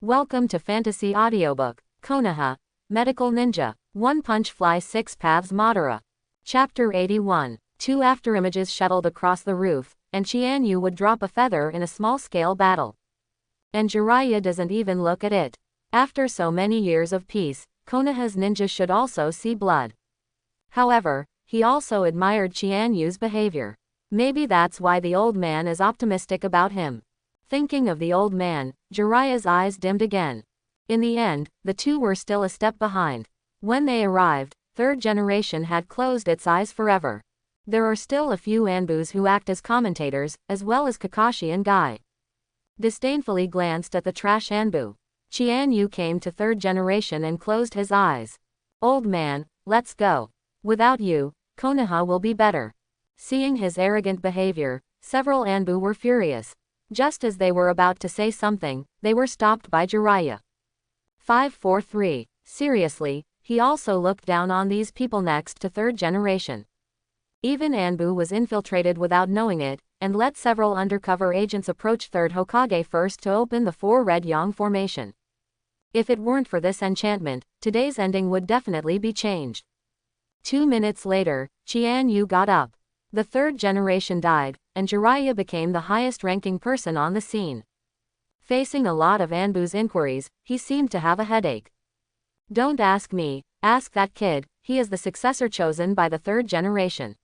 Welcome to Fantasy Audiobook, Konoha, Medical Ninja, One Punch Fly Six Paths Madara. Chapter 81. Two afterimages shuttled across the roof, and Chianu would drop a feather in a small-scale battle. And Jiraiya doesn't even look at it. After so many years of peace, Konoha's ninja should also see blood. However, he also admired Chianyu's behavior. Maybe that's why the old man is optimistic about him. Thinking of the old man, Jiraiya's eyes dimmed again. In the end, the two were still a step behind. When they arrived, third generation had closed its eyes forever. There are still a few Anbus who act as commentators, as well as Kakashi and Guy. Disdainfully glanced at the trash Anbu. Chianu came to third generation and closed his eyes. Old man, let's go. Without you, Konoha will be better. Seeing his arrogant behavior, several Anbu were furious. Just as they were about to say something, they were stopped by Jiraiya. 543. Seriously, he also looked down on these people next to third generation. Even Anbu was infiltrated without knowing it, and let several undercover agents approach third Hokage first to open the four red yang formation. If it weren't for this enchantment, today's ending would definitely be changed. 2 minutes later, Chianu got up. The third generation died, and Jiraiya became the highest-ranking person on the scene. Facing a lot of Anbu's inquiries, he seemed to have a headache. Don't ask me, ask that kid, he is the successor chosen by the third generation.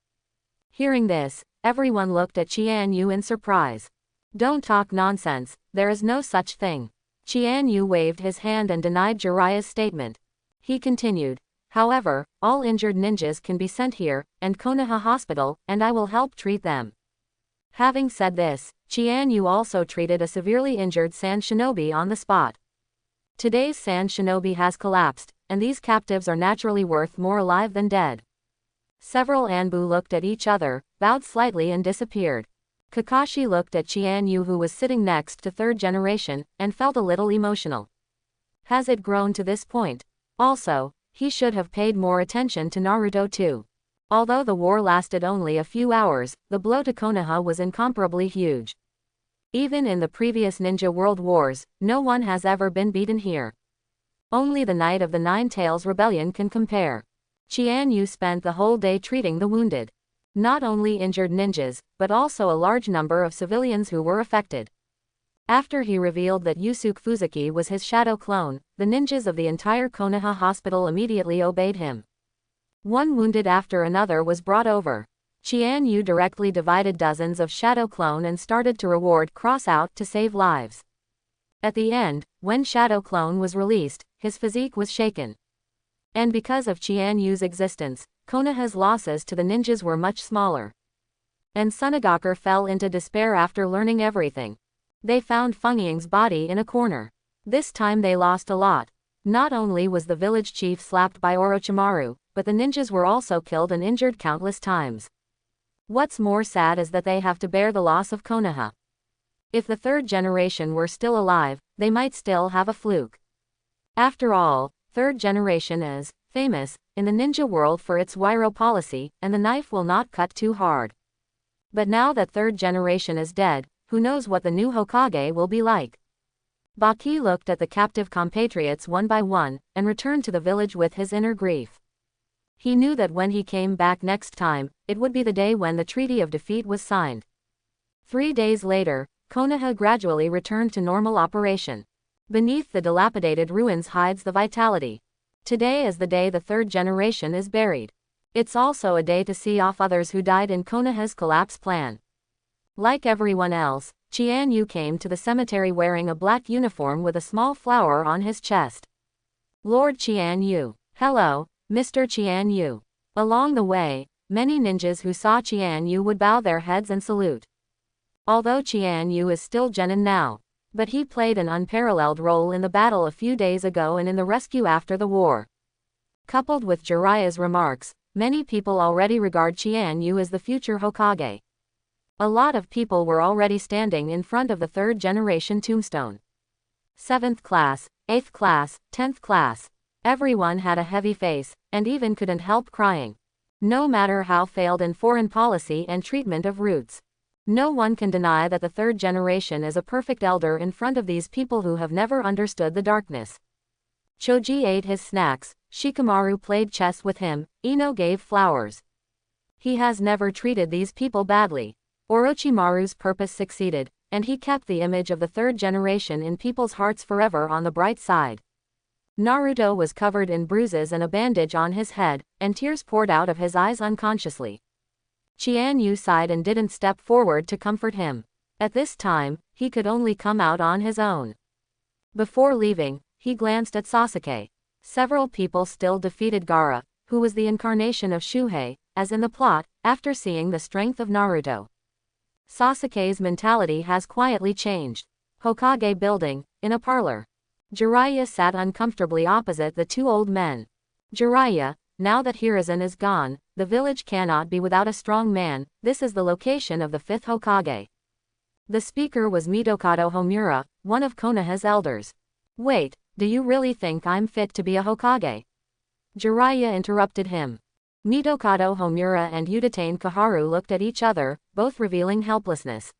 Hearing this, everyone looked at Chianu in surprise. Don't talk nonsense, there is no such thing. Chianu waved his hand and denied Jiraiya's statement. He continued. However, all injured ninjas can be sent here, and Konoha Hospital, and I will help treat them. Having said this, Chianu also treated a severely injured Sand Shinobi on the spot. Today's Sand Shinobi has collapsed, and these captives are naturally worth more alive than dead. Several Anbu looked at each other, bowed slightly and disappeared. Kakashi looked at Chianu who was sitting next to third generation, and felt a little emotional. Has it grown to this point? Also, he should have paid more attention to Naruto too. Although the war lasted only a few hours, the blow to Konoha was incomparably huge. Even in the previous Ninja World Wars, no one has ever been beaten here. Only the Night of the Nine Tails Rebellion can compare. Chianu spent the whole day treating the wounded. Not only injured ninjas, but also a large number of civilians who were affected. After he revealed that Yusuke Fuzuki was his shadow clone, the ninjas of the entire Konoha hospital immediately obeyed him. One wounded after another was brought over. Chianu directly divided dozens of shadow clone and started to reward cross out to save lives. At the end, when shadow clone was released, his physique was shaken. And because of Chianyu's existence, Konoha's losses to the ninjas were much smaller. And Tsunade fell into despair after learning everything. They found Feng Ying's body in a corner. This time they lost a lot. Not only was the village chief slapped by Orochimaru, but the ninjas were also killed and injured countless times. What's more sad is that they have to bear the loss of Konoha. If the third generation were still alive, they might still have a fluke. After all, third generation is famous in the ninja world for its Wairo policy, and the knife will not cut too hard. But now that third generation is dead, who knows what the new Hokage will be like? Baki looked at the captive compatriots one by one, and returned to the village with his inner grief. He knew that when he came back next time, it would be the day when the Treaty of Defeat was signed. 3 days later, Konoha gradually returned to normal operation. Beneath the dilapidated ruins hides the vitality. Today is the day the third generation is buried. It's also a day to see off others who died in Konoha's collapse plan. Like everyone else, Chianu came to the cemetery wearing a black uniform with a small flower on his chest. Lord Chianu. Hello, Mr. Chianu. Along the way, many ninjas who saw Chianu would bow their heads and salute. Although Chianu is still genin now, but he played an unparalleled role in the battle a few days ago and in the rescue after the war. Coupled with Jiraiya's remarks, many people already regard Chianu as the future Hokage. A lot of people were already standing in front of the third generation tombstone. 7th class, 8th class, 10th class. Everyone had a heavy face, and even couldn't help crying. No matter how failed in foreign policy and treatment of roots. No one can deny that the third generation is a perfect elder in front of these people who have never understood the darkness. Choji ate his snacks, Shikamaru played chess with him, Ino gave flowers. He has never treated these people badly. Orochimaru's purpose succeeded, and he kept the image of the third generation in people's hearts forever on the bright side. Naruto was covered in bruises and a bandage on his head, and tears poured out of his eyes unconsciously. Chianu sighed and didn't step forward to comfort him. At this time, he could only come out on his own. Before leaving, he glanced at Sasuke. Several people still defeated Gaara, who was the incarnation of Shuhei, as in the plot, after seeing the strength of Naruto. Sasuke's mentality has quietly changed. Hokage building, in a parlor. Jiraiya sat uncomfortably opposite the two old men. Jiraiya, now that Hiruzen is gone, the village cannot be without a strong man. This is the location of the 5th Hokage. The speaker was Mitokado Homura, one of Konoha's elders. Wait, do you really think I'm fit to be a Hokage? Jiraiya interrupted him. Mitokado Homura and Udatane Kaharu looked at each other, both revealing helplessness.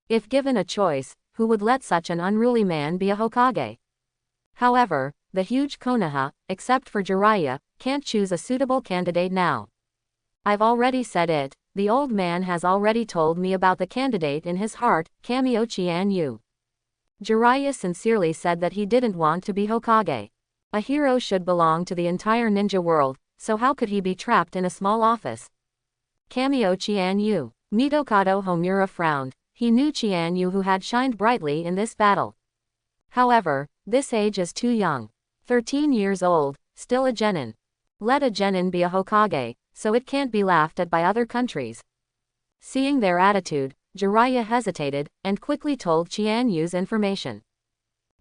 If given a choice, who would let such an unruly man be a Hokage? However, the huge Konoha, except for Jiraiya, can't choose a suitable candidate now. I've already said it, the old man has already told me about the candidate in his heart, Kamio Chianu. Jiraiya sincerely said that he didn't want to be Hokage. A hero should belong to the entire ninja world, so how could he be trapped in a small office? Kamio Chianu. Mitokado Homura frowned. He knew Chianu who had shined brightly in this battle. However, this age is too young. 13 years old, still a genin. Let a genin be a Hokage, so it can't be laughed at by other countries. Seeing their attitude, Jiraiya hesitated, and quickly told Chianyu's information.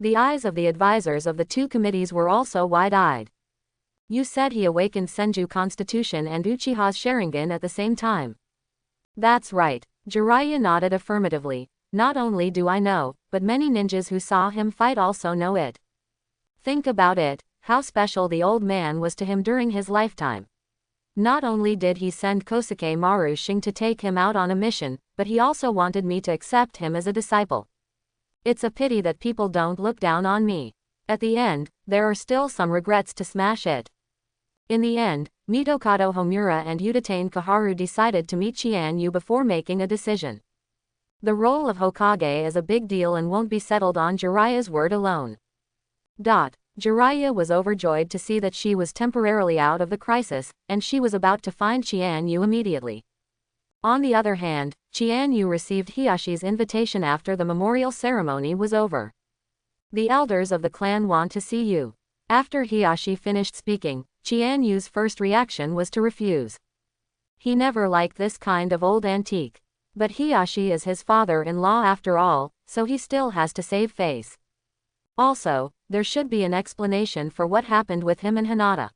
The eyes of the advisors of the two committees were also wide-eyed. You said he awakened Senju Constitution and Uchiha's Sharingan at the same time. That's right, Jiraiya nodded affirmatively. Not only do I know, but many ninjas who saw him fight also know it. Think about it, how special the old man was to him during his lifetime. Not only did he send Kosuke Marushing to take him out on a mission, but he also wanted me to accept him as a disciple. It's a pity that people don't look down on me. At the end, there are still some regrets to smash it. In the end, Mitokado Homura and Udatane Kaharu decided to meet Chianu before making a decision. The role of Hokage is a big deal and won't be settled on Jiraiya's word alone. Jiraiya was overjoyed to see that she was temporarily out of the crisis, and she was about to find Chianu immediately. On the other hand, Chianu received Hiyashi's invitation after the memorial ceremony was over. The elders of the clan want to see you. After Hiyashi finished speaking, Chianyu's first reaction was to refuse. He never liked this kind of old antique. But Hiyashi is his father-in-law after all, so he still has to save face. Also, there should be an explanation for what happened with him and Hinata.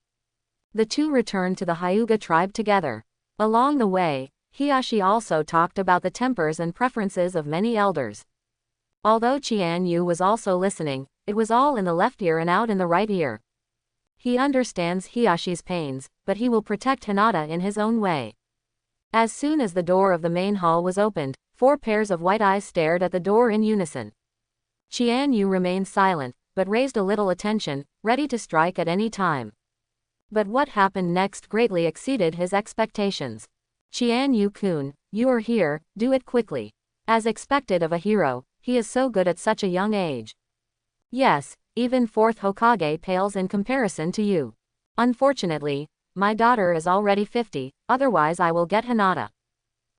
The two returned to the Hyuga tribe together. Along the way, Hiyashi also talked about the tempers and preferences of many elders. Although Chianu was also listening, it was all in the left ear and out in the right ear. He understands Hiyashi's pains, but he will protect Hinata in his own way. As soon as the door of the main hall was opened, 4 pairs of white eyes stared at the door in unison. Chianu remained silent, but raised a little attention, ready to strike at any time. But what happened next greatly exceeded his expectations. Chianu-kun, you are here, do it quickly. As expected of a hero, he is so good at such a young age. Yes, even 4th Hokage pales in comparison to you. Unfortunately, my daughter is already 50, otherwise I will get Hinata.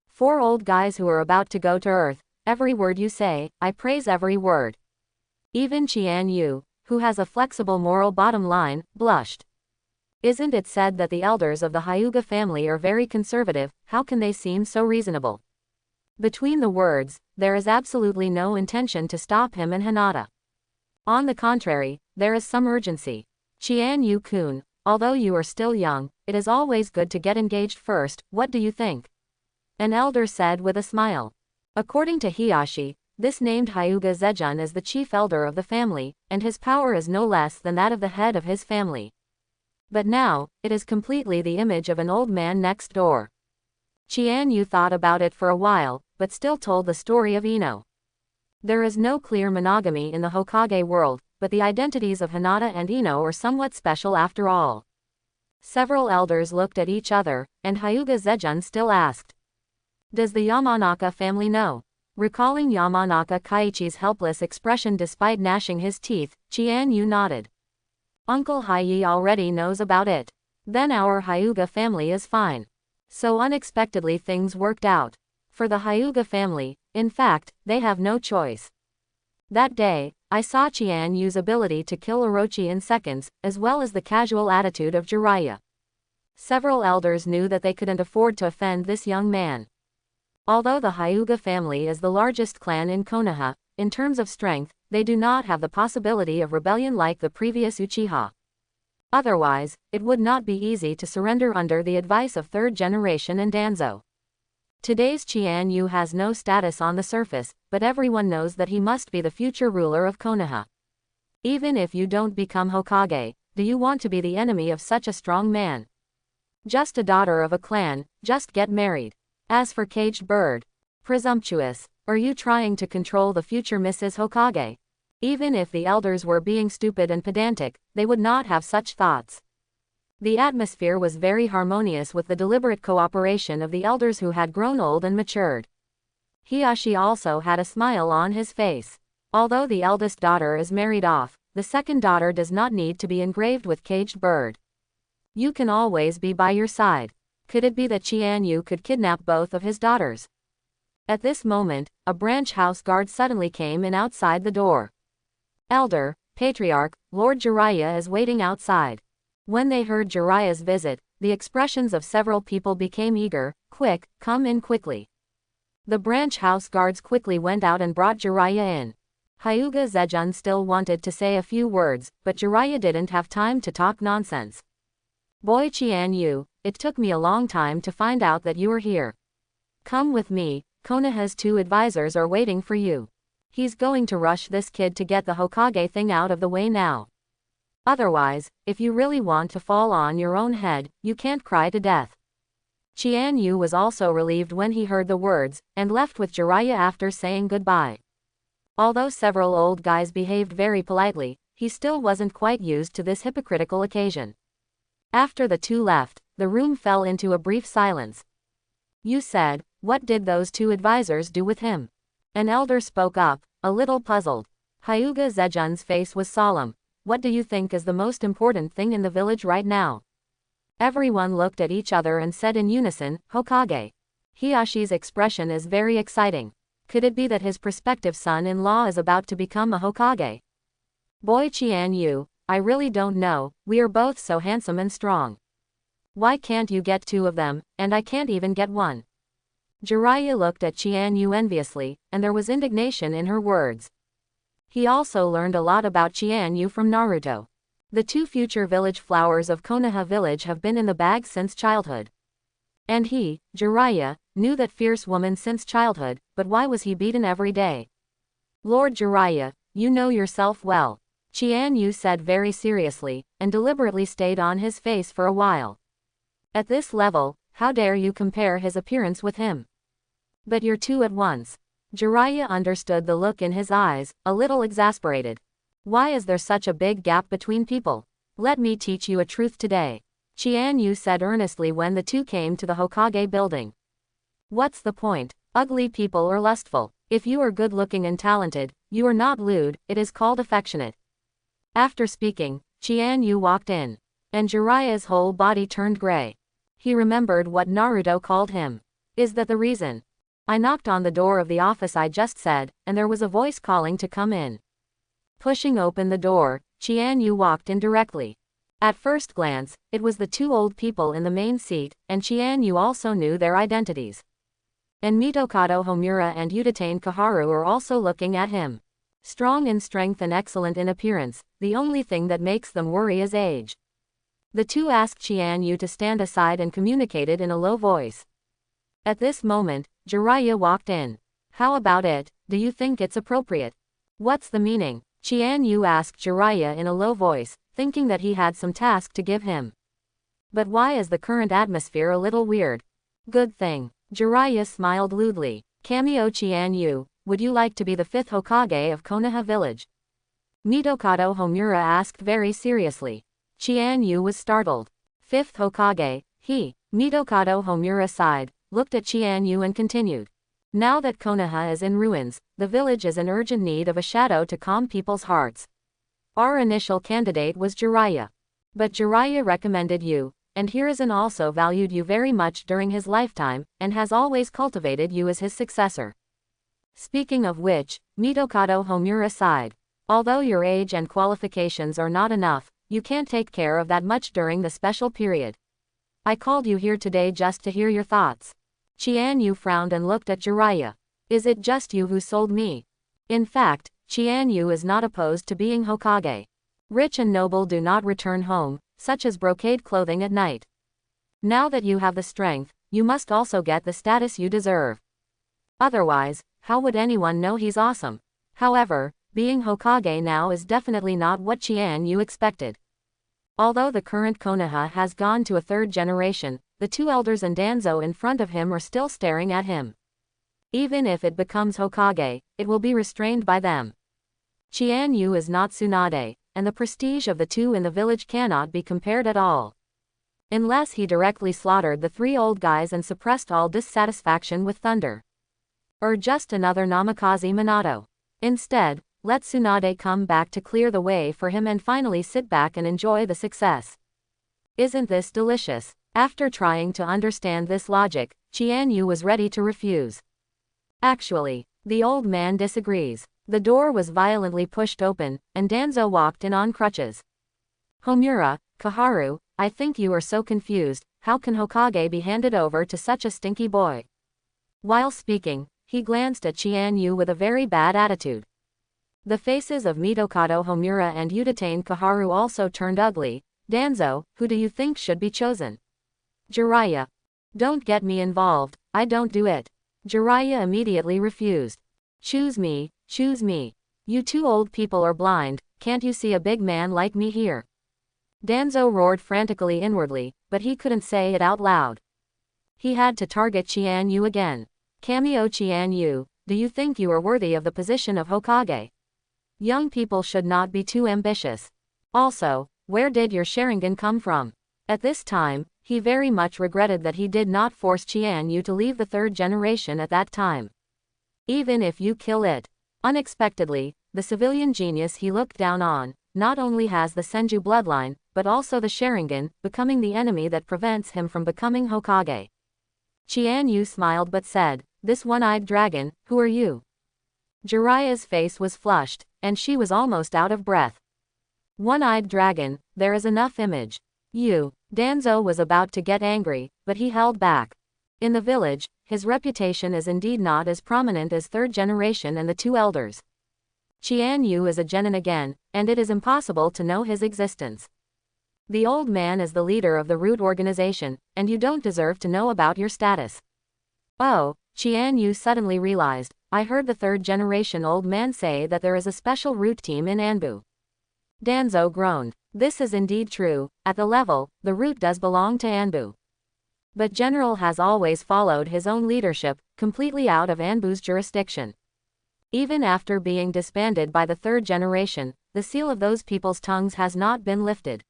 4 old guys who are about to go to Earth, every word you say, I praise every word. Even Chianu, who has a flexible moral bottom line, blushed. Isn't it said that the elders of the Hyuga family are very conservative? How can they seem so reasonable? Between the words, there is absolutely no intention to stop him and Hinata. On the contrary, there is some urgency. Chianu-kun, although you are still young, it is always good to get engaged first, what do you think? An elder said with a smile. According to Hiyashi, this named Hyuga Zejun is the chief elder of the family, and his power is no less than that of the head of his family. But now, it is completely the image of an old man next door. Chianu thought about it for a while, but still told the story of Ino. There is no clear monogamy in the Hokage world, but the identities of Hinata and Ino are somewhat special after all. Several elders looked at each other, and Hyuga Zejun still asked. Does the Yamanaka family know? Recalling Yamanaka Kaiichi's helpless expression despite gnashing his teeth, Chianu nodded. Uncle Hyi already knows about it. Then our Hyuga family is fine. So unexpectedly things worked out. For the Hyuga family, in fact, they have no choice. That day, I saw Chianu's ability to kill Orochi in seconds, as well as the casual attitude of Jiraiya. Several elders knew that they couldn't afford to offend this young man. Although the Hyuga family is the largest clan in Konoha, in terms of strength, they do not have the possibility of rebellion like the previous Uchiha. Otherwise, it would not be easy to surrender under the advice of third generation and Danzo. Today's Chianu has no status on the surface, but everyone knows that he must be the future ruler of Konoha. Even if you don't become Hokage, do you want to be the enemy of such a strong man? Just a daughter of a clan, just get married. As for caged bird, presumptuous, are you trying to control the future Mrs. Hokage? Even if the elders were being stupid and pedantic, they would not have such thoughts. The atmosphere was very harmonious with the deliberate cooperation of the elders who had grown old and matured. Hiashi also had a smile on his face. Although the eldest daughter is married off, the second daughter does not need to be engraved with caged bird. You can always be by your side. Could it be that Chianu could kidnap both of his daughters? At this moment, a branch house guard suddenly came in outside the door. Elder, Patriarch, Lord Jiraiya is waiting outside. When they heard Jiraiya's visit, the expressions of several people became eager. Quick, come in quickly. The branch house guards quickly went out and brought Jiraiya in. Hyuga Zejun still wanted to say a few words, but Jiraiya didn't have time to talk nonsense. Boy Chianu, it took me a long time to find out that you were here. Come with me, Konoha's 2 advisors are waiting for you. He's going to rush this kid to get the Hokage thing out of the way now. Otherwise, if you really want to fall on your own head, you can't cry to death. Chianu was also relieved when he heard the words, and left with Jiraiya after saying goodbye. Although several old guys behaved very politely, he still wasn't quite used to this hypocritical occasion. After the 2 left, the room fell into a brief silence. You said, what did those 2 advisors do with him? An elder spoke up, a little puzzled. Hyuga Zejun's face was solemn. What do you think is the most important thing in the village right now? Everyone looked at each other and said in unison, Hokage. Hiyashi's expression is very exciting. Could it be that his prospective son-in-law is about to become a Hokage? Boy Chianu, I really don't know, we are both so handsome and strong. Why can't you get 2 of them, and I can't even get 1? Jiraiya looked at Chianu enviously, and there was indignation in her words. He also learned a lot about Chianu from Naruto. The 2 future village flowers of Konoha village have been in the bag since childhood. And he, Jiraiya, knew that fierce woman since childhood, but why was he beaten every day? Lord Jiraiya, you know yourself well. Chianu said very seriously, and deliberately stayed on his face for a while. At this level, how dare you compare his appearance with him? But you're 2 at once. Jiraiya understood the look in his eyes, a little exasperated. Why is there such a big gap between people? Let me teach you a truth today. Chianu said earnestly when the 2 came to the Hokage building. What's the point? Ugly people are lustful. If you are good-looking and talented, you are not lewd, it is called affectionate. After speaking, Chianu walked in. And Jiraiya's whole body turned gray. He remembered what Naruto called him. Is that the reason? I knocked on the door of the office I just said, and there was a voice calling to come in. Pushing open the door, Chianu walked in directly. At first glance, it was the 2 old people in the main seat, and Chianu also knew their identities. And Mitokado Homura and Udatane Kaharu are also looking at him. Strong in strength and excellent in appearance, the only thing that makes them worry is age. The 2 asked Chianu to stand aside and communicated in a low voice. At this moment, Jiraiya walked in. How about it, do you think it's appropriate? What's the meaning? Chianu asked Jiraiya in a low voice, thinking that he had some task to give him. But why is the current atmosphere a little weird? Good thing. Jiraiya smiled lewdly. Cameo Chianu, would you like to be the 5th Hokage of Konoha village? Mitokado Homura asked very seriously. Chianu was startled. 5th Hokage, Mitokado Homura sighed, looked at Chianu and continued. Now that Konoha is in ruins, the village is in urgent need of a shadow to calm people's hearts. Our initial candidate was Jiraiya. But Jiraiya recommended you, and Hiruzen also valued you very much during his lifetime, and has always cultivated you as his successor. Speaking of which, Mitokado Homura sighed. Although your age and qualifications are not enough, you can't take care of that much during the special period. I called you here today just to hear your thoughts. Chianu frowned and looked at Jiraiya. Is it just you who sold me? In fact, Chianu is not opposed to being Hokage. Rich and noble do not return home, such as brocade clothing at night. Now that you have the strength, you must also get the status you deserve. Otherwise, how would anyone know he's awesome? However, being Hokage now is definitely not what Chianu expected. Although the current Konoha has gone to a 3rd generation, the 2 elders and Danzo in front of him are still staring at him. Even if it becomes Hokage, it will be restrained by them. Chianu is not Tsunade, and the prestige of the 2 in the village cannot be compared at all. Unless he directly slaughtered the 3 old guys and suppressed all dissatisfaction with thunder. Or just another Namikaze Minato. Instead, let Tsunade come back to clear the way for him and finally sit back and enjoy the success. Isn't this delicious? After trying to understand this logic, Chianu was ready to refuse. Actually, the old man disagrees. The door was violently pushed open, and Danzo walked in on crutches. Homura, Kaharu, I think you are so confused, how can Hokage be handed over to such a stinky boy? While speaking, he glanced at Chianu with a very bad attitude. The faces of Mitokado Homura and Udatane Kaharu also turned ugly. Danzo, who do you think should be chosen? Jiraiya. Don't get me involved, I don't do it. Jiraiya immediately refused. Choose me, choose me. You 2 old people are blind, can't you see a big man like me here? Danzo roared frantically inwardly, but he couldn't say it out loud. He had to target Chianu again. Cameo Chianu, do you think you are worthy of the position of Hokage? Young people should not be too ambitious. Also, where did your Sharingan come from? At this time, he very much regretted that he did not force Chianu to leave the 3rd generation at that time. Even if you kill it. Unexpectedly, the civilian genius he looked down on, not only has the Senju bloodline, but also the Sharingan, becoming the enemy that prevents him from becoming Hokage. Chianu smiled but said, this one-eyed dragon, who are you? Jiraiya's face was flushed, and she was almost out of breath. One-eyed dragon, there is enough image. You. Danzo was about to get angry, but he held back. In the village, his reputation is indeed not as prominent as 3rd generation and the 2 elders. Chianu is a genin again, and it is impossible to know his existence. The old man is the leader of the root organization, and you don't deserve to know about your status. Oh, Chianu suddenly realized, I heard the 3rd generation old man say that there is a special root team in Anbu. Danzo groaned. This is indeed true, at the level, the root does belong to Anbu. But General has always followed his own leadership, completely out of Anbu's jurisdiction. Even after being disbanded by the 3rd generation, the seal of those people's tongues has not been lifted.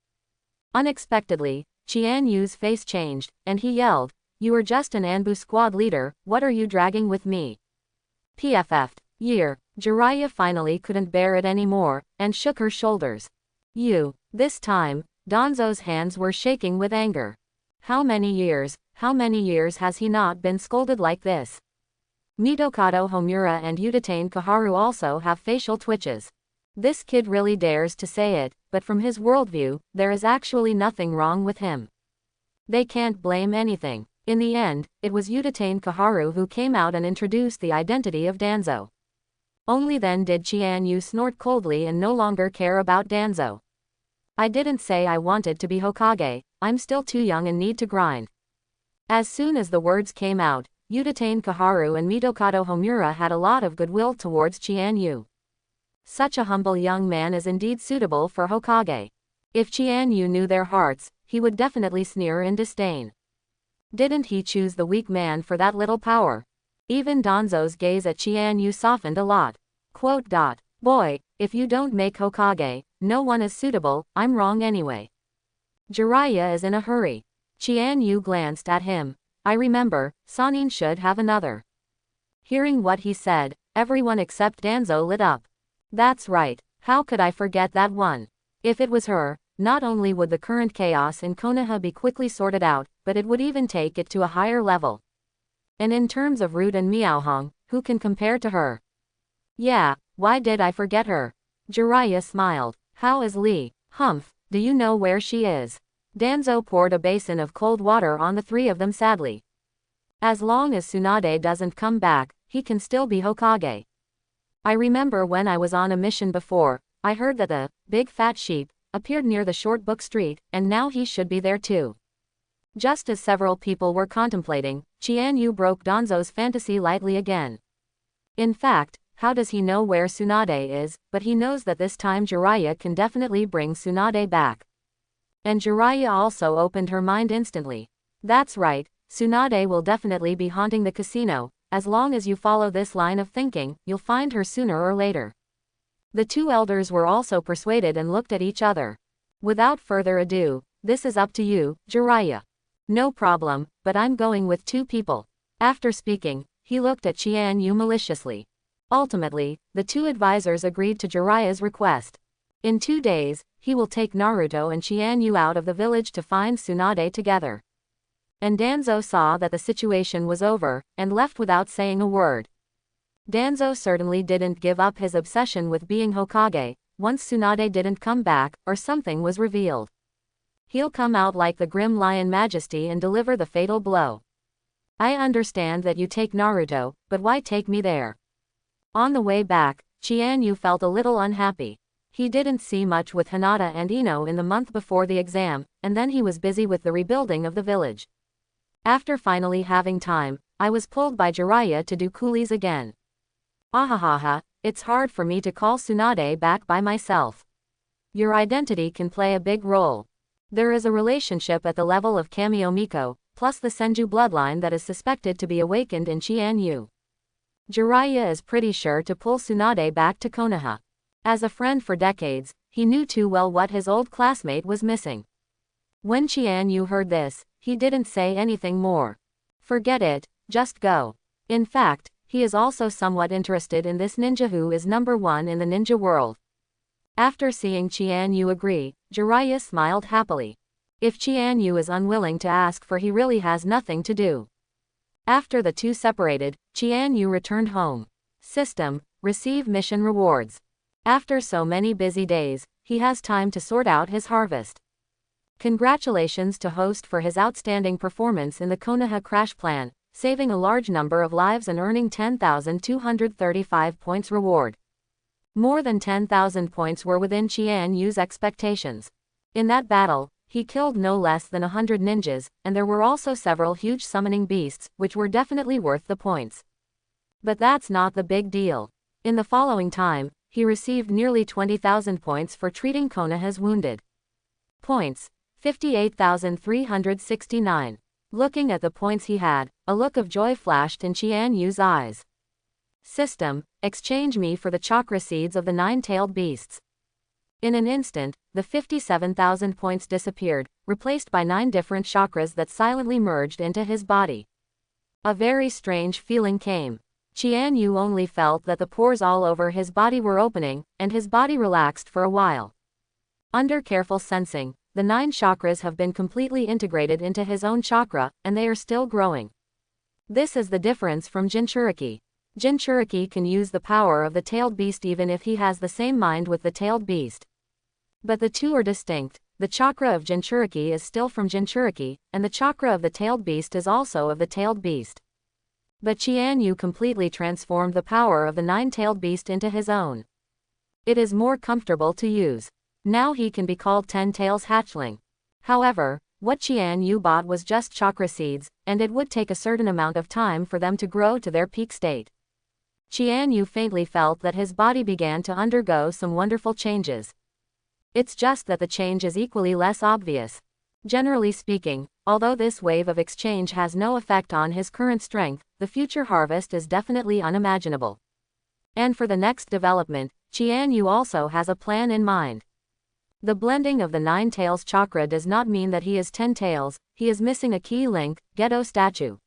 Unexpectedly, Chianyu's face changed, and he yelled, you are just an Anbu squad leader, what are you dragging with me? PFF'd. Year. Jiraiya finally couldn't bear it anymore, and shook her shoulders. You. This time, Danzo's hands were shaking with anger. How many years has he not been scolded like this? Mitokado Homura and Udatane Kaharu also have facial twitches. This kid really dares to say it, but from his worldview, there is actually nothing wrong with him. They can't blame anything. In the end, it was Udatane Kaharu who came out and introduced the identity of Danzo. Only then did Chianu snort coldly and no longer care about Danzo. I didn't say I wanted to be Hokage, I'm still too young and need to grind. As soon as the words came out, Udatane Kaharu and Mitokado Homura had a lot of goodwill towards Chianu. Such a humble young man is indeed suitable for Hokage. If Chianu knew their hearts, he would definitely sneer in disdain. Didn't he choose the weak man for that little power? Even Danzo's gaze at Chianu softened a lot. Quote. Boy, if you don't make Hokage, no one is suitable, I'm wrong anyway. Jiraiya is in a hurry. Chianu glanced at him. I remember, Sannin should have another. Hearing what he said, everyone except Danzo lit up. That's right, how could I forget that one? If it was her, not only would the current chaos in Konoha be quickly sorted out, but it would even take it to a higher level. And in terms of root and Miaohong, who can compare to her? Yeah, why did I forget her? Jiraiya smiled. How is Lee? Humph, do you know where she is? Danzo poured a basin of cold water on the three of them sadly. As long as Tsunade doesn't come back, he can still be Hokage. I remember when I was on a mission before, I heard that the big fat sheep appeared near the short book street, and now he should be there too. Just as several people were contemplating, Chianu broke Danzo's fantasy lightly again. In fact, how does he know where Tsunade is, but he knows that this time Jiraiya can definitely bring Tsunade back. And Jiraiya also opened her mind instantly. That's right, Tsunade will definitely be haunting the casino. As long as you follow this line of thinking, you'll find her sooner or later. The two elders were also persuaded and looked at each other. Without further ado, this is up to you, Jiraiya. No problem, but I'm going with two people. After speaking, he looked at Chianu maliciously. Ultimately, the two advisors agreed to Jiraiya's request. In 2 days, he will take Naruto and Chianu out of the village to find Tsunade together. And Danzo saw that the situation was over, and left without saying a word. Danzo certainly didn't give up his obsession with being Hokage, once Tsunade didn't come back, or something was revealed. He'll come out like the Grim Lion Majesty and deliver the fatal blow. I understand that you take Naruto, but why take me there? On the way back, Chianu felt a little unhappy. He didn't see much with Hinata and Ino in the month before the exam, and then he was busy with the rebuilding of the village. After finally having time, I was pulled by Jiraiya to do coolies again. Ahahaha, it's hard for me to call Tsunade back by myself. Your identity can play a big role. There is a relationship at the level of Kamiomiko, plus the Senju bloodline that is suspected to be awakened in Chianu. Jiraiya is pretty sure to pull Tsunade back to Konoha. As a friend for decades, he knew too well what his old classmate was missing. When Chianu heard this, he didn't say anything more. Forget it, just go. In fact, he is also somewhat interested in this ninja who is #1 in the ninja world. After seeing Chianu agree, Jiraiya smiled happily. If Chianu is unwilling to ask for, he really has nothing to do. After the two separated, Chianu returned home. System, receive mission rewards. After so many busy days, he has time to sort out his harvest. Congratulations to host for his outstanding performance in the Konoha crash plan, saving a large number of lives and earning 10,235 points reward. More than 10,000 points were within Chianu's expectations. In that battle, he killed no less than 100 ninjas, and there were also several huge summoning beasts, which were definitely worth the points. But that's not the big deal. In the following time, he received nearly 20,000 points for treating Konoha's wounded. Points, 58,369. Looking at the points he had, a look of joy flashed in Chianu's eyes. System, exchange me for the chakra seeds of the 9-tailed beasts. In an instant, the 57,000 points disappeared, replaced by 9 different chakras that silently merged into his body. A very strange feeling came. Chianu only felt that the pores all over his body were opening, and his body relaxed for a while. Under careful sensing, the 9 chakras have been completely integrated into his own chakra, and they are still growing. This is the difference from Jinchuriki. Jinchuriki can use the power of the tailed beast even if he has the same mind with the tailed beast. But the two are distinct. The chakra of Jinchuriki is still from Jinchuriki, and the chakra of the tailed beast is also of the tailed beast. But Chianu completely transformed the power of the 9-tailed beast into his own. It is more comfortable to use. Now he can be called 10 Tails Hatchling. However, what Chianu bought was just chakra seeds, and it would take a certain amount of time for them to grow to their peak state. Chianu faintly felt that his body began to undergo some wonderful changes. It's just that the change is equally less obvious. Generally speaking, although this wave of exchange has no effect on his current strength, the future harvest is definitely unimaginable. And for the next development, Chianu also has a plan in mind. The blending of the 9 tails chakra does not mean that he is 10 tails, he is missing a key link, Gedo statue.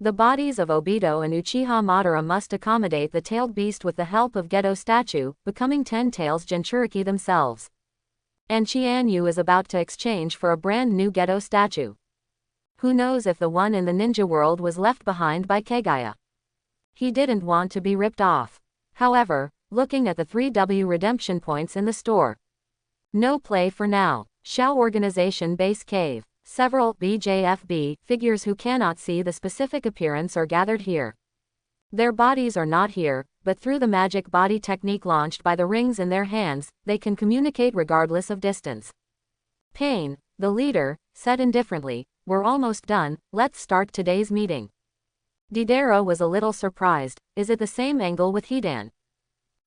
The bodies of Obito and Uchiha Madara must accommodate the tailed beast with the help of Gedo statue, becoming 10 tails Jinchuriki themselves. And Chianu is about to exchange for a brand new Gedo statue. Who knows if the one in the ninja world was left behind by Kagaya. He didn't want to be ripped off. However, looking at the 3W redemption points in the store. No play for now. Shao Organization Base Cave. Several BJFB figures who cannot see the specific appearance are gathered here. Their bodies are not here, but through the magic body technique launched by the rings in their hands, they can communicate regardless of distance. Pain, the leader, said indifferently, "We're almost done, let's start today's meeting." Didero was a little surprised. Is it the same angle with Hidan?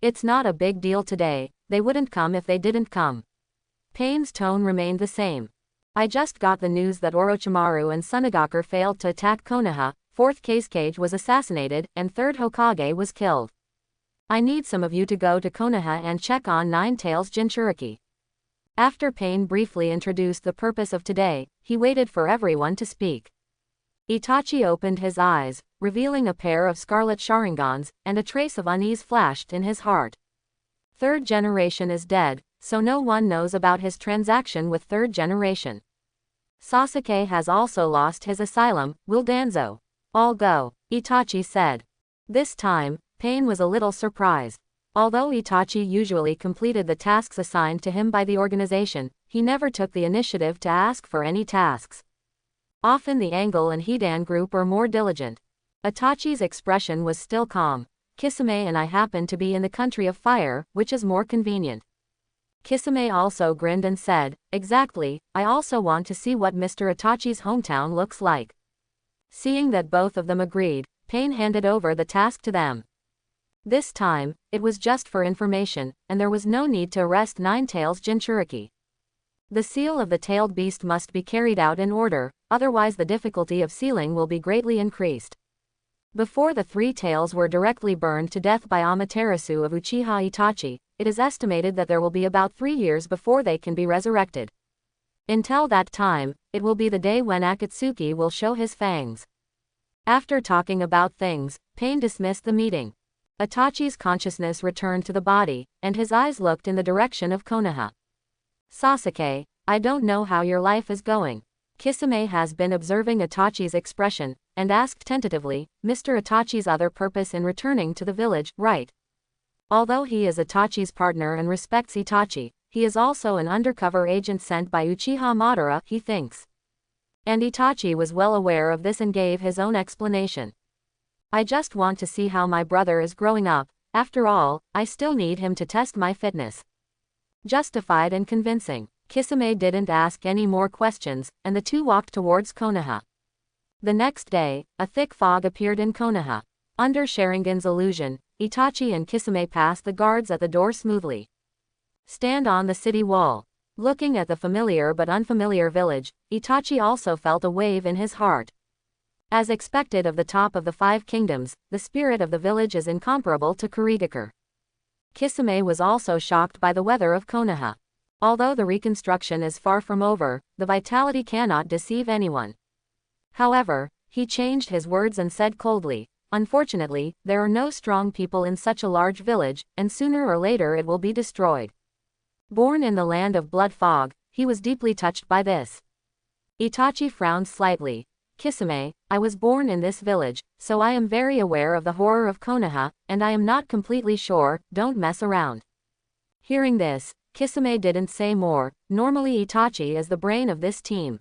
It's not a big deal today, they wouldn't come if they didn't come. Pain's tone remained the same. I just got the news that Orochimaru and Tsunade failed to attack Konoha, 4th Kazekage was assassinated, and 3rd Hokage was killed. I need some of you to go to Konoha and check on 9 tails Jinchuriki. After Pain briefly introduced the purpose of today, he waited for everyone to speak. Itachi opened his eyes, revealing a pair of scarlet Sharingans, and a trace of unease flashed in his heart. 3rd generation is dead, so no one knows about his transaction with 3rd generation. Sasuke has also lost his asylum, will Danzo all go? Itachi said. This time, Pain was a little surprised. Although Itachi usually completed the tasks assigned to him by the organization, he never took the initiative to ask for any tasks. Often the Angle and Hidan group are more diligent. Itachi's expression was still calm. Kisame and I happen to be in the country of fire, which is more convenient. Kisame also grinned and said, "Exactly, I also want to see what Mr. Itachi's hometown looks like." Seeing that both of them agreed, Pain handed over the task to them. This time, it was just for information, and there was no need to arrest 9 tails Jinchuriki. The seal of the tailed beast must be carried out in order, otherwise the difficulty of sealing will be greatly increased. Before the 3 tails were directly burned to death by Amaterasu of Uchiha Itachi, it is estimated that there will be about 3 years before they can be resurrected. Until that time, it will be the day when Akatsuki will show his fangs. After talking about things, Pain dismissed the meeting. Itachi's consciousness returned to the body, and his eyes looked in the direction of Konoha. Sasuke, I don't know how your life is going. Kisame has been observing Itachi's expression, and asked tentatively, Mr. Itachi's other purpose in returning to the village, right? Although he is Itachi's partner and respects Itachi, he is also an undercover agent sent by Uchiha Madara, he thinks. And Itachi was well aware of this and gave his own explanation. I just want to see how my brother is growing up, after all, I still need him to test my fitness. Justified and convincing. Kisame didn't ask any more questions, and the two walked towards Konoha. The next day, a thick fog appeared in Konoha. Under Sharingan's illusion, Itachi and Kisame passed the guards at the door smoothly. Stand on the city wall. Looking at the familiar but unfamiliar village, Itachi also felt a wave in his heart. As expected of the top of the 5 kingdoms, the spirit of the village is incomparable to Kurigakure. Kisame was also shocked by the weather of Konoha. Although the reconstruction is far from over, the vitality cannot deceive anyone. However, he changed his words and said coldly, unfortunately, there are no strong people in such a large village, and sooner or later it will be destroyed. Born in the land of blood fog, he was deeply touched by this. Itachi frowned slightly. Kisame, I was born in this village, so I am very aware of the horror of Konoha, and I am not completely sure, don't mess around. Hearing this, Kisame didn't say more. Normally Itachi is the brain of this team.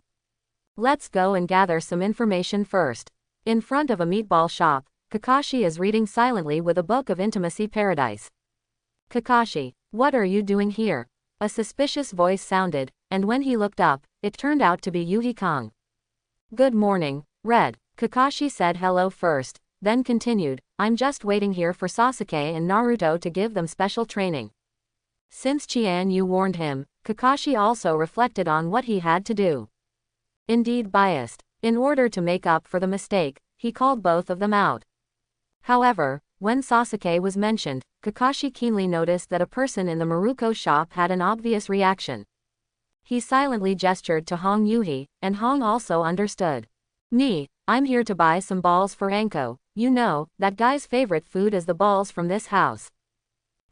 Let's go and gather some information first. In front of a meatball shop, Kakashi is reading silently with a book of Intimacy Paradise. Kakashi, what are you doing here? A suspicious voice sounded, and when he looked up, it turned out to be Yuhi Kong. Good morning, Red. Kakashi said hello first, then continued, I'm just waiting here for Sasuke and Naruto to give them special training. Since Chianu warned him, Kakashi also reflected on what he had to do. Indeed biased. In order to make up for the mistake, he called both of them out. However, when Sasuke was mentioned, Kakashi keenly noticed that a person in the Maruko shop had an obvious reaction. He silently gestured to Hong Yuhi, and Hong also understood. I'm here to buy some balls for Anko. You know, that guy's favorite food is the balls from this house.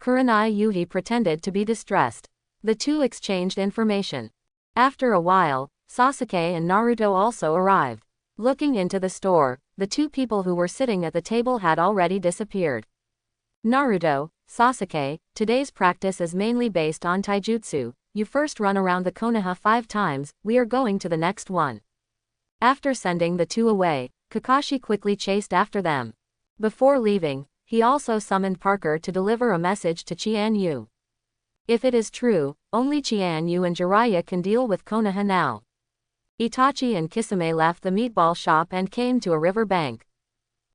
Kurenai Yuhi pretended to be distressed. The two exchanged information. After a while, Sasuke and Naruto also arrived. Looking into the store, the two people who were sitting at the table had already disappeared. Naruto, Sasuke, today's practice is mainly based on taijutsu. You first run around the Konoha 5 times, we are going to the next one. After sending the two away, Kakashi quickly chased after them. Before leaving, he also summoned Parker to deliver a message to Chianu. If it is true, only Chianu and Jiraiya can deal with Konoha now. Itachi and Kisame left the meatball shop and came to a river bank.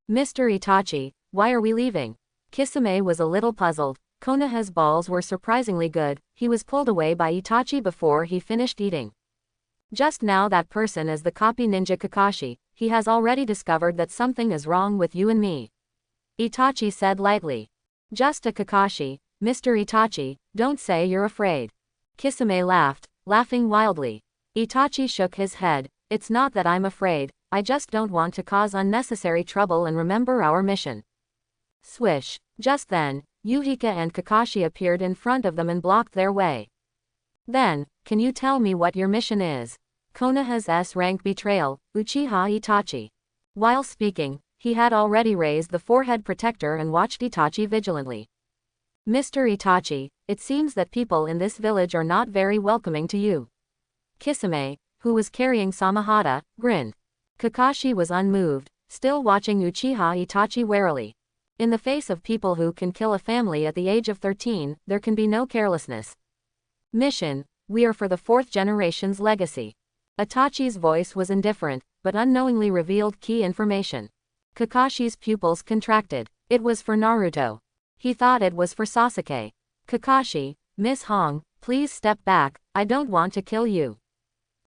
Mr. Itachi, why are we leaving? Kisame was a little puzzled. Konoha's balls were surprisingly good. He was pulled away by Itachi before he finished eating. Just now that person is the copy ninja Kakashi. He has already discovered that something is wrong with you and me. Itachi said lightly. Just a Kakashi, Mr. Itachi, don't say you're afraid. Kisame laughed, laughing wildly. Itachi shook his head. It's not that I'm afraid, I just don't want to cause unnecessary trouble and remember our mission. Swish. Just then, Yuhika and Kakashi appeared in front of them and blocked their way. Then, can you tell me what your mission is? Konoha's S-rank betrayal, Uchiha Itachi. While speaking, he had already raised the forehead protector and watched Itachi vigilantly. Mr. Itachi, it seems that people in this village are not very welcoming to you. Kisame, who was carrying Samahata, grinned. Kakashi was unmoved, still watching Uchiha Itachi warily. In the face of people who can kill a family at the age of 13, there can be no carelessness. Mission, we are for the 4th generation's legacy. Itachi's voice was indifferent, but unknowingly revealed key information. Kakashi's pupils contracted. It was for Naruto. He thought it was for Sasuke. Kakashi, Miss Hong, please step back, I don't want to kill you.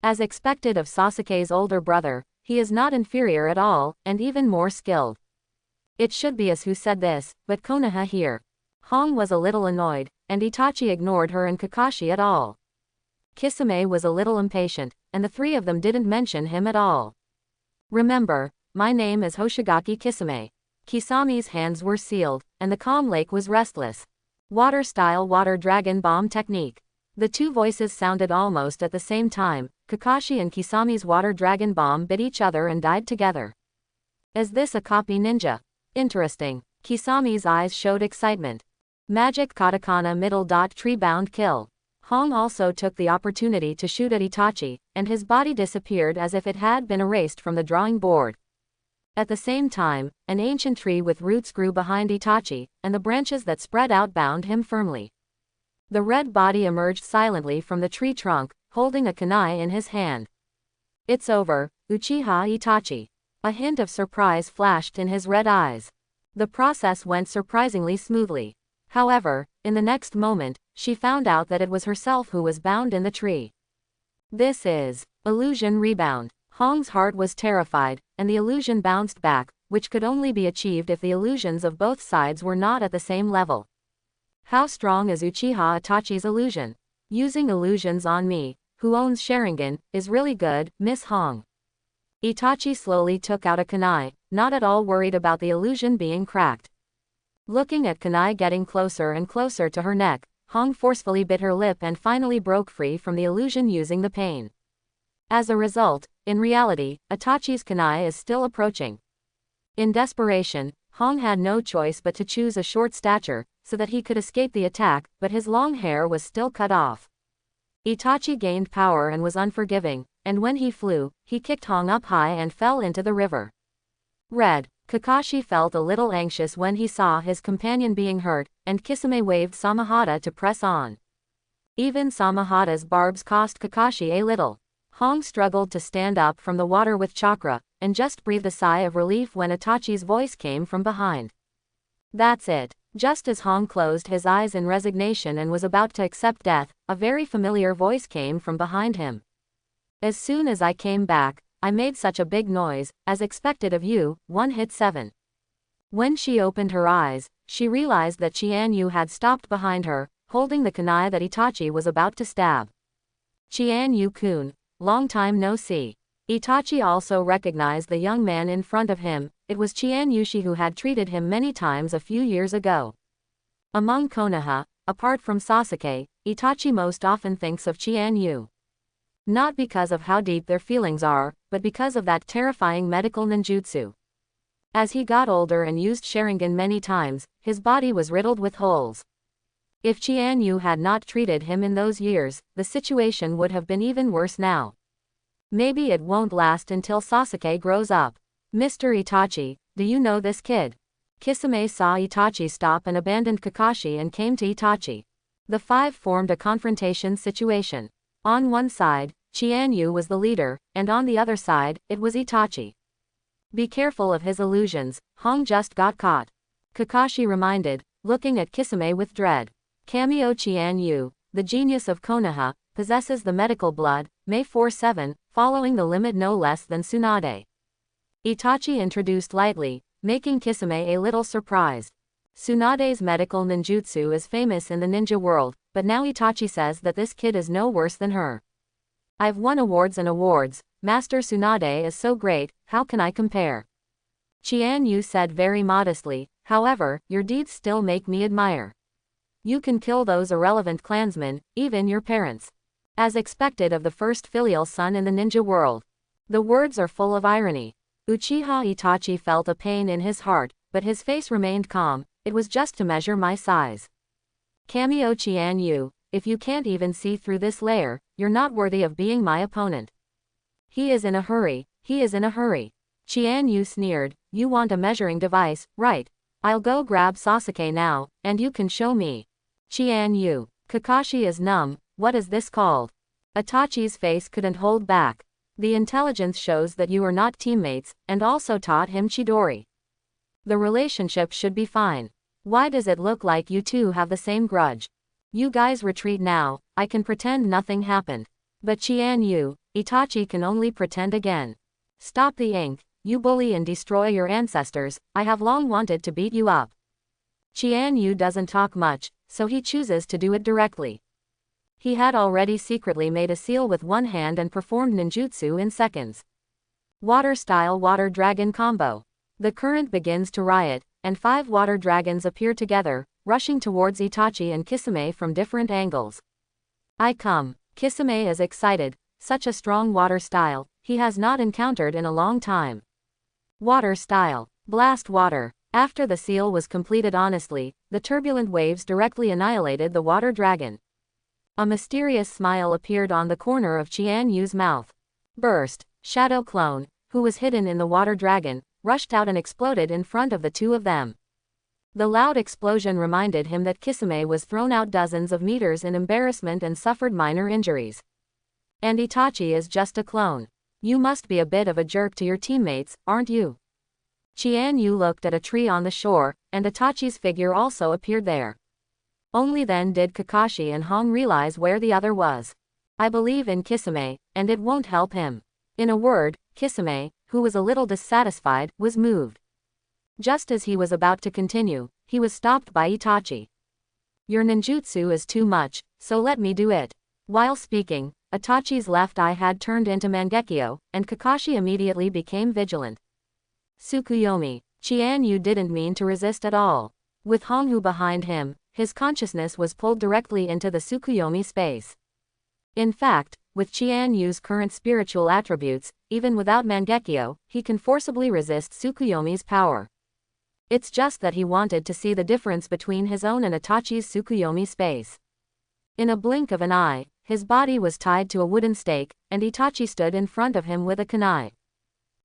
As expected of Sasuke's older brother, he is not inferior at all, and even more skilled. It should be us who said this, but Konoha here. Hong was a little annoyed, and Itachi ignored her and Kakashi at all. Kisame was a little impatient, and the three of them didn't mention him at all. Remember, my name is Hoshigaki Kisame. Kisame's hands were sealed, and the calm lake was restless. Water-style water dragon bomb technique. The two voices sounded almost at the same time. Kakashi and Kisame's water dragon bomb bit each other and died together. Is this a copy ninja? Interesting. Kisame's eyes showed excitement. Magic katakana middle dot tree bound kill. Hong also took the opportunity to shoot at Itachi, and his body disappeared as if it had been erased from the drawing board. At the same time, an ancient tree with roots grew behind Itachi, and the branches that spread out bound him firmly. The red body emerged silently from the tree trunk, holding a kunai in his hand. It's over, Uchiha Itachi. A hint of surprise flashed in his red eyes. The process went surprisingly smoothly. However, in the next moment, she found out that it was herself who was bound in the tree. This is illusion rebound. Hong's heart was terrified, and the illusion bounced back, which could only be achieved if the illusions of both sides were not at the same level. How strong is Uchiha Itachi's illusion? Using illusions on me, who owns Sharingan, is really good, Miss Hong. Itachi slowly took out a kunai, not at all worried about the illusion being cracked. Looking at kunai getting closer and closer to her neck, Hong forcefully bit her lip and finally broke free from the illusion using the pain. As a result, in reality, Itachi's kunai is still approaching. In desperation, Hong had no choice but to choose a short stature, so that he could escape the attack, but his long hair was still cut off. Itachi gained power and was unforgiving, and when he flew, he kicked Hong up high and fell into the river. Red. Kakashi felt a little anxious when he saw his companion being hurt, and Kisame waved Samahata to press on. Even Samahata's barbs cost Kakashi a little. Hong struggled to stand up from the water with chakra, and just breathed a sigh of relief when Itachi's voice came from behind. That's it. Just as Hong closed his eyes in resignation and was about to accept death, a very familiar voice came from behind him. As soon as I came back, I made such a big noise, as expected of you, 1 hit 7. When she opened her eyes, she realized that Chianu had stopped behind her, holding the kunai that Itachi was about to stab. Chianu-kun, long time no see. Itachi also recognized the young man in front of him. It was Chianyushi who had treated him many times a few years ago. Among Konoha, apart from Sasuke, Itachi most often thinks of Chianu. Not because of how deep their feelings are, but because of that terrifying medical ninjutsu. As he got older and used Sharingan many times, his body was riddled with holes. If Chianu had not treated him in those years, the situation would have been even worse now. Maybe it won't last until Sasuke grows up. Mr. Itachi, do you know this kid? Kisame saw Itachi stop and abandoned Kakashi and came to Itachi. The five formed a confrontation situation. On one side, Chianu was the leader, and on the other side, it was Itachi. Be careful of his illusions, Hong just got caught. Kakashi reminded, looking at Kisame with dread. Cameo Chianu, the genius of Konoha, possesses the medical blood, May 4-7, following the limit no less than Tsunade. Itachi introduced lightly, making Kisame a little surprised. Tsunade's medical ninjutsu is famous in the ninja world, but now Itachi says that this kid is no worse than her. I've won awards and awards, Master Tsunade is so great, how can I compare? Chianu said very modestly, however, your deeds still make me admire. You can kill those irrelevant clansmen, even your parents. As expected of the first filial son in the ninja world. The words are full of irony. Uchiha Itachi felt a pain in his heart, but his face remained calm. It was just to measure my size. Cameo Chianu, if you can't even see through this layer, you're not worthy of being my opponent. He is in a hurry, he is in a hurry. Chianu sneered, you want a measuring device, right? I'll go grab Sasuke now, and you can show me. Chianu, Kakashi is numb, what is this called? Itachi's face couldn't hold back. The intelligence shows that you are not teammates, and also taught him Chidori. The relationship should be fine. Why does it look like you two have the same grudge? You guys retreat now, I can pretend nothing happened. But Chianu, Itachi can only pretend again. Stop the ink, you bully and destroy your ancestors, I have long wanted to beat you up. Chianu doesn't talk much, so he chooses to do it directly. He had already secretly made a seal with one hand and performed ninjutsu in seconds. Water-style water dragon combo. The current begins to riot, and 5 water dragons appear together, rushing towards Itachi and Kisame from different angles. I come. Kisame is excited, such a strong water style, he has not encountered in a long time. Water style. Blast water. After the seal was completed honestly, the turbulent waves directly annihilated the water dragon. A mysterious smile appeared on the corner of Chianyu's mouth. Burst. Shadow Clone, who was hidden in the water dragon, rushed out and exploded in front of the two of them. The loud explosion reminded him that Kisame was thrown out dozens of meters in embarrassment and suffered minor injuries. And Itachi is just a clone. You must be a bit of a jerk to your teammates, aren't you? Chianu looked at a tree on the shore, and Itachi's figure also appeared there. Only then did Kakashi and Hong realize where the other was. I believe in Kisame, and it won't help him. In a word, Kisame, who was a little dissatisfied, was moved. Just as he was about to continue, he was stopped by Itachi. Your ninjutsu is too much, so let me do it. While speaking, Itachi's left eye had turned into Mangekyo, and Kakashi immediately became vigilant. Tsukuyomi. Chianu didn't mean to resist at all. With Honghu behind him, his consciousness was pulled directly into the Tsukuyomi space. In fact, with Chianyu's current spiritual attributes, even without Mangekyo, he can forcibly resist Tsukuyomi's power. It's just that he wanted to see the difference between his own and Itachi's Tsukuyomi space. In a blink of an eye, his body was tied to a wooden stake, and Itachi stood in front of him with a kunai.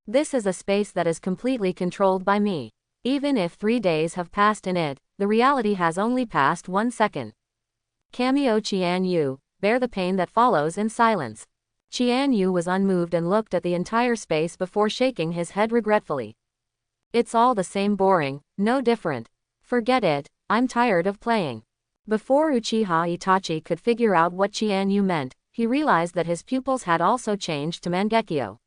This is a space that is completely controlled by me. Even if 3 days have passed in it, the reality has only passed 1 second. Cameo Chianu, bear the pain that follows in silence. Chianu was unmoved and looked at the entire space before shaking his head regretfully. It's all the same boring, no different. Forget it, I'm tired of playing. Before Uchiha Itachi could figure out what Chianu meant, he realized that his pupils had also changed to Mangekyo.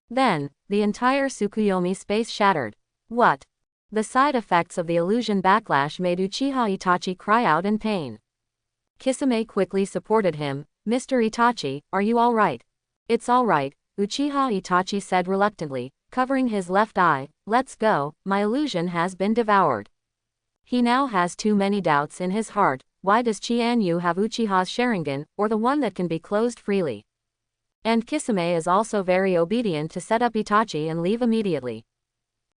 Then, the entire Tsukuyomi space shattered. What? The side effects of the illusion backlash made Uchiha Itachi cry out in pain. Kisame quickly supported him. Mr. Itachi, are you alright? It's alright, Uchiha Itachi said reluctantly, covering his left eye. Let's go, my illusion has been devoured. He now has too many doubts in his heart. Why does Chianu have Uchiha's Sharingan, or the one that can be closed freely? And Kisame is also very obedient to set up Itachi and leave immediately.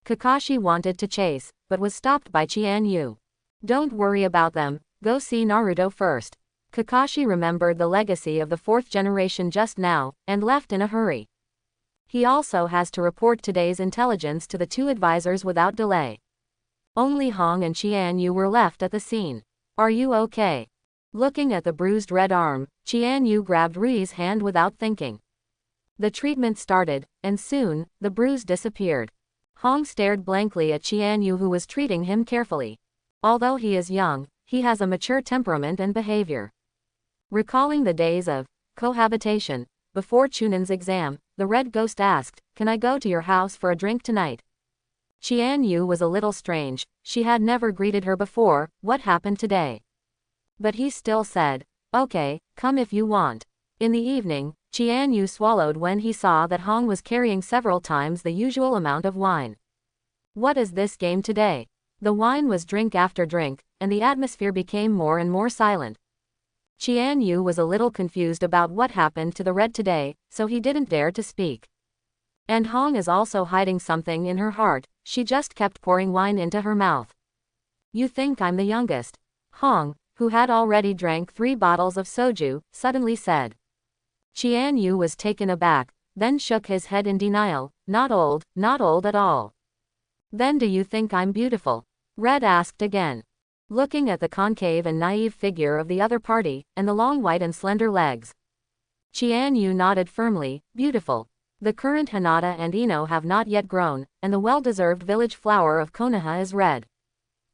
Kakashi wanted to chase, but was stopped by Chianu. Don't worry about them, go see Naruto first. Kakashi remembered the legacy of the fourth generation just now, and left in a hurry. He also has to report today's intelligence to the two advisors without delay. Only Hong and Chianu were left at the scene. Are you okay? Looking at the bruised red arm, Chianu grabbed Rui's hand without thinking. The treatment started, and soon, the bruise disappeared. Hong stared blankly at Chianu, who was treating him carefully. Although he is young, he has a mature temperament and behavior. Recalling the days of cohabitation before Chunan's exam, the Red Ghost asked, "Can I go to your house for a drink tonight?" Chianu was a little strange, she had never greeted her before. What happened today? But he still said, "Okay, come if you want." In the evening, Chianu swallowed when he saw that Hong was carrying several times the usual amount of wine. What is this game today? The wine was drink after drink, and the atmosphere became more and more silent. Chianu was a little confused about what happened to the Red today, so he didn't dare to speak. And Hong is also hiding something in her heart, she just kept pouring wine into her mouth. You think I'm the youngest? Hong, who had already drank 3 bottles of soju, suddenly said. Chianu was taken aback, then shook his head in denial. Not old at all. Then do you think I'm beautiful? Red asked again. Looking at the concave and naive figure of the other party, and the long white and slender legs. Chianu nodded firmly. Beautiful. The current Hinata and Ino have not yet grown, and the well-deserved village flower of Konoha is red.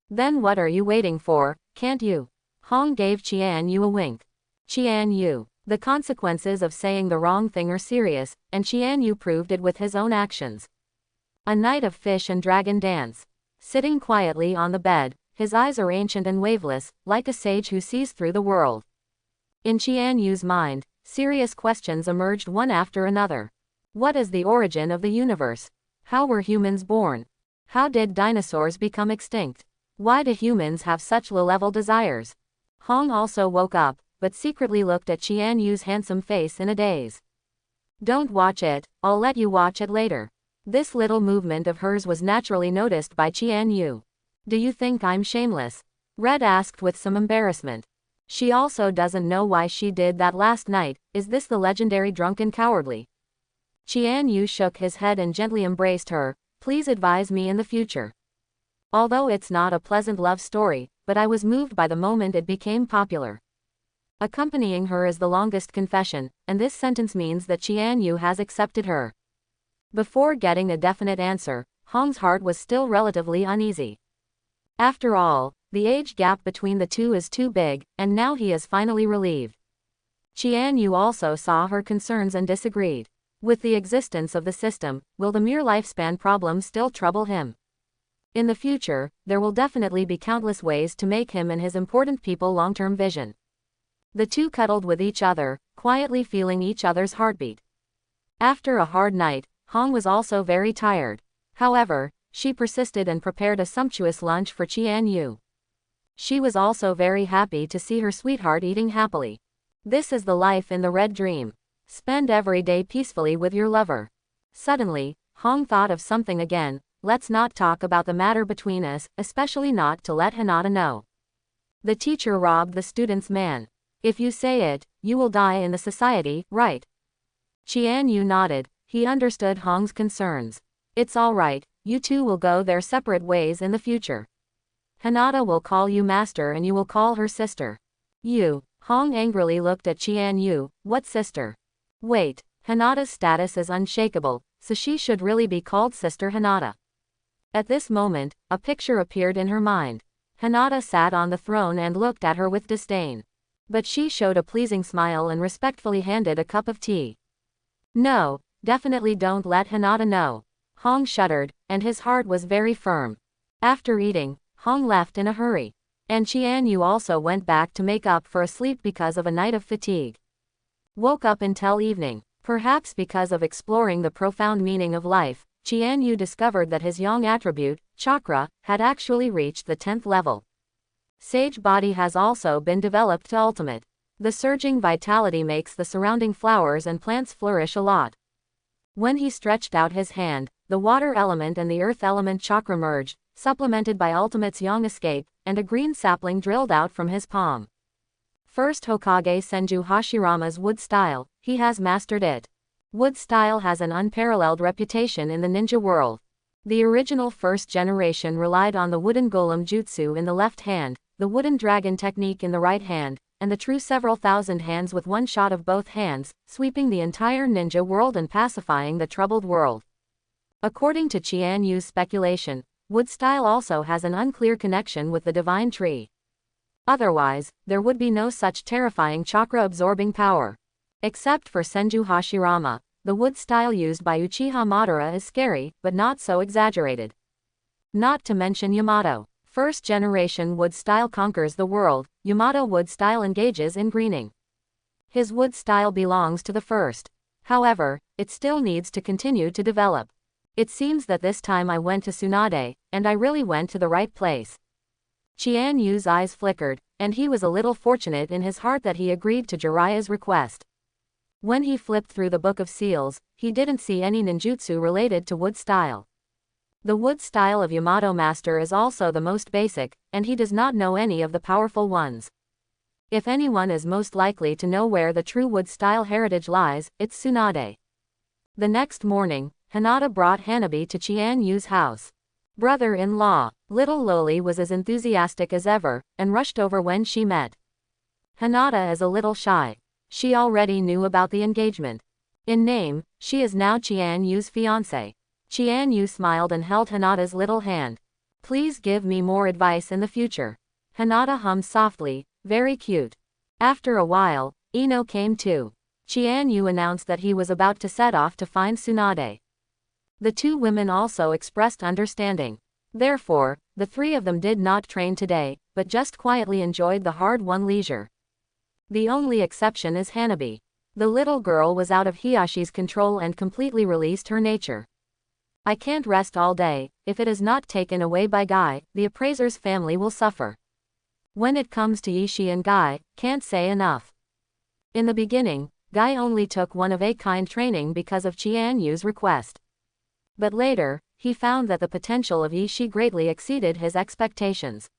Then what are you waiting for, can't you? Hong gave Chianu a wink. Chianu. The consequences of saying the wrong thing are serious, and Chianu proved it with his own actions. A night of fish and dragon dance. Sitting quietly on the bed, his eyes are ancient and waveless, like a sage who sees through the world. In Chianu's mind, serious questions emerged one after another. What is the origin of the universe? How were humans born? How did dinosaurs become extinct? Why do humans have such low-level desires? Hong also woke up, but secretly looked at Chianu's handsome face in a daze. Don't watch it, I'll let you watch it later. This little movement of hers was naturally noticed by Chianu. Do you think I'm shameless? Red asked with some embarrassment. She also doesn't know why she did that last night. Is this the legendary drunken cowardly? Chianu shook his head and gently embraced her. Please advise me in the future. Although it's not a pleasant love story, but I was moved by the moment it became popular. Accompanying her is the longest confession, and this sentence means that Chianu has accepted her. Before getting a definite answer, Hong's heart was still relatively uneasy. After all, the age gap between the two is too big, and now he is finally relieved. Chianu also saw her concerns and disagreed. With the existence of the system, will the mere lifespan problem still trouble him? In the future, there will definitely be countless ways to make him and his important people long-term vision. The two cuddled with each other, quietly feeling each other's heartbeat. After a hard night, Hong was also very tired. However, she persisted and prepared a sumptuous lunch for Chianu. She was also very happy to see her sweetheart eating happily. This is the life in the red dream. Spend every day peacefully with your lover. Suddenly, Hong thought of something again. Let's not talk about the matter between us, especially not to let Hinata know. The teacher robbed the student's man. If you say it, you will die in the society, right? Chianu nodded. He understood Hong's concerns. It's all right, you two will go their separate ways in the future. Hinata will call you master and you will call her sister. You. Hong angrily looked at Chianu. What sister? Wait, Hinata's status is unshakable, so she should really be called Sister Hinata. At this moment, a picture appeared in her mind. Hinata sat on the throne and looked at her with disdain. But she showed a pleasing smile and respectfully handed a cup of tea. No, definitely don't let Hinata know. Hong shuddered, and his heart was very firm. After eating, Hong left in a hurry. And Chianu also went back to make up for a sleep because of a night of fatigue. Woke up until evening. Perhaps because of exploring the profound meaning of life, Chianu discovered that his yang attribute, chakra, had actually reached the 10th level. Sage body has also been developed to ultimate. The surging vitality makes the surrounding flowers and plants flourish a lot. When he stretched out his hand, the water element and the earth element chakra merged, supplemented by ultimate's yang escape, and a green sapling drilled out from his palm. First Hokage Senju Hashirama's wood style, he has mastered it. Wood style has an unparalleled reputation in the ninja world. The original first generation relied on the wooden golem jutsu in the left hand, the wooden dragon technique in the right hand, and the true several thousand hands with one shot of both hands, sweeping the entire ninja world and pacifying the troubled world. According to Chianyu's speculation, wood style also has an unclear connection with the divine tree. Otherwise, there would be no such terrifying chakra-absorbing power. Except for Senju Hashirama, the wood style used by Uchiha Madara is scary, but not so exaggerated. Not to mention Yamato. First generation wood style conquers the world, Yamato wood style engages in greening. His wood style belongs to the first. However, it still needs to continue to develop. It seems that this time I went to Tsunade, and I really went to the right place. Chianyu's eyes flickered, and he was a little fortunate in his heart that he agreed to Jiraiya's request. When he flipped through the Book of Seals, he didn't see any ninjutsu related to wood style. The wood style of Yamato Master is also the most basic, and he does not know any of the powerful ones. If anyone is most likely to know where the true wood style heritage lies, it's Tsunade. The next morning, Hinata brought Hanabi to Chianyu's house. Brother-in-law, little Loli was as enthusiastic as ever, and rushed over when she met. Hinata is a little shy. She already knew about the engagement. In name, she is now Chianyu's fiancé. Chianu smiled and held Hinata's little hand. Please give me more advice in the future. Hinata hummed softly, very cute. After a while, Ino came too. Chianu announced that he was about to set off to find Tsunade. The two women also expressed understanding. Therefore, the three of them did not train today, but just quietly enjoyed the hard-won leisure. The only exception is Hanabi. The little girl was out of Hiyashi's control and completely released her nature. I can't rest all day. If it is not taken away by Guy, the appraiser's family will suffer. When it comes to Ishii and Guy, can't say enough. In the beginning, Guy only took one-of-a-kind training because of Chianyu's request. But later, he found that the potential of Ishii greatly exceeded his expectations.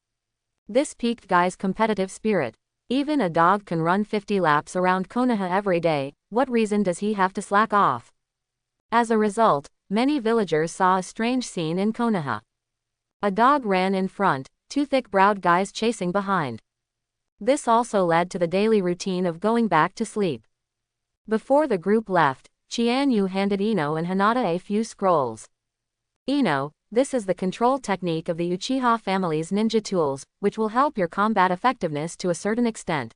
This piqued Guy's competitive spirit. Even a dog can run 50 laps around Konoha every day, what reason does he have to slack off? As a result, many villagers saw a strange scene in Konoha. A dog ran in front, two thick-browed guys chasing behind. This also led to the daily routine of going back to sleep. Before the group left, Chianyu handed Ino and Hinata a few scrolls. Ino, this is the control technique of the Uchiha family's ninja tools, which will help your combat effectiveness to a certain extent.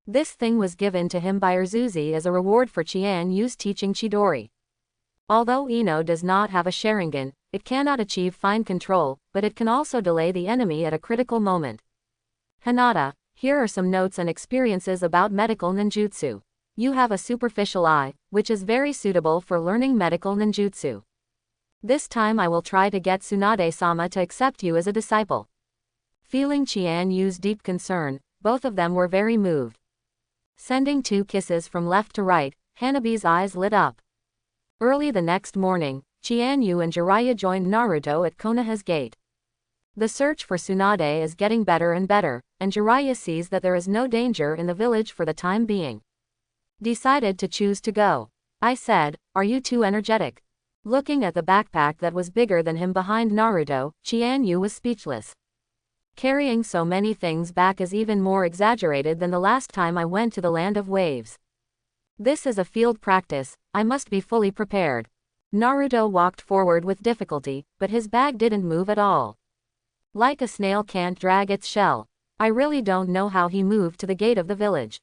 This thing was given to him by Urzuzi as a reward for Chianyu's teaching Chidori. Although Ino does not have a Sharingan, it cannot achieve fine control, but it can also delay the enemy at a critical moment. Hinata, here are some notes and experiences about medical ninjutsu. You have a superficial eye, which is very suitable for learning medical ninjutsu. This time I will try to get Tsunade-sama to accept you as a disciple. Feeling Chianyu's deep concern, both of them were very moved. Sending 2 kisses from left to right, Hanabi's eyes lit up. Early the next morning, Chianyu and Jiraiya joined Naruto at Konoha's gate. The search for Tsunade is getting better and better, and Jiraiya sees that there is no danger in the village for the time being. Decided to choose to go. I said, are you too energetic? Looking at the backpack that was bigger than him behind Naruto, Chianyu was speechless. Carrying so many things back is even more exaggerated than the last time I went to the Land of Waves. This is a field practice, I must be fully prepared. Naruto walked forward with difficulty, but his bag didn't move at all. Like a snail can't drag its shell. I really don't know how he moved to the gate of the village.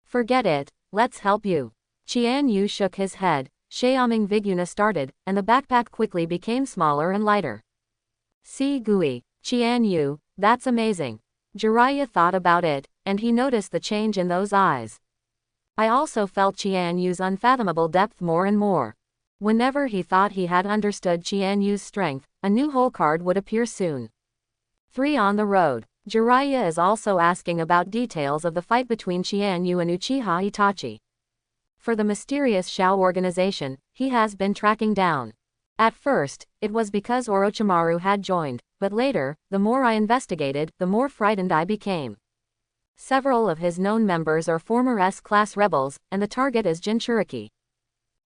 Forget it, let's help you. Chianu shook his head. Xiaoming Viguna started, and the backpack quickly became smaller and lighter. See Gui, Chianu, that's amazing. Jiraiya thought about it, and he noticed the change in those eyes. I also felt Chianyu's unfathomable depth more and more. Whenever he thought he had understood Chianyu's strength, a new hole card would appear soon. 3 on the road. Jiraiya is also asking about details of the fight between Chianu and Uchiha Itachi. For the mysterious Shao organization, he has been tracking down. At first, it was because Orochimaru had joined, but later, the more I investigated, the more frightened I became. Several of his known members are former S-class rebels, and the target is Jinchuriki.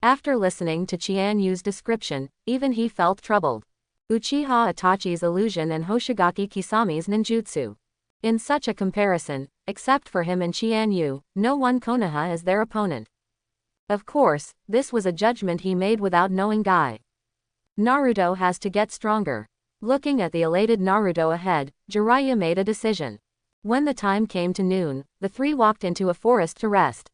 After listening to Chianyu's description, even he felt troubled. Uchiha Itachi's illusion and Hoshigaki Kisame's ninjutsu. In such a comparison, except for him and Chianyu, no one Konoha is their opponent. Of course, this was a judgment he made without knowing Guy. Naruto has to get stronger. Looking at the elated Naruto ahead, Jiraiya made a decision. When the time came to noon, the 3 walked into a forest to rest.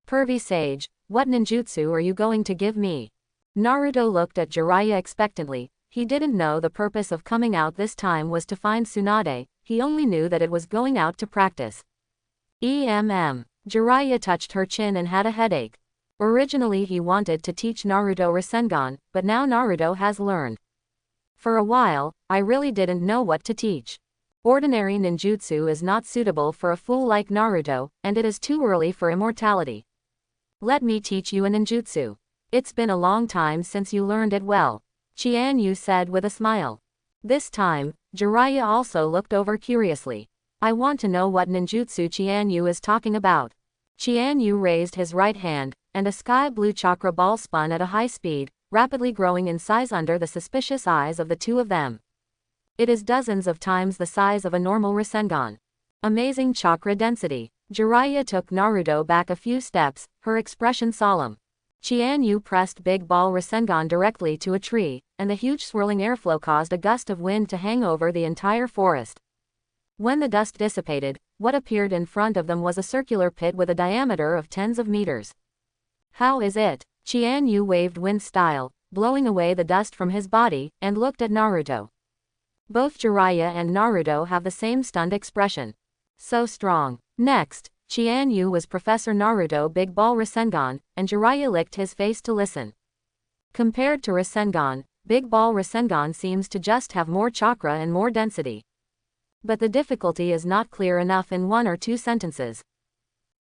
Pervy Sage, what ninjutsu are you going to give me? Naruto looked at Jiraiya expectantly. He didn't know the purpose of coming out this time was to find Tsunade, he only knew that it was going out to practice. Jiraiya touched her chin and had a headache. Originally he wanted to teach Naruto Rasengan, but now Naruto has learned. For a while, I really didn't know what to teach. Ordinary ninjutsu is not suitable for a fool like Naruto, and it is too early for immortality. Let me teach you a ninjutsu. It's been a long time since you learned it well. Chianyu said with a smile. This time, Jiraiya also looked over curiously. I want to know what ninjutsu Chianyu is talking about. Chianyu raised his right hand, and a sky-blue chakra ball spun at a high speed, rapidly growing in size under the suspicious eyes of the 2 of them. It is dozens of times the size of a normal Rasengan. Amazing chakra density. Jiraiya took Naruto back a few steps, her expression solemn. Chianyu pressed Big Ball Rasengan directly to a tree, and the huge swirling airflow caused a gust of wind to hang over the entire forest. When the dust dissipated, what appeared in front of them was a circular pit with a diameter of tens of meters. How is it? Chianyu waved wind style, blowing away the dust from his body, and looked at Naruto. Both Jiraiya and Naruto have the same stunned expression. So strong. Next, Chianyu was Professor Naruto Big Ball Rasengan, and Jiraiya licked his face to listen. Compared to Rasengan, Big Ball Rasengan seems to just have more chakra and more density. But the difficulty is not clear enough in 1 or 2 sentences.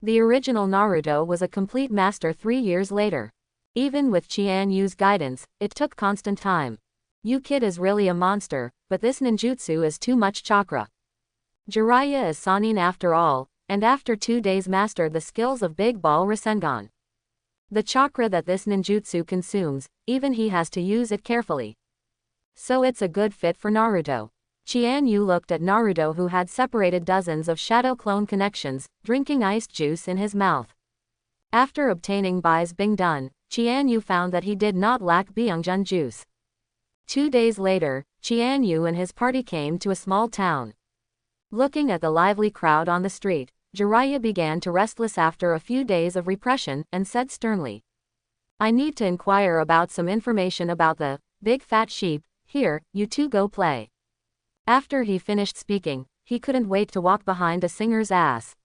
The original Naruto was a complete master 3 years later. Even with Chianyu's guidance, it took constant time. You kid is really a monster, but this ninjutsu is too much chakra. Jiraiya is Sannin after all, and after 2 days mastered the skills of Big Ball Rasengan. The chakra that this ninjutsu consumes, even he has to use it carefully. So it's a good fit for Naruto. Chianyu looked at Naruto, who had separated dozens of shadow clone connections, drinking iced juice in his mouth. After obtaining Bai's Bingdun, Chianyu found that he did not lack Byungjun juice. 2 days later, Chianyu and his party came to a small town. Looking at the lively crowd on the street, Jiraiya began to restless after a few days of repression, and said sternly, I need to inquire about some information about the big fat sheep. Here, you 2 go play. After he finished speaking, he couldn't wait to walk behind a singer's ass.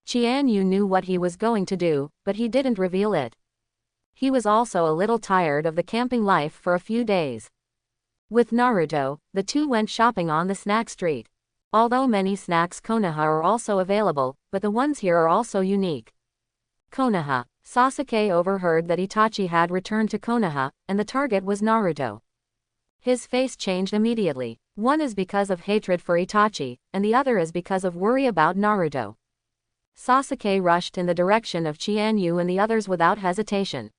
Chianyu knew what he was going to do, but he didn't reveal it. He was also a little tired of the camping life for a few days. With Naruto, the 2 went shopping on the snack street. Although many snacks Konoha are also available, but the ones here are also unique. Konoha. Sasuke overheard that Itachi had returned to Konoha, and the target was Naruto. His face changed immediately. One is because of hatred for Itachi, and the other is because of worry about Naruto. Sasuke rushed in the direction of Chianyu and the others without hesitation.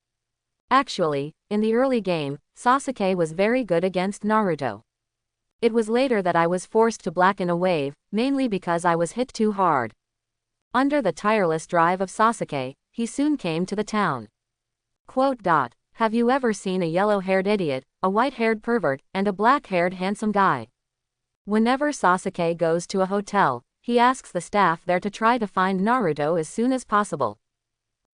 Actually, in the early game, Sasuke was very good against Naruto. It was later that I was forced to blacken a wave, mainly because I was hit too hard. Under the tireless drive of Sasuke, he soon came to the town. Have you ever seen a yellow-haired idiot, a white-haired pervert, and a black-haired handsome guy? Whenever Sasuke goes to a hotel, he asks the staff there to try to find Naruto as soon as possible.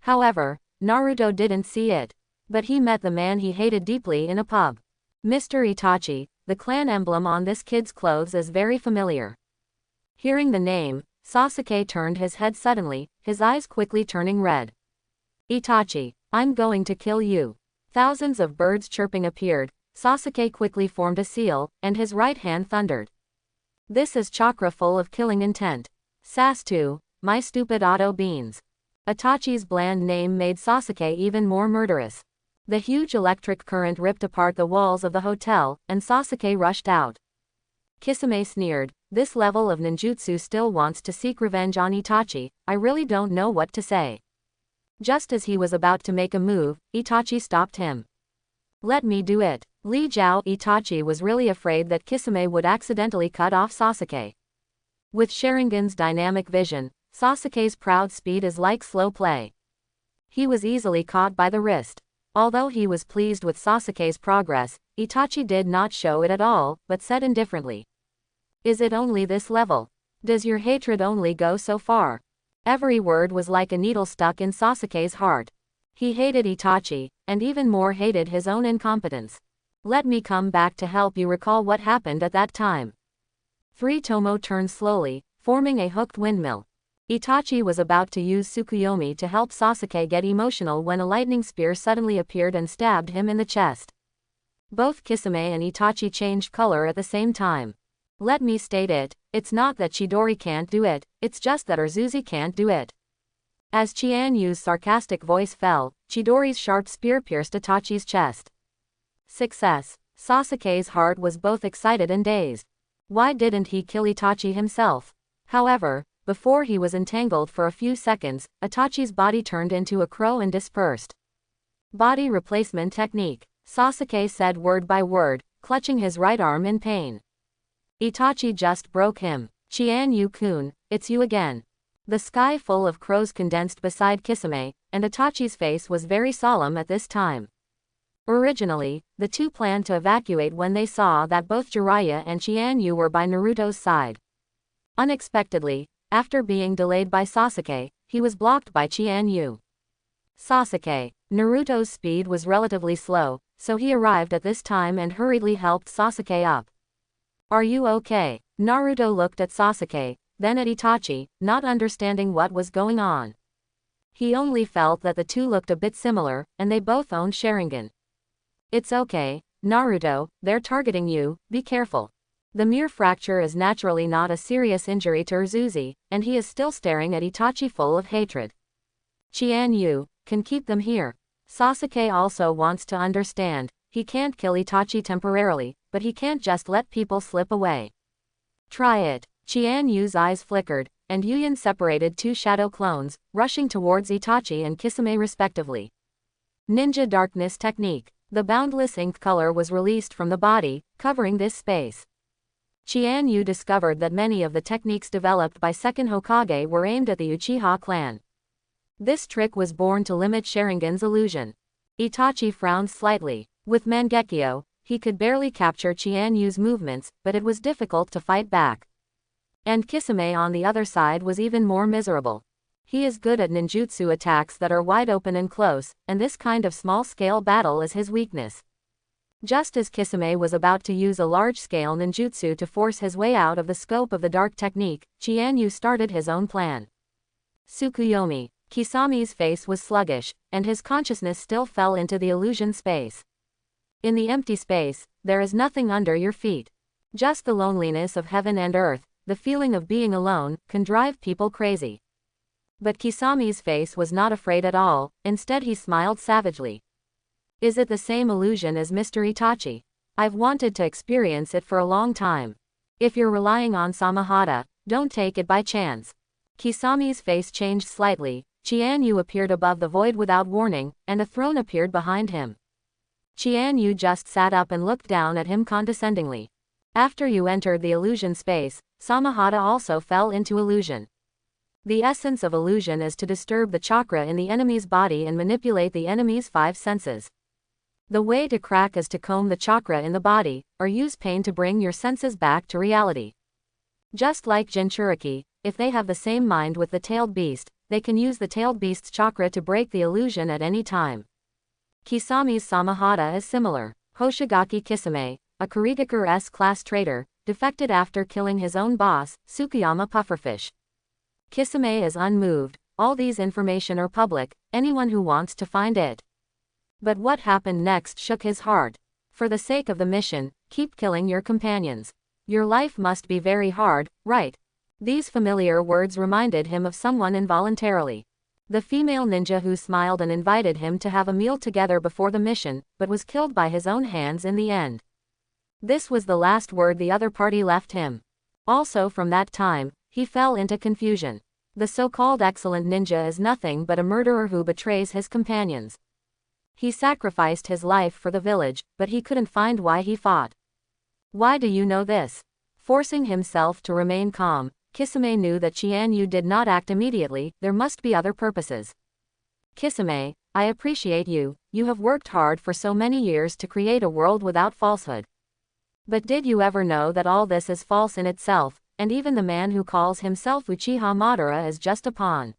However, Naruto didn't see it. But he met the man he hated deeply in a pub. Mr. Itachi, the clan emblem on this kid's clothes is very familiar. Hearing the name, Sasuke turned his head suddenly, his eyes quickly turning red. Itachi, I'm going to kill you. Thousands of birds chirping appeared. Sasuke quickly formed a seal, and his right hand thundered. This is chakra full of killing intent. Sastu, my stupid auto beans. Itachi's bland name made Sasuke even more murderous. The huge electric current ripped apart the walls of the hotel, and Sasuke rushed out. Kisame sneered, this level of ninjutsu still wants to seek revenge on Itachi, I really don't know what to say. Just as he was about to make a move, Itachi stopped him. Let me do it. Li Jiao. Itachi was really afraid that Kisame would accidentally cut off Sasuke. With Sharingan's dynamic vision, Sasuke's proud speed is like slow play. He was easily caught by the wrist. Although he was pleased with Sasuke's progress, Itachi did not show it at all, but said indifferently. Is it only this level? Does your hatred only go so far? Every word was like a needle stuck in Sasuke's heart. He hated Itachi, and even more hated his own incompetence. Let me come back to help you recall what happened at that time. 3 Tomo turned slowly, forming a hooked windmill. Itachi was about to use Tsukuyomi to help Sasuke get emotional when a lightning spear suddenly appeared and stabbed him in the chest. Both Kisame and Itachi changed color at the same time. Let me state it, it's not that Chidori can't do it, it's just that Urzuzi can't do it. As Chianyu's sarcastic voice fell, Chidori's sharp spear pierced Itachi's chest. Success. Sasuke's heart was both excited and dazed. Why didn't he kill Itachi himself? However, before he was entangled for a few seconds, Itachi's body turned into a crow and dispersed. Body replacement technique. Sasuke said word by word, clutching his right arm in pain. Itachi just broke him. Chianu-kun, it's you again. The sky full of crows condensed beside Kisame, and Itachi's face was very solemn at this time. Originally, the two planned to evacuate when they saw that both Jiraiya and Chianu were by Naruto's side. Unexpectedly, after being delayed by Sasuke, he was blocked by Chianu. Sasuke. Naruto's speed was relatively slow, so he arrived at this time and hurriedly helped Sasuke up. Are you okay? Naruto looked at Sasuke, then at Itachi, not understanding what was going on. He only felt that the two looked a bit similar, and they both owned Sharingan. It's okay, Naruto, they're targeting you, be careful. The mere fracture is naturally not a serious injury to Urzuzi, and he is still staring at Itachi full of hatred. Chianu can keep them here. Sasuke also wants to understand, he can't kill Itachi temporarily, but he can't just let people slip away. Try it. Chianyu's eyes flickered, and Yuyan separated 2 shadow clones, rushing towards Itachi and Kisame respectively. Ninja Darkness Technique. The boundless ink color was released from the body, covering this space. Chianu discovered that many of the techniques developed by second Hokage were aimed at the Uchiha clan. This trick was born to limit Sharingan's illusion. Itachi frowned slightly. With Mangekyo, he could barely capture Chianyu's movements, but it was difficult to fight back. And Kisame on the other side was even more miserable. He is good at ninjutsu attacks that are wide open and close, and this kind of small-scale battle is his weakness. Just as Kisame was about to use a large-scale ninjutsu to force his way out of the scope of the dark technique, Chianu started his own plan. Tsukuyomi. Kisame's face was sluggish, and his consciousness still fell into the illusion space. In the empty space, there is nothing under your feet. Just the loneliness of heaven and earth, the feeling of being alone, can drive people crazy. But Kisame's face was not afraid at all, instead he smiled savagely. Is it the same illusion as Mr. Itachi? I've wanted to experience it for a long time. If you're relying on Samahata, don't take it by chance. Kisame's face changed slightly, Chianu appeared above the void without warning, and a throne appeared behind him. Chianu just sat up and looked down at him condescendingly. After you entered the illusion space, Samahata also fell into illusion. The essence of illusion is to disturb the chakra in the enemy's body and manipulate the enemy's 5 senses. The way to crack is to comb the chakra in the body, or use pain to bring your senses back to reality. Just like Jinchuriki, if they have the same mind with the tailed beast, they can use the tailed beast's chakra to break the illusion at any time. Kisame's Samahata is similar. Hoshigaki Kisame, a Kurigakure S-class traitor, defected after killing his own boss, Tsukiyama Pufferfish. Kisame is unmoved. All these information are public, anyone who wants to find it. But what happened next shook his heart. For the sake of the mission, keep killing your companions. Your life must be very hard, right? These familiar words reminded him of someone involuntarily. The female ninja who smiled and invited him to have a meal together before the mission, but was killed by his own hands in the end. This was the last word the other party left him. Also from that time, he fell into confusion. The so-called excellent ninja is nothing but a murderer who betrays his companions. He sacrificed his life for the village, but he couldn't find why he fought. Why do you know this? Forcing himself to remain calm, Kisame knew that Chianu did not act immediately, there must be other purposes. Kisame, I appreciate you, you have worked hard for so many years to create a world without falsehood. But did you ever know that all this is false in itself, and even the man who calls himself Uchiha Madara is just a pawn?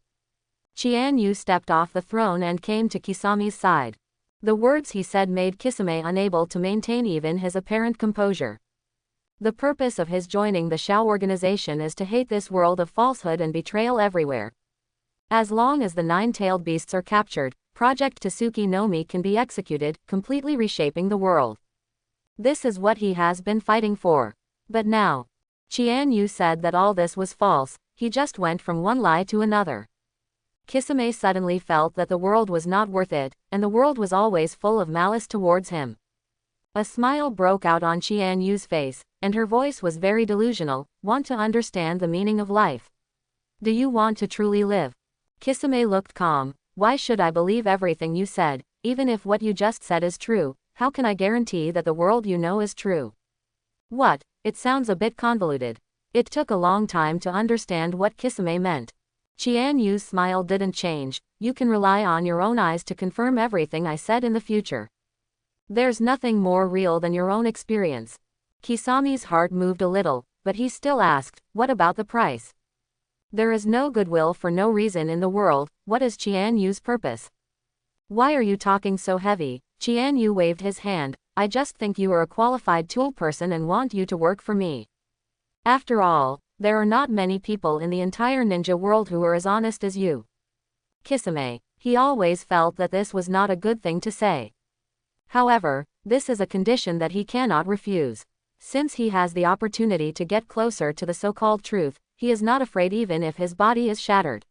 Chianu stepped off the throne and came to Kisame's side. The words he said made Kisame unable to maintain even his apparent composure. The purpose of his joining the Shao organization is to hate this world of falsehood and betrayal everywhere. As long as the 9-tailed beasts are captured, Project Tsuki no Mi can be executed, completely reshaping the world. This is what he has been fighting for. But now, Chianu said that all this was false, he just went from one lie to another. Kisame suddenly felt that the world was not worth it, and the world was always full of malice towards him. A smile broke out on Chianu's face, and her voice was very delusional. Want to understand the meaning of life? Do you want to truly live? Kisame looked calm. Why should I believe everything you said, even if what you just said is true? How can I guarantee that the world you know is true? What? It sounds a bit convoluted. It took a long time to understand what Kisame meant. Chianu's smile didn't change. You can rely on your own eyes to confirm everything I said in the future. There's nothing more real than your own experience. Kisame's heart moved a little, but he still asked, what about the price? There is no goodwill for no reason in the world. What is Chianu's purpose? Why are you talking so heavy? Chianu waved his hand. I just think you are a qualified tool person and want you to work for me. After all, there are not many people in the entire ninja world who are as honest as you. Kisame, he always felt that this was not a good thing to say. However, this is a condition that he cannot refuse. Since he has the opportunity to get closer to the so-called truth, he is not afraid even if his body is shattered.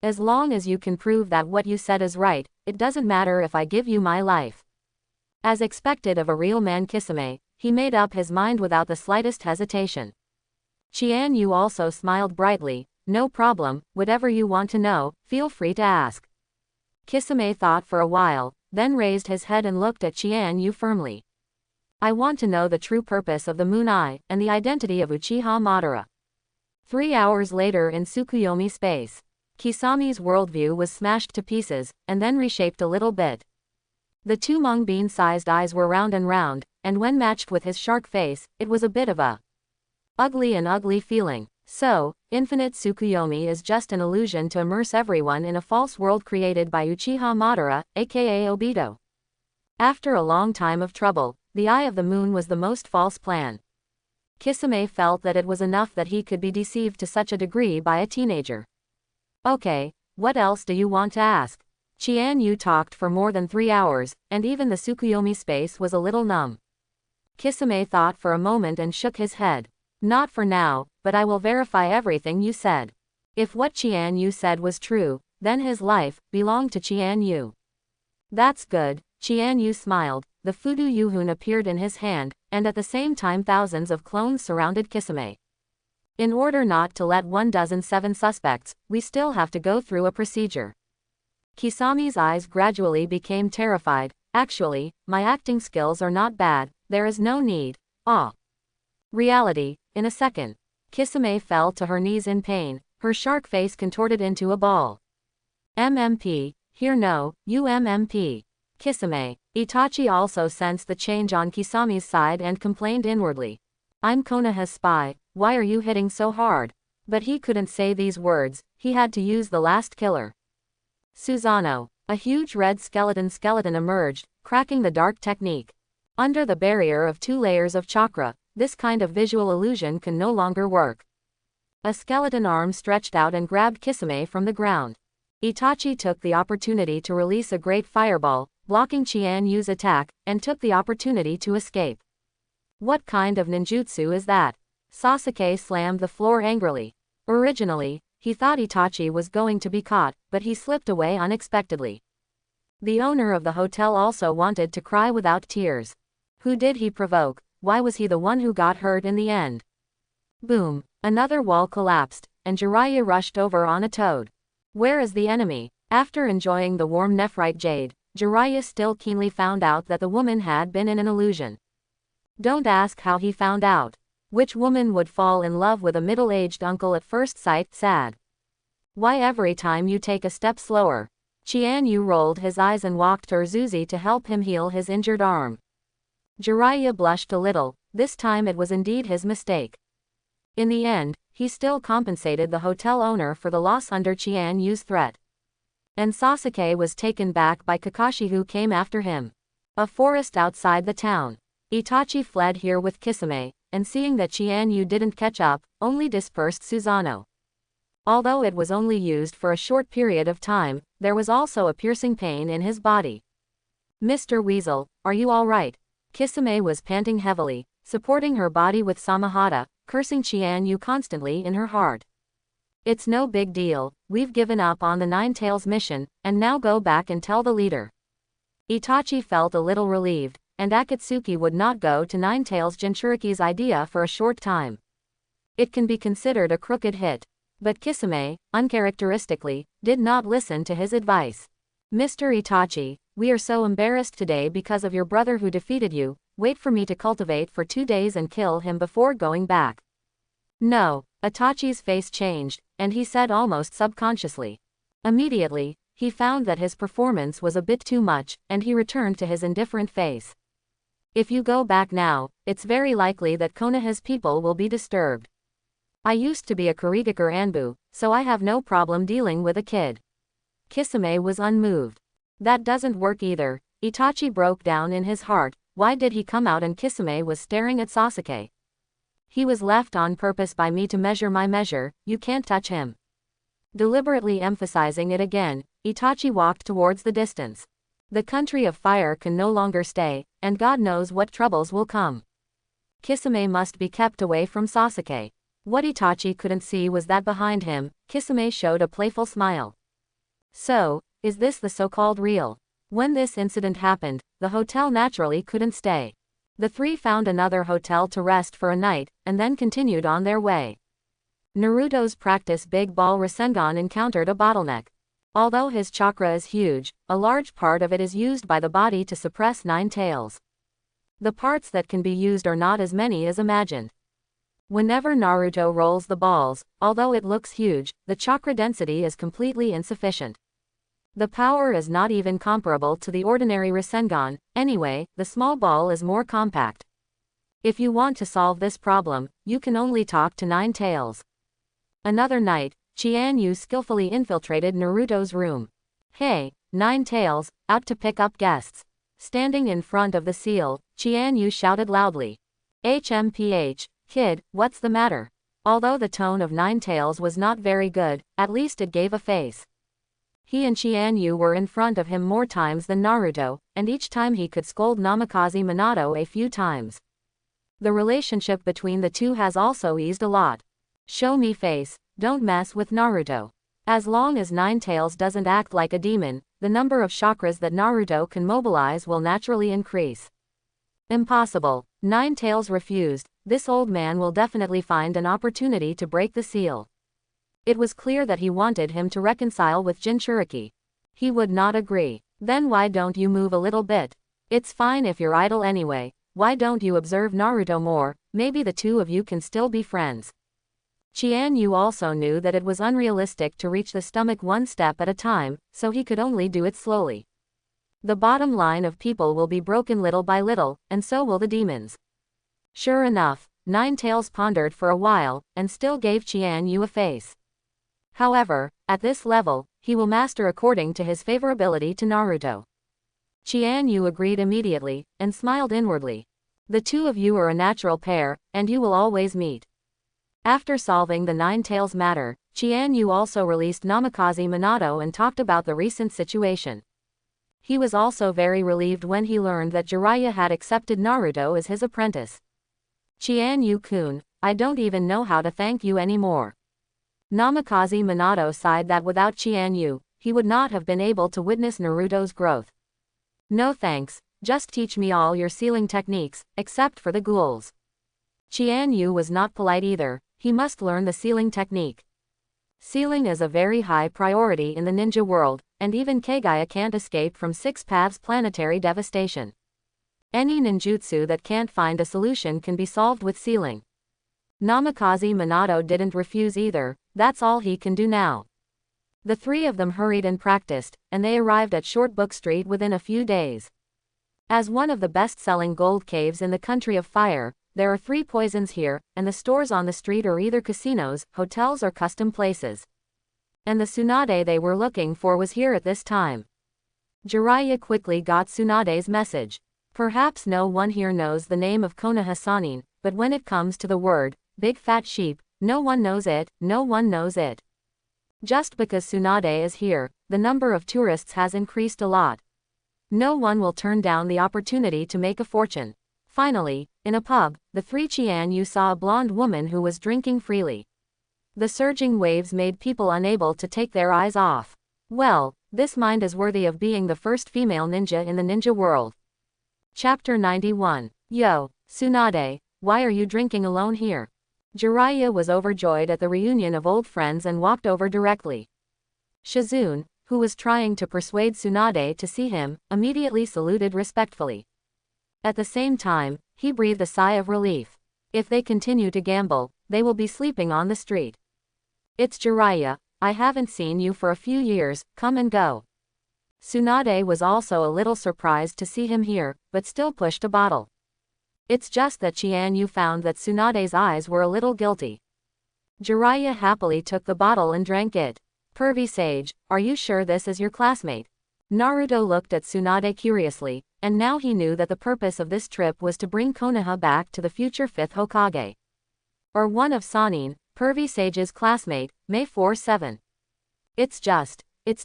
As long as you can prove that what you said is right, it doesn't matter if I give you my life. As expected of a real man Kisame, he made up his mind without the slightest hesitation. Chianu also smiled brightly. No problem, whatever you want to know, feel free to ask. Kisame thought for a while, then raised his head and looked at Chianu firmly. I want to know the true purpose of the Moon Eye, and the identity of Uchiha Madara. 3 hours later in Tsukuyomi space. Kisame's worldview was smashed to pieces, and then reshaped a little bit. The two mung bean-sized eyes were round, and when matched with his shark face, it was a bit of a ugly feeling. So, infinite Tsukuyomi is just an illusion to immerse everyone in a false world created by Uchiha Madara, aka Obito. After a long time of trouble, the Eye of the Moon was the most false plan. Kisame felt that it was enough that he could be deceived to such a degree by a teenager. Okay, what else do you want to ask? Chianu talked for more than 3 hours, and even the Tsukuyomi space was a little numb. Kisame thought for a moment and shook his head. Not for now, but I will verify everything you said. If what Chianu said was true, then his life belonged to Chianu. That's good. Chianu smiled. The Fudo Yuhun appeared in his hand, and at the same time thousands of clones surrounded Kisame. In order not to let 1,007 suspects, we still have to go through a procedure. Kisame's eyes gradually became terrified. Actually, my acting skills are not bad, there is no need. Reality. In a second. Kisame fell to her knees in pain, her shark face contorted into a ball. MMP, here no, UMMP. Kisame. Itachi also sensed the change on Kisame's side and complained inwardly. I'm Konoha's spy, why are you hitting so hard? But he couldn't say these words, he had to use the last killer. Susanoo. A huge red skeleton emerged, cracking the dark technique. Under the barrier of 2 layers of chakra, this kind of visual illusion can no longer work. A skeleton arm stretched out and grabbed Kisame from the ground. Itachi took the opportunity to release a great fireball, blocking Chianyu's attack, and took the opportunity to escape. What kind of ninjutsu is that? Sasuke slammed the floor angrily. Originally, he thought Itachi was going to be caught, but he slipped away unexpectedly. The owner of the hotel also wanted to cry without tears. Who did he provoke? Why was he the one who got hurt in the end? Boom! Another wall collapsed, and Jiraiya rushed over on a toad. Where is the enemy? After enjoying the warm nephrite jade, Jiraiya still keenly found out that the woman had been in an illusion. Don't ask how he found out. Which woman would fall in love with a middle-aged uncle at first sight? Sad. Why every time you take a step slower? Chianu rolled his eyes and walked to Urzuzi to help him heal his injured arm. Jiraiya blushed a little, this time it was indeed his mistake. In the end, he still compensated the hotel owner for the loss under Chianyu's threat. And Sasuke was taken back by Kakashi, who came after him. A forest outside the town. Itachi fled here with Kisame, and seeing that Chianyu didn't catch up, only dispersed Susanoo. Although it was only used for a short period of time, there was also a piercing pain in his body. Mr. Weasel, are you alright? Kisame was panting heavily, supporting her body with Samahata, cursing Chianyu constantly in her heart. It's no big deal, we've given up on the Nine Tails mission, and now go back and tell the leader. Itachi felt a little relieved, and Akatsuki would not go to Nine Tails Jinchuriki's idea for a short time. It can be considered a crooked hit. But Kisame, uncharacteristically, did not listen to his advice. Mr. Itachi, we are so embarrassed today because of your brother who defeated you, wait for me to cultivate for 2 days and kill him before going back. No, Itachi's face changed, and he said almost subconsciously. Immediately, he found that his performance was a bit too much, and he returned to his indifferent face. If you go back now, it's very likely that Konoha's people will be disturbed. I used to be a Kurigakure Anbu, so I have no problem dealing with a kid. Kisame was unmoved. That doesn't work either. Itachi broke down in his heart. Why did he come out and Kisame was staring at Sasuke? He was left on purpose by me to measure my measure, you can't touch him. Deliberately emphasizing it again, Itachi walked towards the distance. The country of fire can no longer stay, and God knows what troubles will come. Kisame must be kept away from Sasuke. What Itachi couldn't see was that behind him, Kisame showed a playful smile. So, is this the so-called real? When this incident happened, the hotel naturally couldn't stay. The three found another hotel to rest for a night, and then continued on their way. Naruto's practice Big Ball Rasengan encountered a bottleneck. Although his chakra is huge, a large part of it is used by the body to suppress Nine Tails. The parts that can be used are not as many as imagined. Whenever Naruto rolls the balls, although it looks huge, the chakra density is completely insufficient. The power is not even comparable to the ordinary Rasengan, anyway, the small ball is more compact. If you want to solve this problem, you can only talk to Nine Tails. Another night, Chianyu skillfully infiltrated Naruto's room. Hey, Nine Tails, out to pick up guests. Standing in front of the seal, Chianyu shouted loudly. HMPH, kid, what's the matter? Although the tone of Nine Tails was not very good, at least it gave a face. He and Chianyu were in front of him more times than Naruto, and each time he could scold Namikaze Minato a few times. The relationship between the two has also eased a lot. Show me face, don't mess with Naruto. As long as Nine Tails doesn't act like a demon, the number of chakras that Naruto can mobilize will naturally increase. Impossible. Nine Tails refused. This old man will definitely find an opportunity to break the seal. It was clear that he wanted him to reconcile with Jinchuriki. He would not agree. Then why don't you move a little bit? It's fine if you're idle anyway. Why don't you observe Naruto more? Maybe the two of you can still be friends. Chianyu also knew that it was unrealistic to reach the stomach one step at a time, so he could only do it slowly. The bottom line of people will be broken little by little, and so will the demons. Sure enough, Ninetales pondered for a while, and still gave Chianu a face. However, at this level, he will master according to his favorability to Naruto. Chianu agreed immediately, and smiled inwardly. The two of you are a natural pair, and you will always meet. After solving the Ninetales matter, Chianu also released Namikaze Minato and talked about the recent situation. He was also very relieved when he learned that Jiraiya had accepted Naruto as his apprentice. Chianu-kun, I don't even know how to thank you anymore. Namikaze Minato sighed that without Chianu, he would not have been able to witness Naruto's growth. No thanks, just teach me all your sealing techniques, except for the ghouls. Chianu was not polite either, he must learn the sealing technique. Sealing is a very high priority in the ninja world, and even Kagaya can't escape from Six Paths planetary devastation. Any ninjutsu that can't find a solution can be solved with sealing. Namikaze Minato didn't refuse either, that's all he can do now. The three of them hurried and practiced, and they arrived at Short Book Street within a few days. As one of the best-selling gold caves in the Country of Fire, there are 3 poisons here, and the stores on the street are either casinos, hotels or custom places. And the Tsunade they were looking for was here at this time. Jiraiya quickly got Tsunade's message. Perhaps no one here knows the name of Konoha Sanin, but when it comes to the word, big fat sheep, no one knows it, no one knows it. Just because Tsunade is here, the number of tourists has increased a lot. No one will turn down the opportunity to make a fortune. Finally, in a pub, the 3 Chianu saw a blonde woman who was drinking freely. The surging waves made people unable to take their eyes off. Well, this mind is worthy of being the first female ninja in the ninja world. Chapter 91. Yo, Tsunade, why are you drinking alone here? Jiraiya was overjoyed at the reunion of old friends and walked over directly. Shizune, who was trying to persuade Tsunade to see him, immediately saluted respectfully. At the same time, he breathed a sigh of relief. If they continue to gamble, they will be sleeping on the street. It's Jiraiya, I haven't seen you for a few years, come and go. Tsunade was also a little surprised to see him here, but still pushed a bottle. It's just that Chianu found that Tsunade's eyes were a little guilty. Jiraiya happily took the bottle and drank it. Pervy Sage, are you sure this is your classmate? Naruto looked at Tsunade curiously, and now he knew that the purpose of this trip was to bring Konoha back to the future 5th Hokage. Or one of Sanin, Pervy Sage's classmate, May 4-7. It's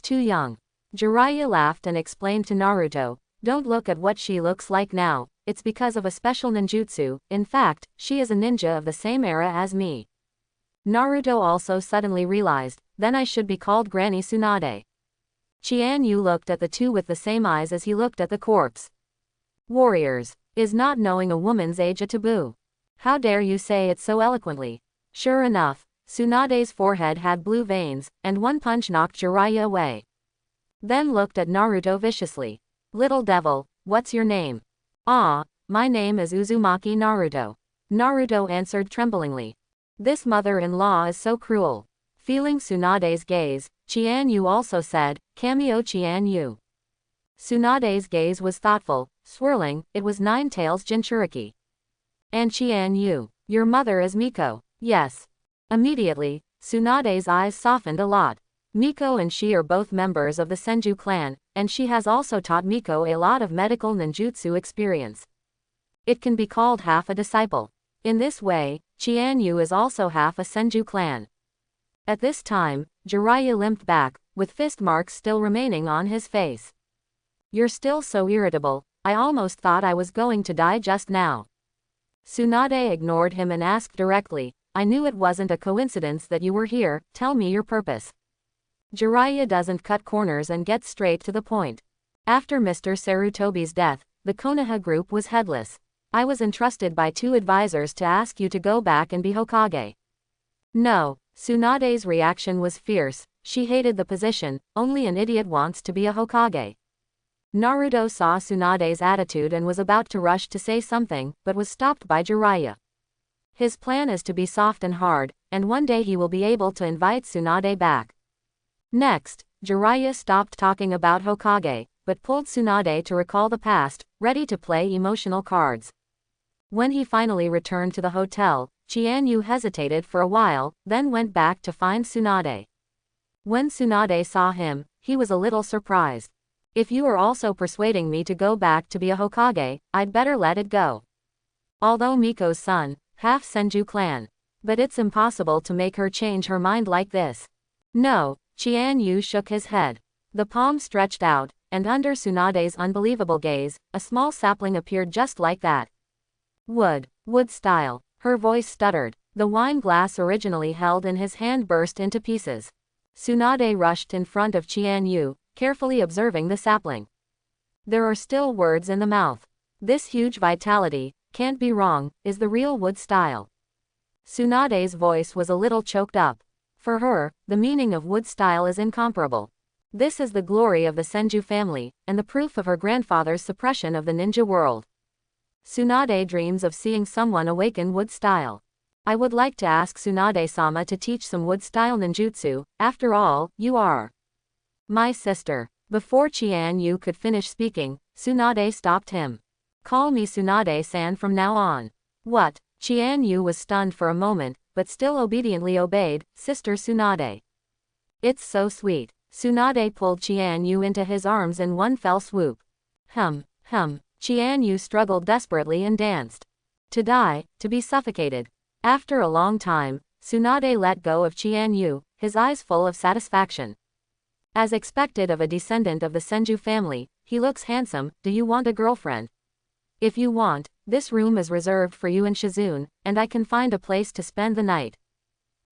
too young. Jiraiya laughed and explained to Naruto, don't look at what she looks like now, it's because of a special ninjutsu, in fact, she is a ninja of the same era as me. Naruto also suddenly realized, then I should be called Granny Tsunade. Chianu looked at the two with the same eyes as he looked at the corpse. Warriors, is not knowing a woman's age a taboo? How dare you say it so eloquently? Sure enough, Tsunade's forehead had blue veins, and one punch knocked Jiraiya away. Then looked at Naruto viciously. Little devil, what's your name? Ah, my name is Uzumaki Naruto. Naruto answered tremblingly. This mother-in-law is so cruel. Feeling Tsunade's gaze, Chianu also said, Cameo Chianu. Tsunade's gaze was thoughtful, swirling, it was Ninetales Jinchuriki. And Chianu, your mother is Miko, yes. Immediately, Tsunade's eyes softened a lot. Miko and she are both members of the Senju clan, and she has also taught Miko a lot of medical ninjutsu experience. It can be called half a disciple. In this way, Chianu is also half a Senju clan. At this time, Jiraiya limped back, with fist marks still remaining on his face. You're still so irritable, I almost thought I was going to die just now. Tsunade ignored him and asked directly, I knew it wasn't a coincidence that you were here, tell me your purpose. Jiraiya doesn't cut corners and gets straight to the point. After Mr. Sarutobi's death, the Konoha group was headless. I was entrusted by 2 advisors to ask you to go back and be Hokage. No, Tsunade's reaction was fierce, she hated the position, only an idiot wants to be a Hokage. Naruto saw Tsunade's attitude and was about to rush to say something, but was stopped by Jiraiya. His plan is to be soft and hard, and one day he will be able to invite Tsunade back. Next, Jiraiya stopped talking about Hokage, but pulled Tsunade to recall the past, ready to play emotional cards. When he finally returned to the hotel, Chianu hesitated for a while, then went back to find Tsunade. When Tsunade saw him, he was a little surprised. If you are also persuading me to go back to be a Hokage, I'd better let it go. Although Miko's son, half Senju clan. But it's impossible to make her change her mind like this. No, Chianu shook his head. The palm stretched out, and under Tsunade's unbelievable gaze, a small sapling appeared just like that. Wood style. Her voice stuttered. The wine glass originally held in his hand burst into pieces. Tsunade rushed in front of Chianu, carefully observing the sapling. There are still words in the mouth. This huge vitality, can't be wrong, is the real wood style. Tsunade's voice was a little choked up. For her, the meaning of wood style is incomparable. This is the glory of the Senju family, and the proof of her grandfather's suppression of the ninja world. Tsunade dreams of seeing someone awaken wood style. I would like to ask Tsunade-sama to teach some wood style ninjutsu. After all, you are my sister. Before Chianu could finish speaking, Tsunade stopped him. Call me Tsunade-san from now on. What? Chianu was stunned for a moment, but still obediently obeyed, Sister Tsunade. It's so sweet. Tsunade pulled Chianu into his arms in one fell swoop. Chianu struggled desperately and danced. To die, to be suffocated. After a long time, Tsunade let go of Chianu, his eyes full of satisfaction. As expected of a descendant of the Senju family, he looks handsome. Do you want a girlfriend? If you want, this room is reserved for you and Shizune, and I can find a place to spend the night.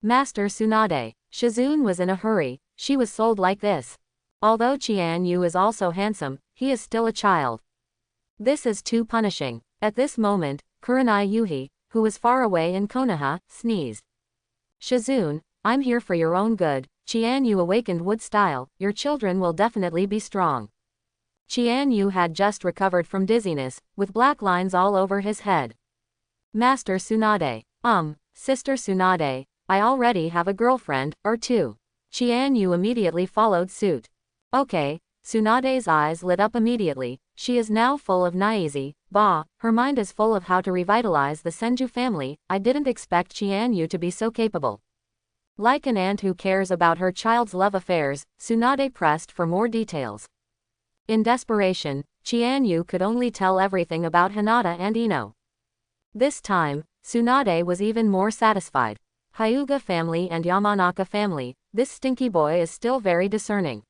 Master Tsunade. Shizune was in a hurry, she was sold like this. Although Chianu is also handsome, he is still a child. This is too punishing. At this moment, Kurenai Yuhi, who was far away in Konoha, sneezed. Shizune, I'm here for your own good. Chianu awakened wood style, your children will definitely be strong. Chianu had just recovered from dizziness, with black lines all over his head. Master Tsunade. Sister Tsunade, I already have a girlfriend, or two. Chianu immediately followed suit. Okay. Tsunade's eyes lit up immediately. She is now full of niaizi. Her mind is full of how to revitalize the Senju family. I didn't expect Chianu to be so capable. Like an aunt who cares about her child's love affairs, Tsunade pressed for more details. In desperation, Chianu could only tell everything about Hinata and Ino. This time, Tsunade was even more satisfied. Hyuga family and Yamanaka family, this stinky boy is still very discerning.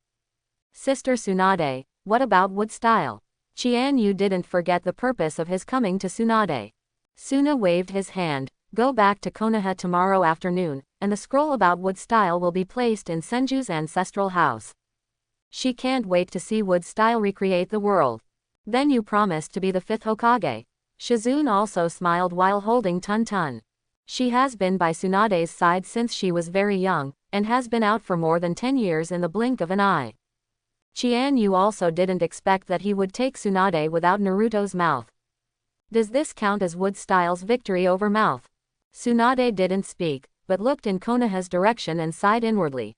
Sister Tsunade, what about wood style? Chianu didn't forget the purpose of his coming to Tsunade. Suna waved his hand. Go back to Konoha tomorrow afternoon, and the scroll about wood style will be placed in Senju's ancestral house. She can't wait to see wood style recreate the world. Then you promised to be the 5th Hokage. Shizune also smiled while holding Tun. She has been by Tsunade's side since she was very young, and has been out for more than 10 years in the blink of an eye. Chianu also didn't expect that he would take Tsunade without Naruto's mouth. Does this count as wood style's victory over mouth? Tsunade didn't speak, but looked in Konoha's direction and sighed inwardly.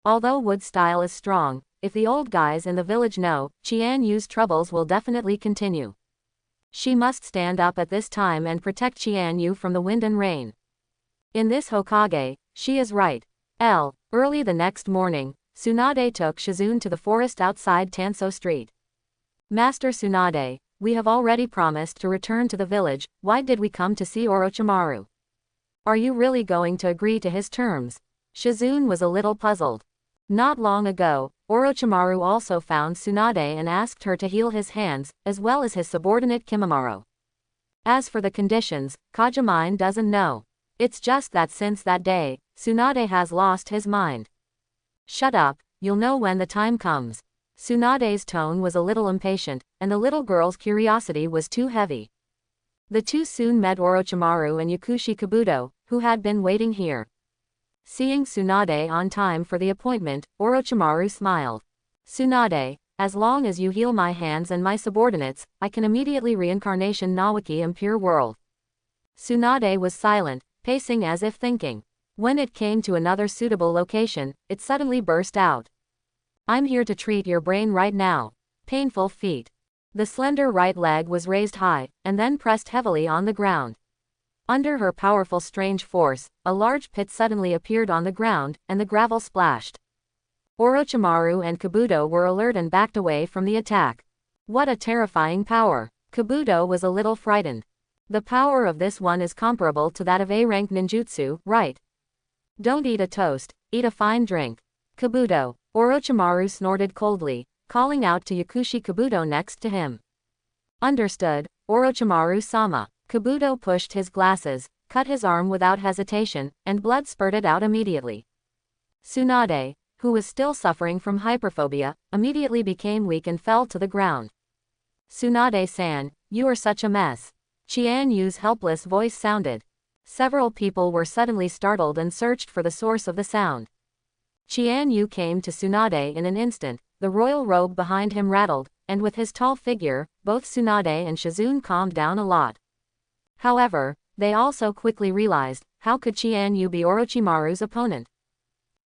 Although wood style is strong, if the old guys in the village know, Chianu's troubles will definitely continue. She must stand up at this time and protect Chianu from the wind and rain. In this Hokage, she is right. Early the next morning, Tsunade took Shizune to the forest outside Tanso Street. Master Tsunade, we have already promised to return to the village. Why did we come to see Orochimaru? Are you really going to agree to his terms? Shizune was a little puzzled. Not long ago, Orochimaru also found Tsunade and asked her to heal his hands, as well as his subordinate Kimimaro. As for the conditions, Kajimine doesn't know. It's just that since that day, Tsunade has lost his mind. Shut up, you'll know when the time comes. Tsunade's tone was a little impatient, and the little girl's curiosity was too heavy. The two soon met Orochimaru and Yakushi Kabuto, who had been waiting here. Seeing Tsunade on time for the appointment, Orochimaru smiled. Tsunade, as long as you heal my hands and my subordinates, I can immediately reincarnation Nawaki in pure world. Tsunade was silent, pacing as if thinking. When it came to another suitable location, it suddenly burst out. I'm here to treat your brain right now. Painful feet. The slender right leg was raised high, and then pressed heavily on the ground. Under her powerful strange force, a large pit suddenly appeared on the ground, and the gravel splashed. Orochimaru and Kabuto were alert and backed away from the attack. What a terrifying power! Kabuto was a little frightened. The power of this one is comparable to that of A-rank ninjutsu, right? Don't eat a toast, eat a fine drink. Kabuto. Orochimaru snorted coldly, calling out to Yakushi Kabuto next to him. Understood, Orochimaru-sama. Kabuto pushed his glasses, cut his arm without hesitation, and blood spurted out immediately. Tsunade, who was still suffering from hyperphobia, immediately became weak and fell to the ground. Tsunade-san, you are such a mess. Chianyu's helpless voice sounded. Several people were suddenly startled and searched for the source of the sound. Chianyu came to Tsunade in an instant, the royal robe behind him rattled, and with his tall figure, both Tsunade and Shizune calmed down a lot. However, they also quickly realized, how could Chianyu be Orochimaru's opponent?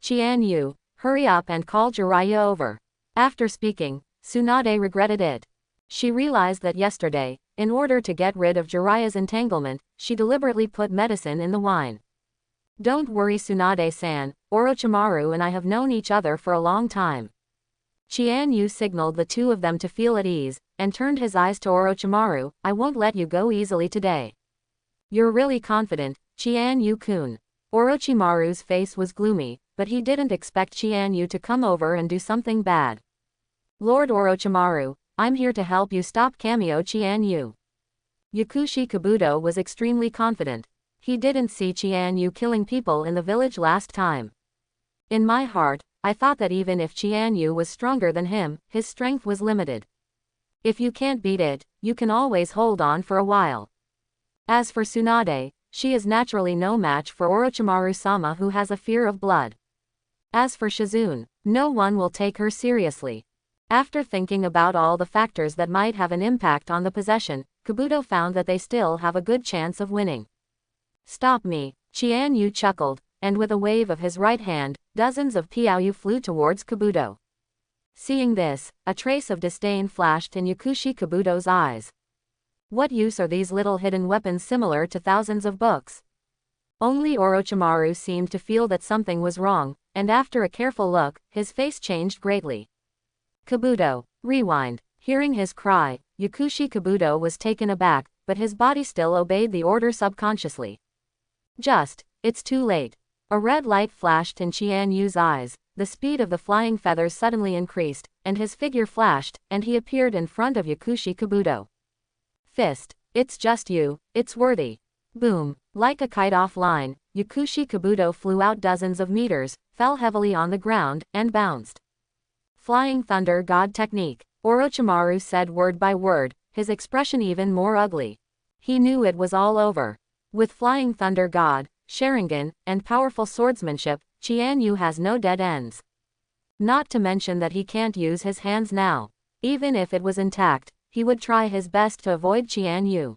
Chianyu, hurry up and call Jiraiya over. After speaking, Tsunade regretted it. She realized that yesterday, in order to get rid of Jiraiya's entanglement, she deliberately put medicine in the wine. Don't worry Tsunade-san, Orochimaru and I have known each other for a long time. Chianyu signaled the two of them to feel at ease, and turned his eyes to Orochimaru. I won't let you go easily today. You're really confident, Chianyu-kun. Orochimaru's face was gloomy, but he didn't expect Chianyu to come over and do something bad. Lord Orochimaru, I'm here to help you stop Kamio Chianyu. Yakushi Kabuto was extremely confident. He didn't see Chianyu killing people in the village last time. In my heart, I thought that even if Chianyu was stronger than him, his strength was limited. If you can't beat it, you can always hold on for a while. As for Tsunade, she is naturally no match for Orochimaru-sama who has a fear of blood. As for Shizune, no one will take her seriously. After thinking about all the factors that might have an impact on the possession, Kabuto found that they still have a good chance of winning. Stop me, Chianyu chuckled, and with a wave of his right hand, dozens of Piaoyu flew towards Kabuto. Seeing this, a trace of disdain flashed in Yakushi Kabuto's eyes. What use are these little hidden weapons similar to thousands of books? Only Orochimaru seemed to feel that something was wrong, and after a careful look, his face changed greatly. Kabuto, rewind. Hearing his cry, Yakushi Kabuto was taken aback, but his body still obeyed the order subconsciously. It's too late. A red light flashed in Chianyu's eyes, the speed of the flying feathers suddenly increased, and his figure flashed, and he appeared in front of Yakushi Kabuto. Fist. It's just you, it's worthy. Boom. Like a kite offline, Yakushi Kabuto flew out dozens of meters, fell heavily on the ground, and bounced. Flying Thunder God Technique. Orochimaru said word by word, his expression even more ugly. He knew it was all over. With Flying Thunder God, Sharingan, and powerful swordsmanship, Chianyu has no dead ends. Not to mention that he can't use his hands now. Even if it was intact, he would try his best to avoid Chianyu.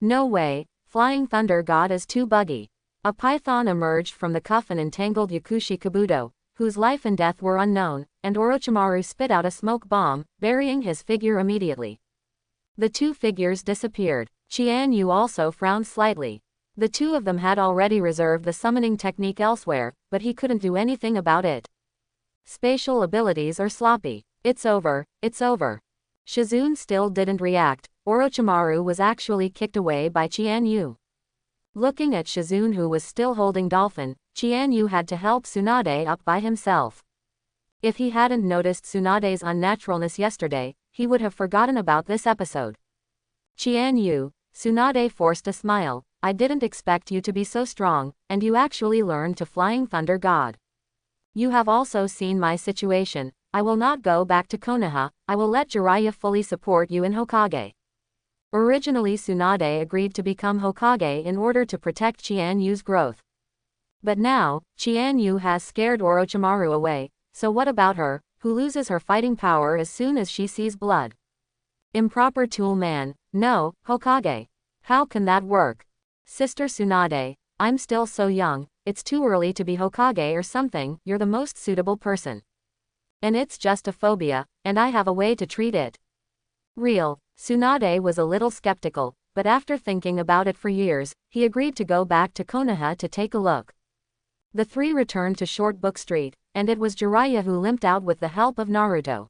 No way, Flying Thunder God is too buggy. A python emerged from the cuff and entangled Yakushi Kabuto, whose life and death were unknown, and Orochimaru spit out a smoke bomb, burying his figure immediately. The two figures disappeared. Chianyu also frowned slightly. The two of them had already reserved the summoning technique elsewhere, but he couldn't do anything about it. Spatial abilities are sloppy. It's over, it's over. Shizune still didn't react. Orochimaru was actually kicked away by Chianyu. Looking at Shizune who was still holding Dolphin, Chianyu had to help Tsunade up by himself. If he hadn't noticed Tsunade's unnaturalness yesterday, he would have forgotten about this episode. Chianyu, Tsunade forced a smile. I didn't expect you to be so strong, and you actually learned to Flying Thunder God. You have also seen my situation. I will not go back to Konoha, I will let Jiraiya fully support you in Hokage. Originally Tsunade agreed to become Hokage in order to protect Chianyu's growth. But now, Chianyu has scared Orochimaru away, so what about her, who loses her fighting power as soon as she sees blood? Improper tool man, no, Hokage. How can that work? Sister Tsunade, I'm still so young, it's too early to be Hokage or something, you're the most suitable person. And it's just a phobia, and I have a way to treat it. Real. Tsunade was a little skeptical, but after thinking about it for years, he agreed to go back to Konoha to take a look. The three returned to Short Book Street, and it was Jiraiya who limped out with the help of Naruto.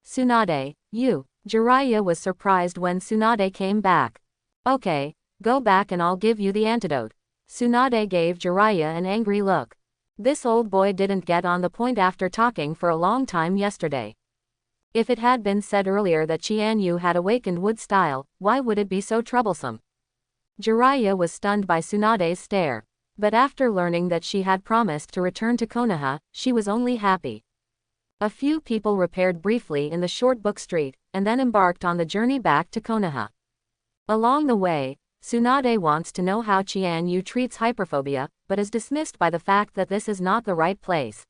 Tsunade, you. Jiraiya was surprised when Tsunade came back. Okay, go back and I'll give you the antidote. Tsunade gave Jiraiya an angry look. This old boy didn't get on the point after talking for a long time yesterday. If it had been said earlier that Chianu had awakened wood style, why would it be so troublesome? Jiraiya was stunned by Tsunade's stare. But after learning that she had promised to return to Konoha, she was only happy. A few people repaired briefly in the Short Book Street, and then embarked on the journey back to Konoha. Along the way, Tsunade wants to know how Chianu treats hyperphobia, but is dismissed by the fact that this is not the right place.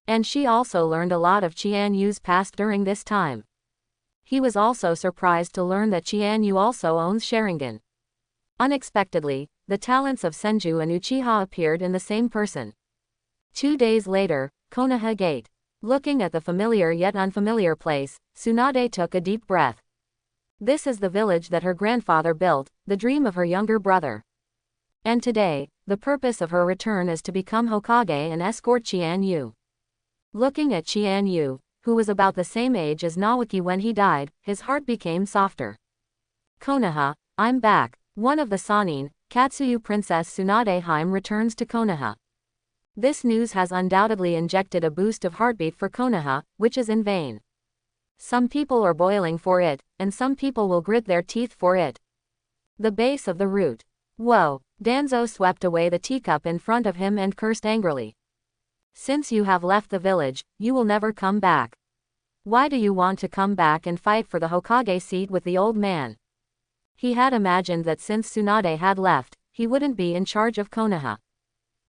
And she also learned a lot of Chianu's past during this time. He was also surprised to learn that Chianu also owns Sharingan. Unexpectedly, the talents of Senju and Uchiha appeared in the same person. 2 days later, Konoha Gate. Looking at the familiar yet unfamiliar place, Tsunade took a deep breath. This is the village that her grandfather built, the dream of her younger brother. And today, the purpose of her return is to become Hokage and escort Chianu. Looking at Chianu, who was about the same age as Naoki when he died, his heart became softer. Konoha, I'm back. One of the Sannin, Katsuyu Princess Tsunade Heim returns to Konoha. This news has undoubtedly injected a boost of heartbeat for Konoha, which is in vain. Some people are boiling for it, and some people will grit their teeth for it. The base of the route. Whoa, Danzo swept away the teacup in front of him and cursed angrily. Since you have left the village, you will never come back. Why do you want to come back and fight for the Hokage seat with the old man? He had imagined that since Tsunade had left, he wouldn't be in charge of Konoha.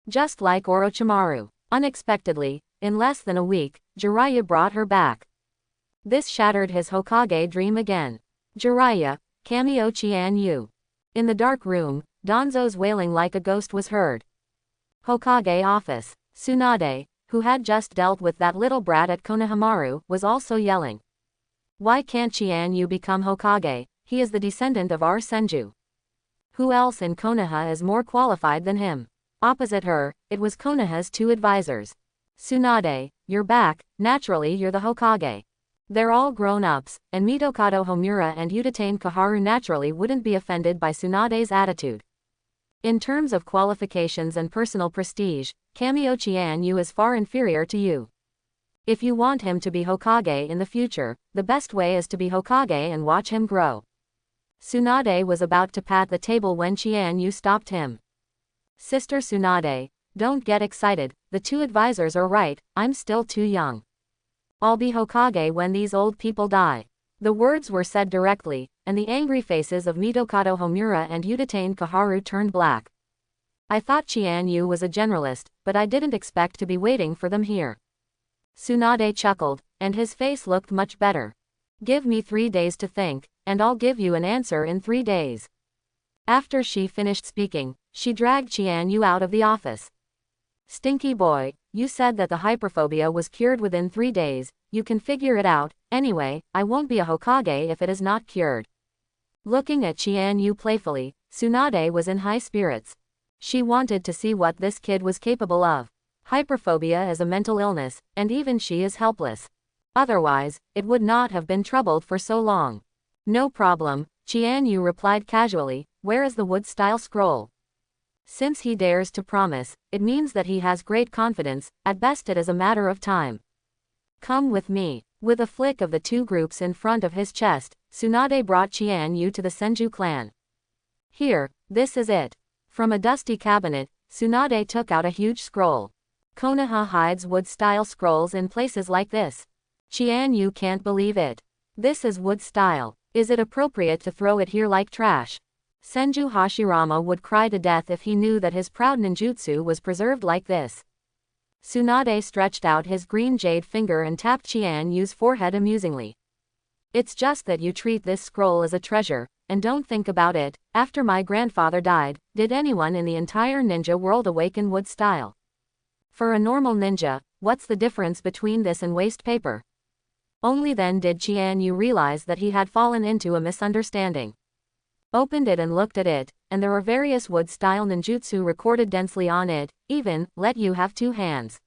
Just like Orochimaru. Unexpectedly, in less than a week, Jiraiya brought her back. This shattered his Hokage dream again. Jiraiya, cameo Chianu. In the dark room, Danzo's wailing like a ghost was heard. Hokage office. Tsunade, who had just dealt with that little brat at Konohamaru, was also yelling. Why can't Chianu become Hokage? He is the descendant of our Senju. Who else in Konoha is more qualified than him? Opposite her, it was Konoha's two advisors. Tsunade, you're back, naturally you're the Hokage. They're all grown-ups, and Mitokado Homura and Udatain Kaharu naturally wouldn't be offended by Tsunade's attitude. In terms of qualifications and personal prestige, Kamio Chianu is far inferior to you. If you want him to be Hokage in the future, the best way is to be Hokage and watch him grow. Tsunade was about to pat the table when Chianu stopped him. Sister Tsunade, don't get excited, the two advisors are right, I'm still too young. I'll be Hokage when these old people die. The words were said directly, and the angry faces of Mitokado Homura and Udatain Kaharu turned black. I thought Chianu was a generalist, but I didn't expect to be waiting for them here. Tsunade chuckled, and his face looked much better. Give me 3 days to think, and I'll give you an answer in 3 days. After she finished speaking, she dragged Chianu out of the office. Stinky boy, you said that the hyperphobia was cured within 3 days, you can figure it out, anyway, I won't be a Hokage if it is not cured. Looking at Chianu playfully, Tsunade was in high spirits. She wanted to see what this kid was capable of. Hyperphobia is a mental illness, and even she is helpless. Otherwise, it would not have been troubled for so long. No problem, Chianu replied casually, where is the wood-style scroll? Since he dares to promise, it means that he has great confidence, at best it is a matter of time. Come with me. With a flick of the two groups in front of his chest, Tsunade brought Chianu to the Senju clan. Here, this is it. From a dusty cabinet, Tsunade took out a huge scroll. Konoha hides wood-style scrolls in places like this. Chianu can't believe it. This is wood-style. Is it appropriate to throw it here like trash? Senju Hashirama would cry to death if he knew that his proud ninjutsu was preserved like this. Tsunade stretched out his green jade finger and tapped Chianu's forehead amusingly. It's just that you treat this scroll as a treasure, and don't think about it. After my grandfather died, did anyone in the entire ninja world awaken wood style? For a normal ninja, what's the difference between this and waste paper? Only then did Chianu realize that he had fallen into a misunderstanding. Opened it and looked at it, and there are various wood-style ninjutsu recorded densely on it, even, let you have 2 hands.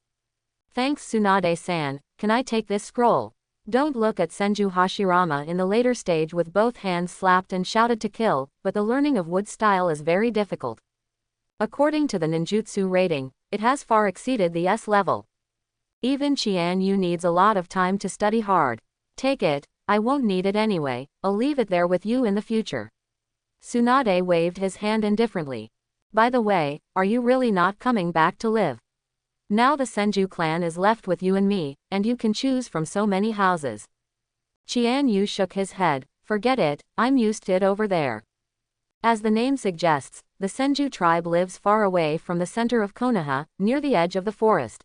Thanks Tsunade-san, can I take this scroll? Don't look at Senju Hashirama in the later stage with both hands slapped and shouted to kill, but the learning of wood style is very difficult. According to the ninjutsu rating, it has far exceeded the S level. Even Chianu needs a lot of time to study hard. Take it, I won't need it anyway, I'll leave it there with you in the future. Tsunade waved his hand indifferently. By the way, are you really not coming back to live? Now the Senju clan is left with you and me, and you can choose from so many houses. Chianu shook his head, forget it, I'm used to it over there. As the name suggests, the Senju tribe lives far away from the center of Konoha, near the edge of the forest.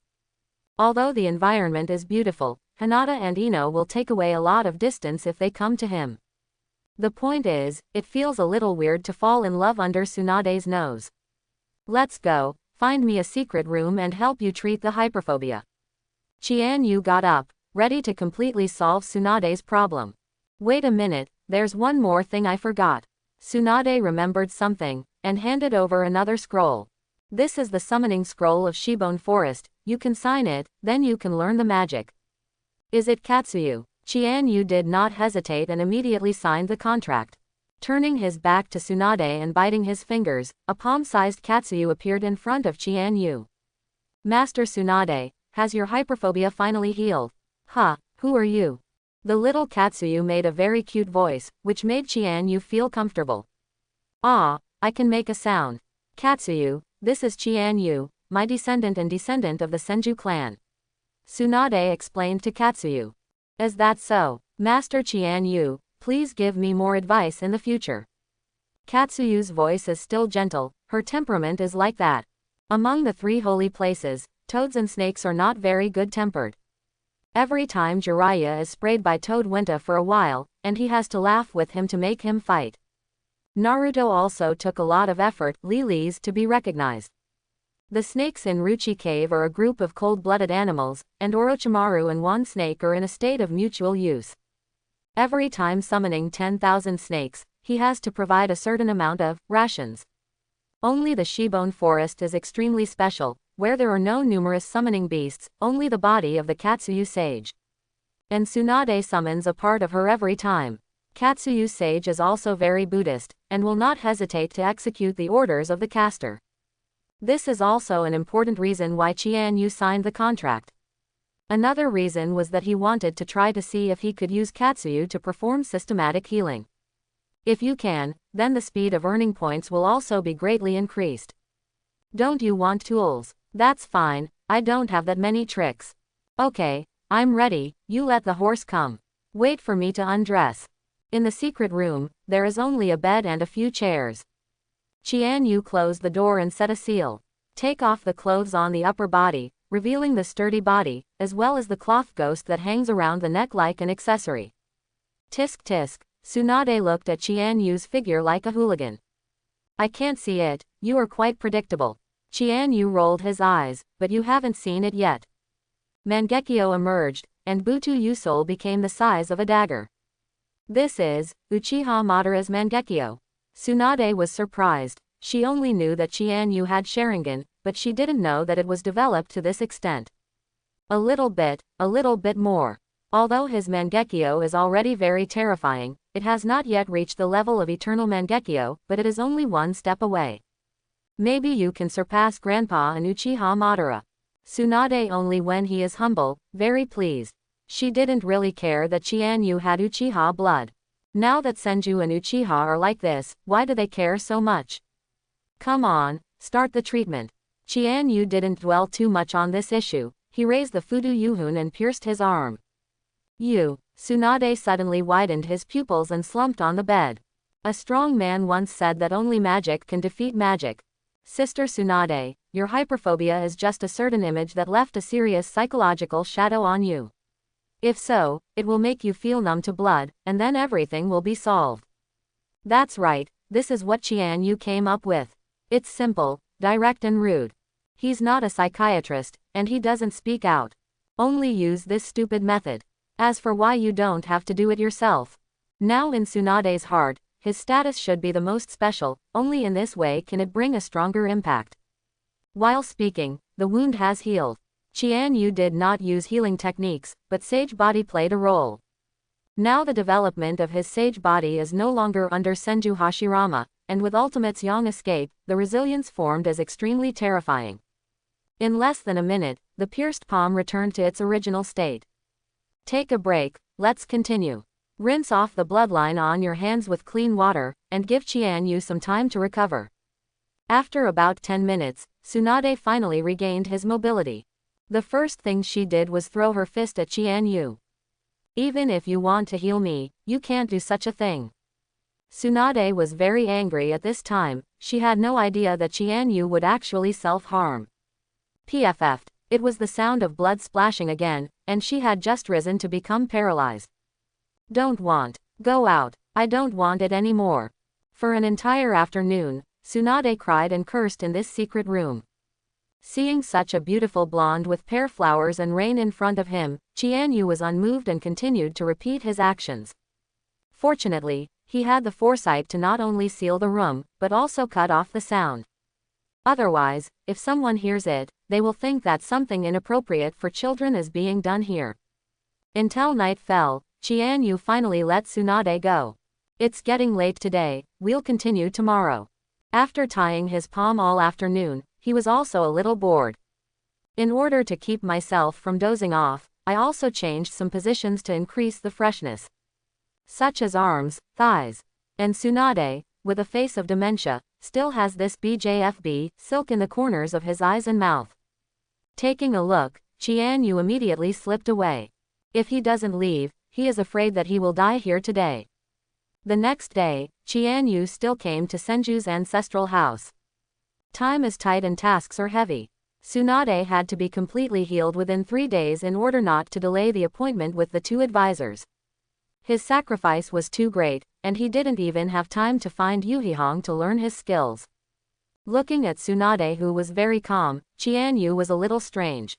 Although the environment is beautiful, Hinata and Ino will take away a lot of distance if they come to him. The point is, it feels a little weird to fall in love under Tsunade's nose. Let's go, find me a secret room and help you treat the hyperphobia. Chianu got up, ready to completely solve Tsunade's problem. Wait a minute, there's one more thing I forgot. Tsunade remembered something, and handed over another scroll. This is the summoning scroll of Shibone Forest, you can sign it, then you can learn the magic. Is it Katsuyu? Chianu did not hesitate and immediately signed the contract. Turning his back to Tsunade and biting his fingers, a palm-sized Katsuyu appeared in front of Chianu. Master Tsunade, has your hyperphobia finally healed? Huh, who are you? The little Katsuyu made a very cute voice, which made Chianu feel comfortable. Ah, I can make a sound. Katsuyu, this is Chianu, my descendant and descendant of the Senju clan. Tsunade explained to Katsuyu. Is that so? Master Chianu, please give me more advice in the future. Katsuyu's voice is still gentle, her temperament is like that. Among the 3 holy places, toads and snakes are not very good-tempered. Every time Jiraiya is sprayed by Toad Winta for a while, and he has to laugh with him to make him fight. Naruto also took a lot of effort, Lilis, to be recognized. The snakes in Ruchi Cave are a group of cold-blooded animals, and Orochimaru and one snake are in a state of mutual use. Every time summoning 10,000 snakes, he has to provide a certain amount of rations. Only the Shibone Forest is extremely special, where there are no numerous summoning beasts, only the body of the Katsuyu sage. And Tsunade summons a part of her every time. Katsuyu sage is also very Buddhist, and will not hesitate to execute the orders of the caster. This is also an important reason why Chianu signed the contract. Another reason was that he wanted to try to see if he could use Katsuyu to perform systematic healing. If you can, then the speed of earning points will also be greatly increased. Don't you want tools? That's fine, I don't have that many tricks. Okay, I'm ready, you let the horse come. Wait for me to undress. In the secret room, there is only a bed and a few chairs. Chianu closed the door and set a seal. Take off the clothes on the upper body, revealing the sturdy body, as well as the cloth ghost that hangs around the neck like an accessory. Tisk tisk, Tsunade looked at Chianu's figure like a hooligan. I can't see it, you are quite predictable. Chianu rolled his eyes, but you haven't seen it yet. Mangekyo emerged, and Butu Yusol became the size of a dagger. This is Uchiha Madara's Mangekyo. Tsunade was surprised. She only knew that Chianu had Sharingan, but she didn't know that it was developed to this extent. A little bit more. Although his Mangekyo is already very terrifying, it has not yet reached the level of Eternal Mangekyo, but it is only one step away. Maybe you can surpass Grandpa and Uchiha Madara. Tsunade only when he is humble, very pleased. She didn't really care that Chianu had Uchiha blood. Now that Senju and Uchiha are like this, why do they care so much? Come on, start the treatment. Chianu didn't dwell too much on this issue. He raised the Fudo Yuhun and pierced his arm. Tsunade suddenly widened his pupils and slumped on the bed. A strong man once said that only magic can defeat magic. Sister Tsunade, your hyperphobia is just a certain image that left a serious psychological shadow on you. If so, it will make you feel numb to blood, and then everything will be solved. That's right, this is what Chianu came up with. It's simple, direct and rude. He's not a psychiatrist, and he doesn't speak out. Only use this stupid method. As for why you don't have to do it yourself. Now in Tsunade's heart, his status should be the most special, only in this way can it bring a stronger impact. While speaking, the wound has healed. Chianu did not use healing techniques, but Sage Body played a role. Now the development of his Sage Body is no longer under Senju Hashirama, and with Ultimate's Yang escape, the resilience formed as extremely terrifying. In less than a minute, the pierced palm returned to its original state. Take a break, let's continue. Rinse off the bloodline on your hands with clean water, and give Chianu some time to recover. After about 10 minutes, Tsunade finally regained his mobility. The first thing she did was throw her fist at Chianu. Even if you want to heal me, you can't do such a thing. Tsunade was very angry at this time, she had no idea that Chianu would actually self-harm. PFF'd. It was the sound of blood splashing again, and she had just risen to become paralyzed. Don't want. Go out. I don't want it anymore. For an entire afternoon, Tsunade cried and cursed in this secret room. Seeing such a beautiful blonde with pear flowers and rain in front of him, Chianu was unmoved and continued to repeat his actions. Fortunately, he had the foresight to not only seal the room, but also cut off the sound. Otherwise, if someone hears it, they will think that something inappropriate for children is being done here. Until night fell, Chianu finally let Tsunade go. It's getting late today, we'll continue tomorrow. After tying his palm all afternoon, he was also a little bored. In order to keep myself from dozing off, I also changed some positions to increase the freshness. Such as arms, thighs. And Tsunade, with a face of dementia, still has this BJFB silk in the corners of his eyes and mouth. Taking a look, Chianu immediately slipped away. If he doesn't leave, he is afraid that he will die here today. The next day, Chianu still came to Senju's ancestral house. Time is tight and tasks are heavy. Tsunade had to be completely healed within 3 days in order not to delay the appointment with the 2 advisors. His sacrifice was too great, and he didn't even have time to find Yuhihong to learn his skills. Looking at Tsunade, who was very calm, Chianu was a little strange.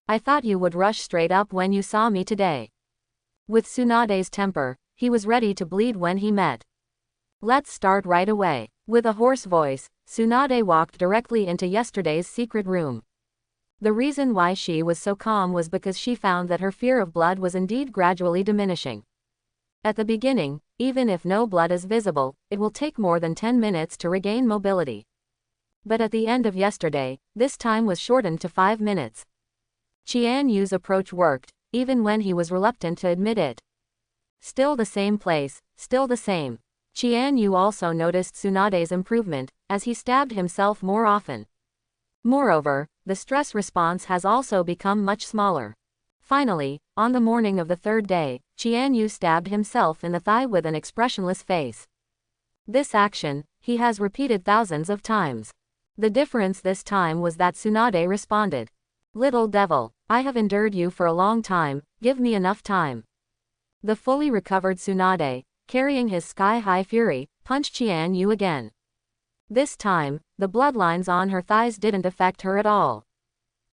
I thought you would rush straight up when you saw me today. With Tsunade's temper, he was ready to bleed when he met. Let's start right away. With a hoarse voice, Tsunade walked directly into yesterday's secret room. The reason why she was so calm was because she found that her fear of blood was indeed gradually diminishing. At the beginning, even if no blood is visible, it will take more than 10 minutes to regain mobility. But at the end of yesterday, this time was shortened to 5 minutes. Chianyu's approach worked, even when he was reluctant to admit it. Still the same place, still the same. Chianu also noticed Tsunade's improvement, as he stabbed himself more often. Moreover, the stress response has also become much smaller. Finally, on the morning of the 3rd day, Chianu stabbed himself in the thigh with an expressionless face. This action, he has repeated thousands of times. The difference this time was that Tsunade responded. Little devil, I have endured you for a long time, give me enough time. The fully recovered Tsunade, carrying his sky-high fury, punched Chianu again. This time, the bloodlines on her thighs didn't affect her at all.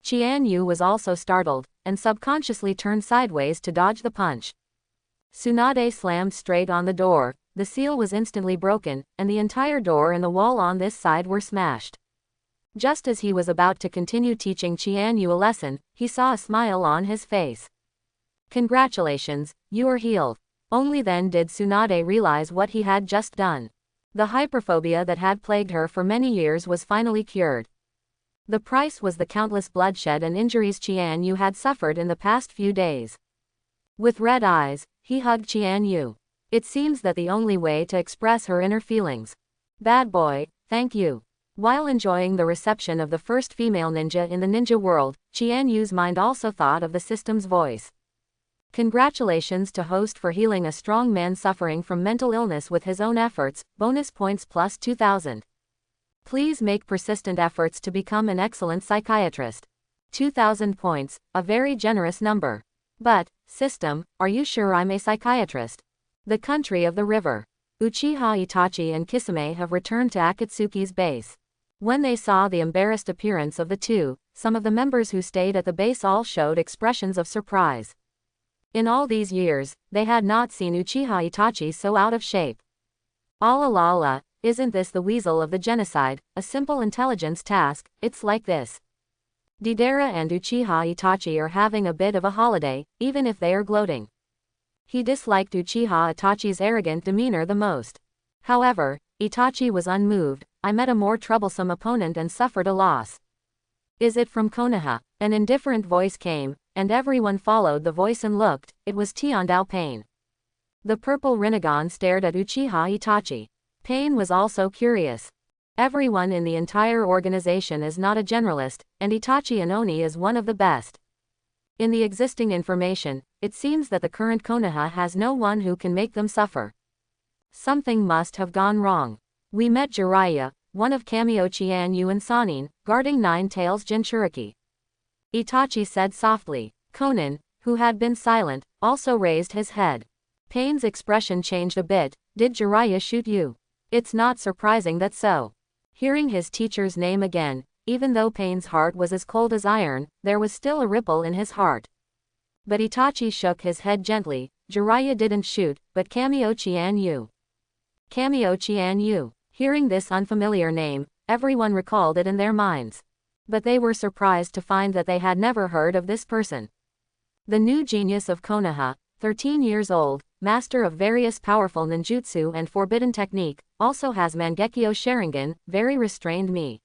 Chianu was also startled, and subconsciously turned sideways to dodge the punch. Tsunade slammed straight on the door, the seal was instantly broken, and the entire door and the wall on this side were smashed. Just as he was about to continue teaching Chianu a lesson, he saw a smile on his face. Congratulations, you are healed. Only then did Tsunade realize what he had just done. The hyperphobia that had plagued her for many years was finally cured. The price was the countless bloodshed and injuries Chianu had suffered in the past few days. With red eyes, he hugged Chianu. It seems that the only way to express her inner feelings. Bad boy, thank you. While enjoying the reception of the first female ninja in the ninja world, Chianyu's mind also thought of the system's voice. Congratulations to host for healing a strong man suffering from mental illness with his own efforts, bonus points plus 2000. Please make persistent efforts to become an excellent psychiatrist. 2000 points, a very generous number. But, system, are you sure I'm a psychiatrist? The country of the river. Uchiha Itachi and Kisame have returned to Akatsuki's base. When they saw the embarrassed appearance of the two, some of the members who stayed at the base all showed expressions of surprise. In all these years, they had not seen Uchiha Itachi so out of shape. La la la, isn't this the weasel of the genocide, a simple intelligence task, it's like this. Deidara and Uchiha Itachi are having a bit of a holiday, even if they are gloating. He disliked Uchiha Itachi's arrogant demeanor the most. However, Itachi was unmoved. I met a more troublesome opponent and suffered a loss. Is it from Konoha? An indifferent voice came, and everyone followed the voice and looked. It was Tiandao Pain. The purple Rinnegan stared at Uchiha Itachi. Pain was also curious. Everyone in the entire organization is not a generalist, and Itachi and Oni is one of the best. In the existing information, it seems that the current Konoha has no one who can make them suffer. Something must have gone wrong. We met Jiraiya, one of Kamio Chianu and Sanin, guarding Nine Tails Jinchuriki. Itachi said softly. Konan, who had been silent, also raised his head. Pain's expression changed a bit. Did Jiraiya shoot you? It's not surprising that so. Hearing his teacher's name again, even though Pain's heart was as cold as iron, there was still a ripple in his heart. But Itachi shook his head gently. Jiraiya didn't shoot, but Kamio Chianu. Kamio Chianu. Hearing this unfamiliar name, everyone recalled it in their minds. But they were surprised to find that they had never heard of this person. The new genius of Konoha, 13 years old, master of various powerful ninjutsu and forbidden technique, also has Mangekyo Sharingan, very restrained me.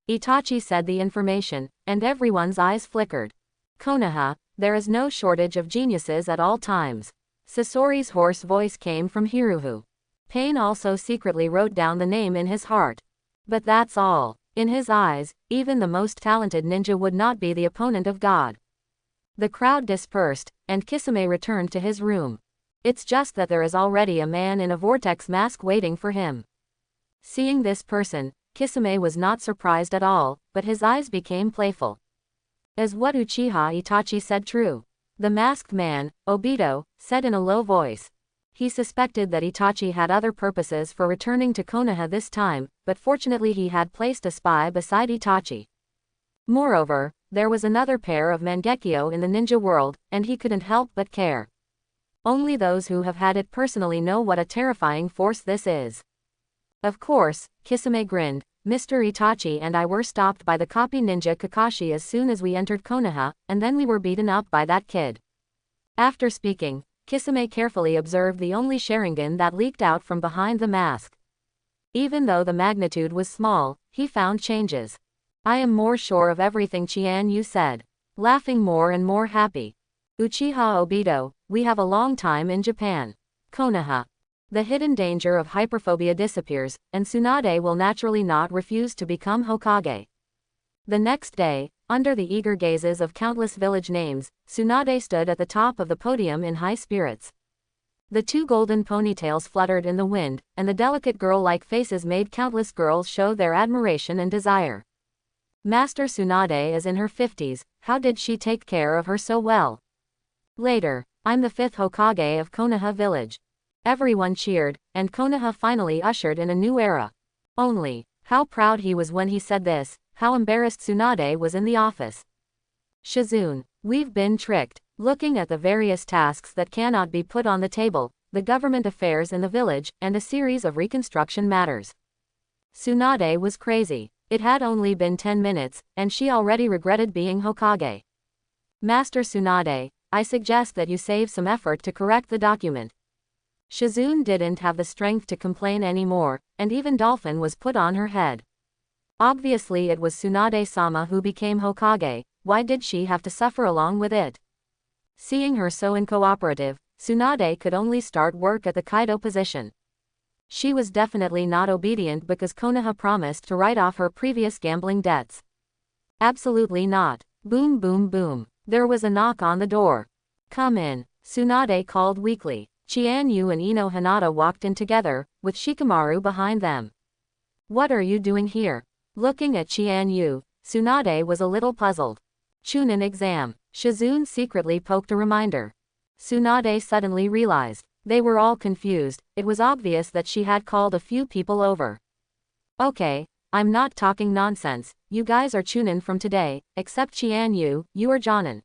Itachi said the information, and everyone's eyes flickered. Konoha, there is no shortage of geniuses at all times. Sasori's hoarse voice came from Hiruhu. Pain also secretly wrote down the name in his heart. But that's all. In his eyes, even the most talented ninja would not be the opponent of God. The crowd dispersed, and Kisame returned to his room. It's just that there is already a man in a vortex mask waiting for him. Seeing this person, Kisame was not surprised at all, but his eyes became playful. Is what Uchiha Itachi said true? The masked man, Obito, said in a low voice. He suspected that Itachi had other purposes for returning to Konoha this time, but fortunately he had placed a spy beside Itachi. Moreover, there was another pair of Mangekyo in the ninja world, and he couldn't help but care. Only those who have had it personally know what a terrifying force this is. Of course, Kisame grinned. Mr. Itachi and I were stopped by the copy ninja Kakashi as soon as we entered Konoha, and then we were beaten up by that kid. After speaking, Kisame carefully observed the only Sharingan that leaked out from behind the mask. Even though the magnitude was small, he found changes. I am more sure of everything Chianu said. Laughing more and more happy. Uchiha Obito, we have a long time in Japan. Konoha. The hidden danger of hyperphobia disappears, and Tsunade will naturally not refuse to become Hokage. The next day, under the eager gazes of countless village names, Tsunade stood at the top of the podium in high spirits. The two golden ponytails fluttered in the wind, and the delicate girl-like faces made countless girls show their admiration and desire. Master Tsunade is in her 50s, how did she take care of her so well? Later, I'm the 5th Hokage of Konoha village. Everyone cheered, and Konoha finally ushered in a new era. Only, how proud he was when he said this, how embarrassed Tsunade was in the office. Shizune, we've been tricked. Looking at the various tasks that cannot be put on the table, the government affairs in the village, and a series of reconstruction matters. Tsunade was crazy. It had only been 10 minutes, and she already regretted being Hokage. Master Tsunade, I suggest that you save some effort to correct the document. Shizune didn't have the strength to complain anymore, and even Dolphin was put on her head. Obviously it was Tsunade-sama who became Hokage, why did she have to suffer along with it? Seeing her so uncooperative, Tsunade could only start work at the Kaido position. She was definitely not obedient because Konoha promised to write off her previous gambling debts. Absolutely not. Boom boom boom. There was a knock on the door. Come in, Tsunade called weakly. Chianu and Ino Hinata walked in together, with Shikamaru behind them. What are you doing here? Looking at Chianu, Tsunade was a little puzzled. Chunin exam. Shizune secretly poked a reminder. Tsunade suddenly realized. They were all confused. It was obvious that she had called a few people over. Okay, I'm not talking nonsense. You guys are Chunin from today, except Chianu, you are Jonin.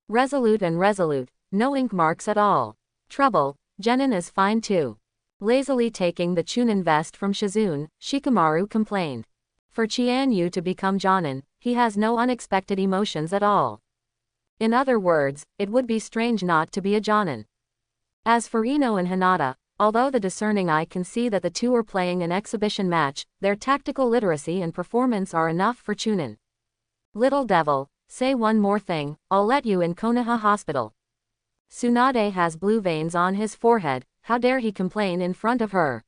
Resolute and resolute, no ink marks at all. Trouble, Genin is fine too. Lazily taking the Chunin vest from Shizune, Shikamaru complained. For Chianu to become Jonin, he has no unexpected emotions at all. In other words, it would be strange not to be a Jonin. As for Ino and Hinata, although the discerning eye can see that the two are playing an exhibition match, their tactical literacy and performance are enough for Chunin. Little devil, say one more thing, I'll let you in Konoha Hospital. Tsunade has blue veins on his forehead, how dare he complain in front of her?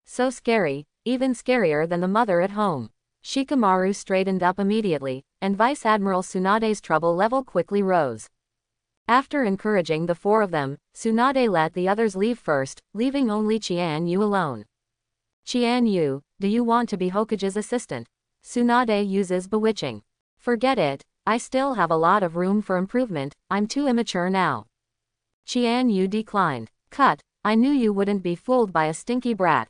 So scary, even scarier than the mother at home. Shikamaru straightened up immediately, and Vice Admiral Tsunade's trouble level quickly rose. After encouraging the four of them, Tsunade let the others leave first, leaving only Chianu alone. Chianu, do you want to be Hokage's assistant? Tsunade uses bewitching. Forget it, I still have a lot of room for improvement, I'm too immature now. Chianu declined. Cut, I knew you wouldn't be fooled by a stinky brat.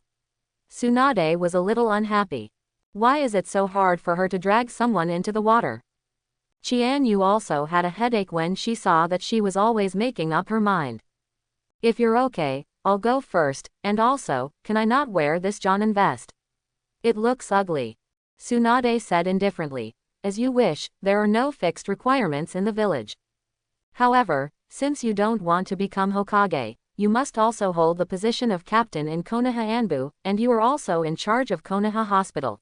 Tsunade was a little unhappy. Why is it so hard for her to drag someone into the water? Chianu also had a headache when she saw that she was always making up her mind. If you're okay, I'll go first, and also, can I not wear this Jonin vest? It looks ugly. Tsunade said indifferently. As you wish, there are no fixed requirements in the village. However, since you don't want to become Hokage, you must also hold the position of captain in Konoha Anbu, and you are also in charge of Konoha Hospital.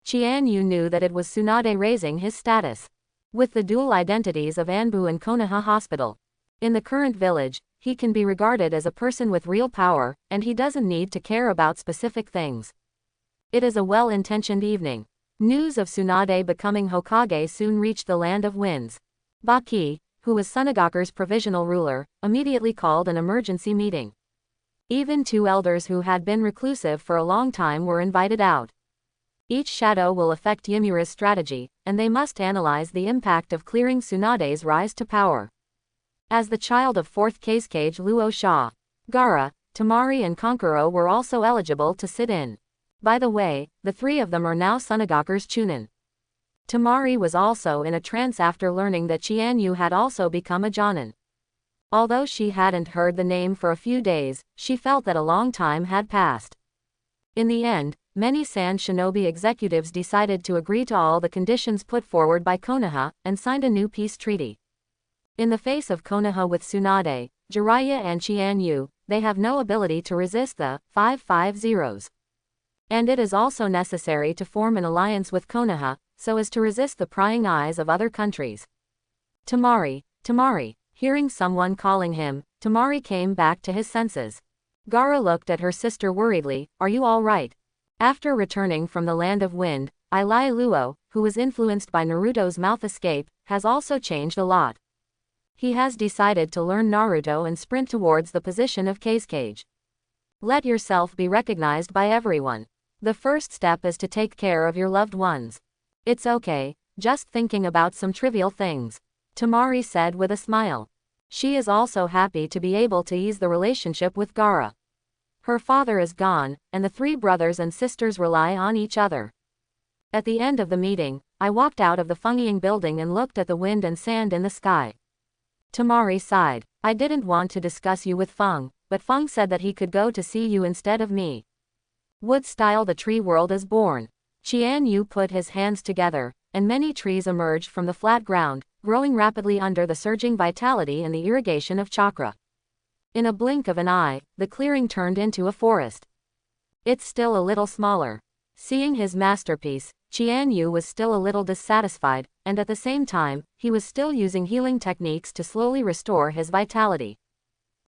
Chianu knew that it was Tsunade raising his status. With the dual identities of Anbu and Konoha Hospital. In the current village, he can be regarded as a person with real power, and he doesn't need to care about specific things. It is a well-intentioned evening. News of Tsunade becoming Hokage soon reached the Land of Winds. Baki, who was Sunagaku's provisional ruler, immediately called an emergency meeting. Even two elders who had been reclusive for a long time were invited out. Each shadow will affect Yamura's strategy, and they must analyze the impact of clearing Tsunade's rise to power. As the child of 4th Kazekage Luo Sha, Gaara, Temari and Kankuro were also eligible to sit in. By the way, the three of them are now Sunagaku's Chunin. Temari was also in a trance after learning that Chianu had also become a Jonin. Although she hadn't heard the name for a few days, she felt that a long time had passed. In the end, many Sand Shinobi executives decided to agree to all the conditions put forward by Konoha, and signed a new peace treaty. In the face of Konoha with Tsunade, Jiraiya and Chianu, they have no ability to resist the 550s. And it is also necessary to form an alliance with Konoha, so as to resist the prying eyes of other countries. Temari, Temari, hearing someone calling him, Temari came back to his senses. Gaara looked at her sister worriedly, are you all right? After returning from the Land of Wind, Ilai Luo, who was influenced by Naruto's mouth escape, has also changed a lot. He has decided to learn Naruto and sprint towards the position of Kazekage. Let yourself be recognized by everyone. The first step is to take care of your loved ones. It's okay, just thinking about some trivial things. Temari said with a smile. She is also happy to be able to ease the relationship with Gaara. Her father is gone, and the three brothers and sisters rely on each other. At the end of the meeting, I walked out of the Fengiying building and looked at the wind and sand in the sky. Temari sighed. I didn't want to discuss you with Feng, but Feng said that he could go to see you instead of me. Wood-style the tree world is born. Chianu put his hands together, and many trees emerged from the flat ground, growing rapidly under the surging vitality and the irrigation of chakra. In a blink of an eye, the clearing turned into a forest. It's still a little smaller. Seeing his masterpiece, Chianu was still a little dissatisfied, and at the same time, he was still using healing techniques to slowly restore his vitality.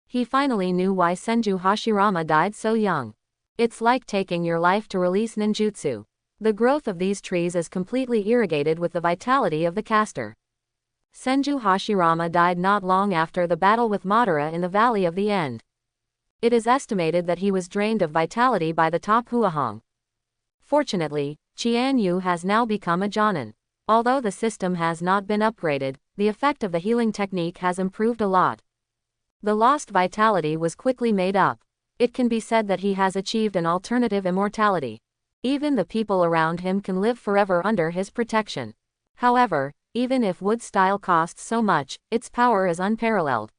He finally knew why Senju Hashirama died so young. It's like taking your life to release ninjutsu. The growth of these trees is completely irrigated with the vitality of the caster. Senju Hashirama died not long after the battle with Madara in the Valley of the End. It is estimated that he was drained of vitality by the top Huahong. Fortunately, Chianu has now become a Jonin. Although the system has not been upgraded, the effect of the healing technique has improved a lot. The lost vitality was quickly made up. It can be said that he has achieved an alternative immortality. Even the people around him can live forever under his protection. However, even if wood style costs so much, its power is unparalleled.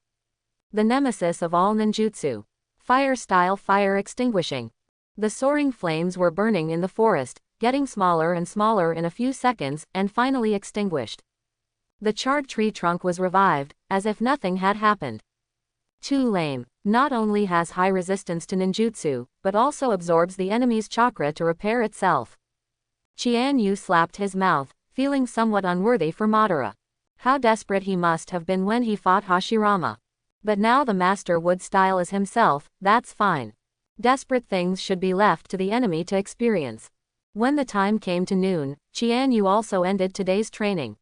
The nemesis of all ninjutsu. Fire-style fire extinguishing. The soaring flames were burning in the forest, getting smaller and smaller in a few seconds, and finally extinguished. The charred tree trunk was revived, as if nothing had happened. Too lame. Not only has high resistance to ninjutsu, but also absorbs the enemy's chakra to repair itself. Chianu slapped his mouth, feeling somewhat unworthy for Madara. How desperate he must have been when he fought Hashirama. But now the master would style as himself, that's fine. Desperate things should be left to the enemy to experience. When the time came to noon, Chianu also ended today's training.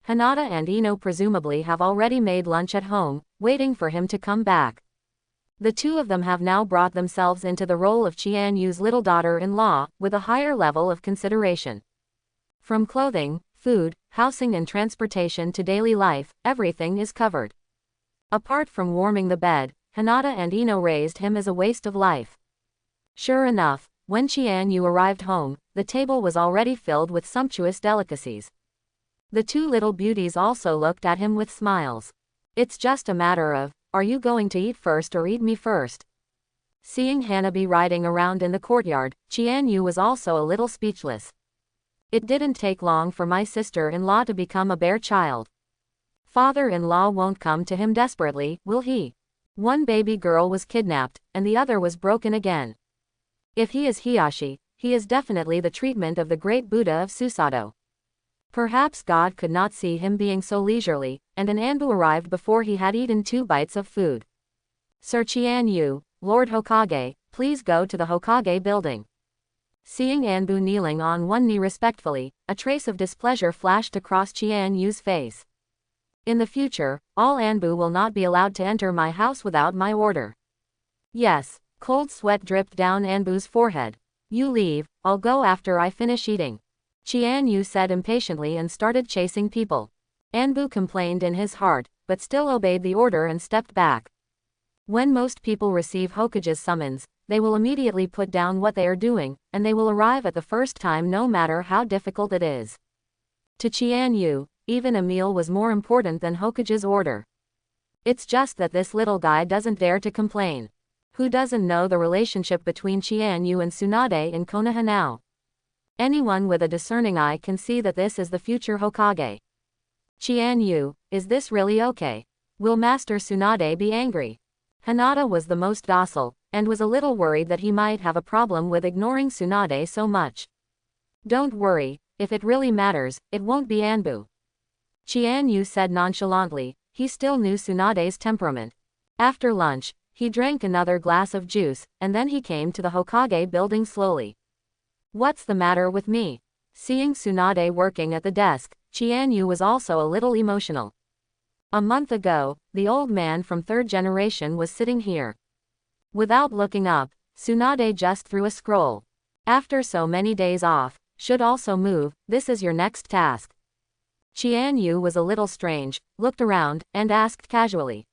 Hinata and Ino presumably have already made lunch at home, waiting for him to come back. The two of them have now brought themselves into the role of Chianyu's little daughter-in-law, with a higher level of consideration. From clothing, food, housing and transportation to daily life, everything is covered. Apart from warming the bed, Hinata and Ino raised him as a waste of life. Sure enough, when Chianu arrived home, the table was already filled with sumptuous delicacies. The two little beauties also looked at him with smiles. It's just a matter of, are you going to eat first or eat me first? Seeing Hanabi riding around in the courtyard, Chianu was also a little speechless. It didn't take long for my sister-in-law to become a bare child. Father-in-law won't come to him desperately, will he? One baby girl was kidnapped, and the other was broken again. If he is Hiyashi, he is definitely the treatment of the great Buddha of Susato. Perhaps God could not see him being so leisurely, and an Anbu arrived before he had eaten 2 bites of food. Sir Chianu, Lord Hokage, please go to the Hokage building. Seeing Anbu kneeling on one knee respectfully, a trace of displeasure flashed across Chianyu's face. In the future, all Anbu will not be allowed to enter my house without my order. Yes, cold sweat dripped down Anbu's forehead. You leave, I'll go after I finish eating. Chianu said impatiently and started chasing people. Anbu complained in his heart, but still obeyed the order and stepped back. When most people receive Hokage's summons, they will immediately put down what they are doing, and they will arrive at the first time no matter how difficult it is. To Chianu, even a meal was more important than Hokage's order. It's just that this little guy doesn't dare to complain. Who doesn't know the relationship between Chianu and Tsunade in Konoha now? Anyone with a discerning eye can see that this is the future Hokage. Chianu, is this really okay? Will Master Tsunade be angry? Hinata was the most docile, and was a little worried that he might have a problem with ignoring Tsunade so much. Don't worry, if it really matters, it won't be Anbu. Chianu said nonchalantly. He still knew Tsunade's temperament. After lunch, he drank another glass of juice, and then he came to the Hokage building slowly. What's the matter with me? Seeing Tsunade working at the desk, Chianu was also a little emotional. A month ago, the old man from 3rd generation was sitting here. Without looking up, Tsunade just threw a scroll. After so many days off, should also move, this is your next task. Chianu was a little strange, looked around, and asked casually.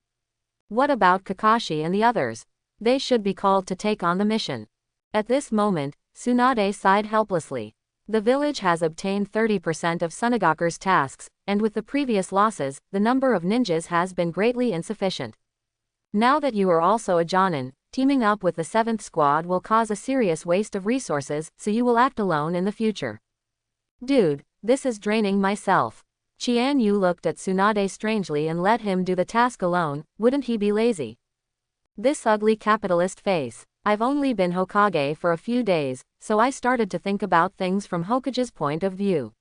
What about Kakashi and the others? They should be called to take on the mission. At this moment, Tsunade sighed helplessly. The village has obtained 30% of Sunagaku's tasks, and with the previous losses, the number of ninjas has been greatly insufficient. Now that you are also a Jonin, teaming up with the 7th squad will cause a serious waste of resources, so you will act alone in the future. Dude, this is draining myself. Chianu looked at Tsunade strangely and let him do the task alone. Wouldn't he be lazy? This ugly capitalist face. I've only been Hokage for a few days, so I started to think about things from Hokage's point of view.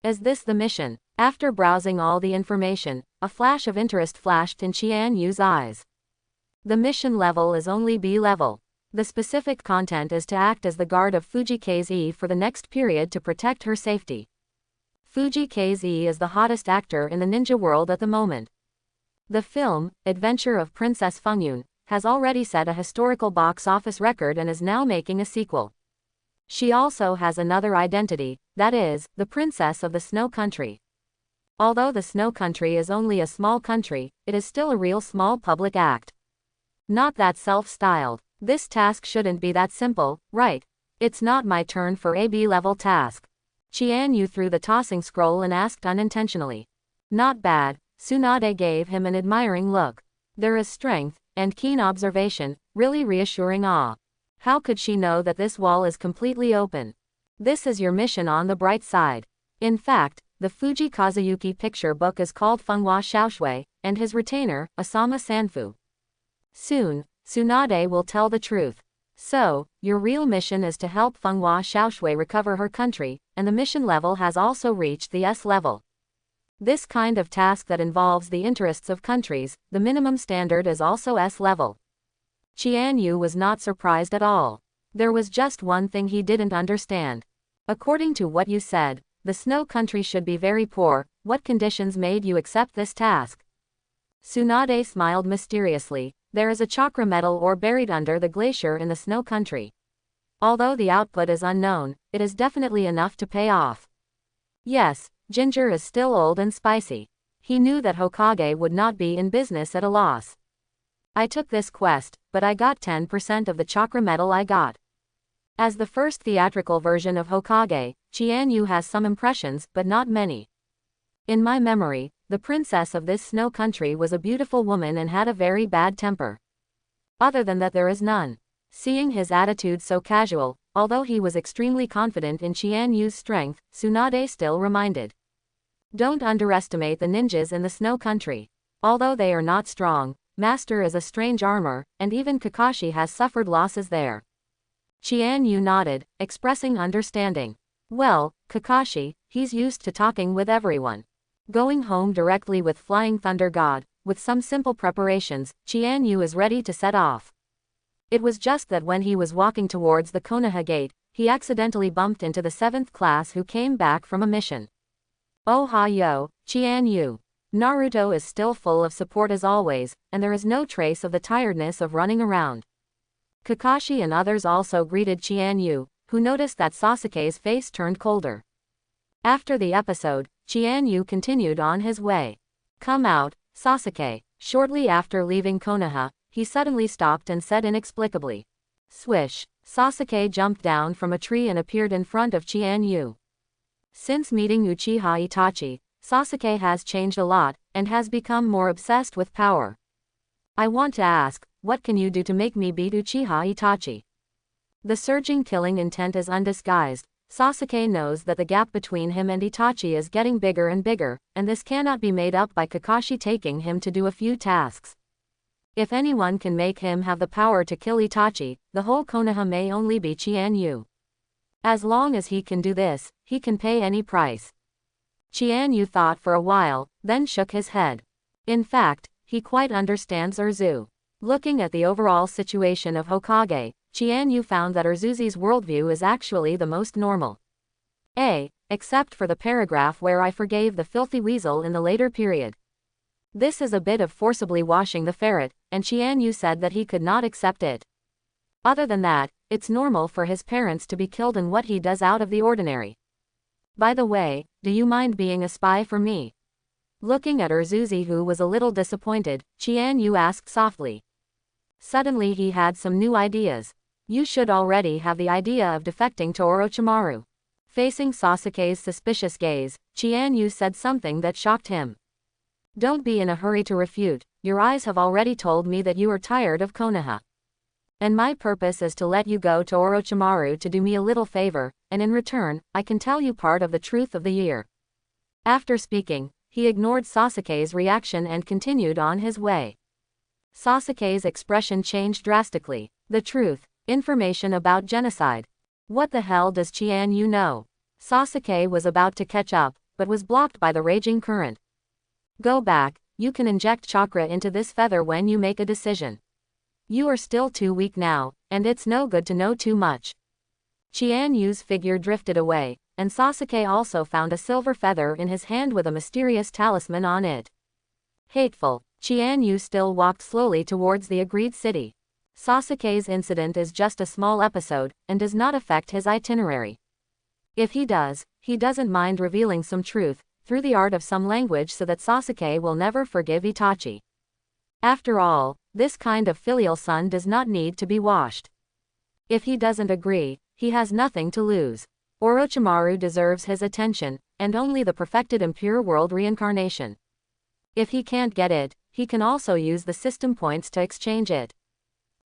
Is this the mission? After browsing all the information, a flash of interest flashed in Chianyu's eyes. The mission level is only B level. The specific content is to act as the guard of Fujikaze for the next period to protect her safety. Fujikaze is the hottest actor in the ninja world at the moment. The film, Adventure of Princess Fungyun, has already set a historical box office record and is now making a sequel. She also has another identity, that is, the Princess of the Snow Country. Although the Snow Country is only a small country, it is still a real small public act. Not that self-styled. This task shouldn't be that simple, right? It's not my turn for a B-level task. Chianu threw the tossing scroll and asked unintentionally. Not bad. Tsunade gave him an admiring look. There is strength, and keen observation, really reassuring awe. How could she know that this wall is completely open? This is your mission on the bright side. In fact, the Fuji Kazuyuki picture book is called Funghua Xiaoshui, and his retainer, Osama Sanfu. Soon, Tsunade will tell the truth. So, your real mission is to help Funghua Xiaoshui recover her country, and the mission level has also reached the S level. This kind of task that involves the interests of countries, the minimum standard is also S level. Chianu was not surprised at all. There was just one thing he didn't understand. According to what you said, the snow country should be very poor. What conditions made you accept this task? Tsunade smiled mysteriously. There is a chakra metal ore buried under the glacier in the snow country. Although the output is unknown, it is definitely enough to pay off. Yes, ginger is still old and spicy. He knew that Hokage would not be in business at a loss. I took this quest, but I got 10% of the chakra metal I got. As the first theatrical version of Hokage, Chianu has some impressions, but not many. In my memory, the princess of this snow country was a beautiful woman and had a very bad temper. Other than that there is none. Seeing his attitude so casual, although he was extremely confident in Chianyu's strength, Tsunade still reminded. Don't underestimate the ninjas in the snow country. Although they are not strong, Master is a strange armor, and even Kakashi has suffered losses there. Chianu nodded, expressing understanding. Well, Kakashi, he's used to talking with everyone. Going home directly with Flying Thunder God, with some simple preparations, Chianu is ready to set off. It was just that when he was walking towards the Konoha gate, he accidentally bumped into the 7th class who came back from a mission. Oh ha yo, Chianu. Naruto is still full of support as always, and there is no trace of the tiredness of running around. Kakashi and others also greeted Chianu, who noticed that Sasuke's face turned colder. After the episode, Chianu continued on his way. Come out, Sasuke. Shortly after leaving Konoha, he suddenly stopped and said inexplicably. Swish. Sasuke jumped down from a tree and appeared in front of Chianu. Since meeting Uchiha Itachi, Sasuke has changed a lot, and has become more obsessed with power. I want to ask, what can you do to make me beat Uchiha Itachi? The surging killing intent is undisguised. Sasuke knows that the gap between him and Itachi is getting bigger and bigger, and this cannot be made up by Kakashi taking him to do a few tasks. If anyone can make him have the power to kill Itachi, the whole Konoha may only be Chianu. As long as he can do this, he can pay any price. Chianu thought for a while, then shook his head. In fact, he quite understands Urzu. Looking at the overall situation of Hokage, Chianu found that Urzuzi's worldview is actually the most normal. Except for the paragraph where I forgave the filthy weasel in the later period. This is a bit of forcibly washing the ferret, and Chianu said that he could not accept it. Other than that, it's normal for his parents to be killed and what he does out of the ordinary. By the way, do you mind being a spy for me? Looking at Urzuzi, who was a little disappointed, Chianu asked softly. Suddenly he had some new ideas. You should already have the idea of defecting to Orochimaru. Facing Sasuke's suspicious gaze, Chianu said something that shocked him. Don't be in a hurry to refute, your eyes have already told me that you are tired of Konoha. And my purpose is to let you go to Orochimaru to do me a little favor, and in return, I can tell you part of the truth of the year. After speaking, he ignored Sasuke's reaction and continued on his way. Sasuke's expression changed drastically. The truth. Information about genocide. What the hell does Chianu know? Sasuke was about to catch up, but was blocked by the raging current. Go back, you can inject chakra into this feather when you make a decision. You are still too weak now, and it's no good to know too much. Chianyu's figure drifted away, and Sasuke also found a silver feather in his hand with a mysterious talisman on it. Hateful. Chianu still walked slowly towards the agreed city. Sasuke's incident is just a small episode, and does not affect his itinerary. If he does, he doesn't mind revealing some truth, through the art of some language so that Sasuke will never forgive Itachi. After all, this kind of filial son does not need to be washed. If he doesn't agree, he has nothing to lose. Orochimaru deserves his attention, and only the perfected and pure world reincarnation. If he can't get it, he can also use the system points to exchange it.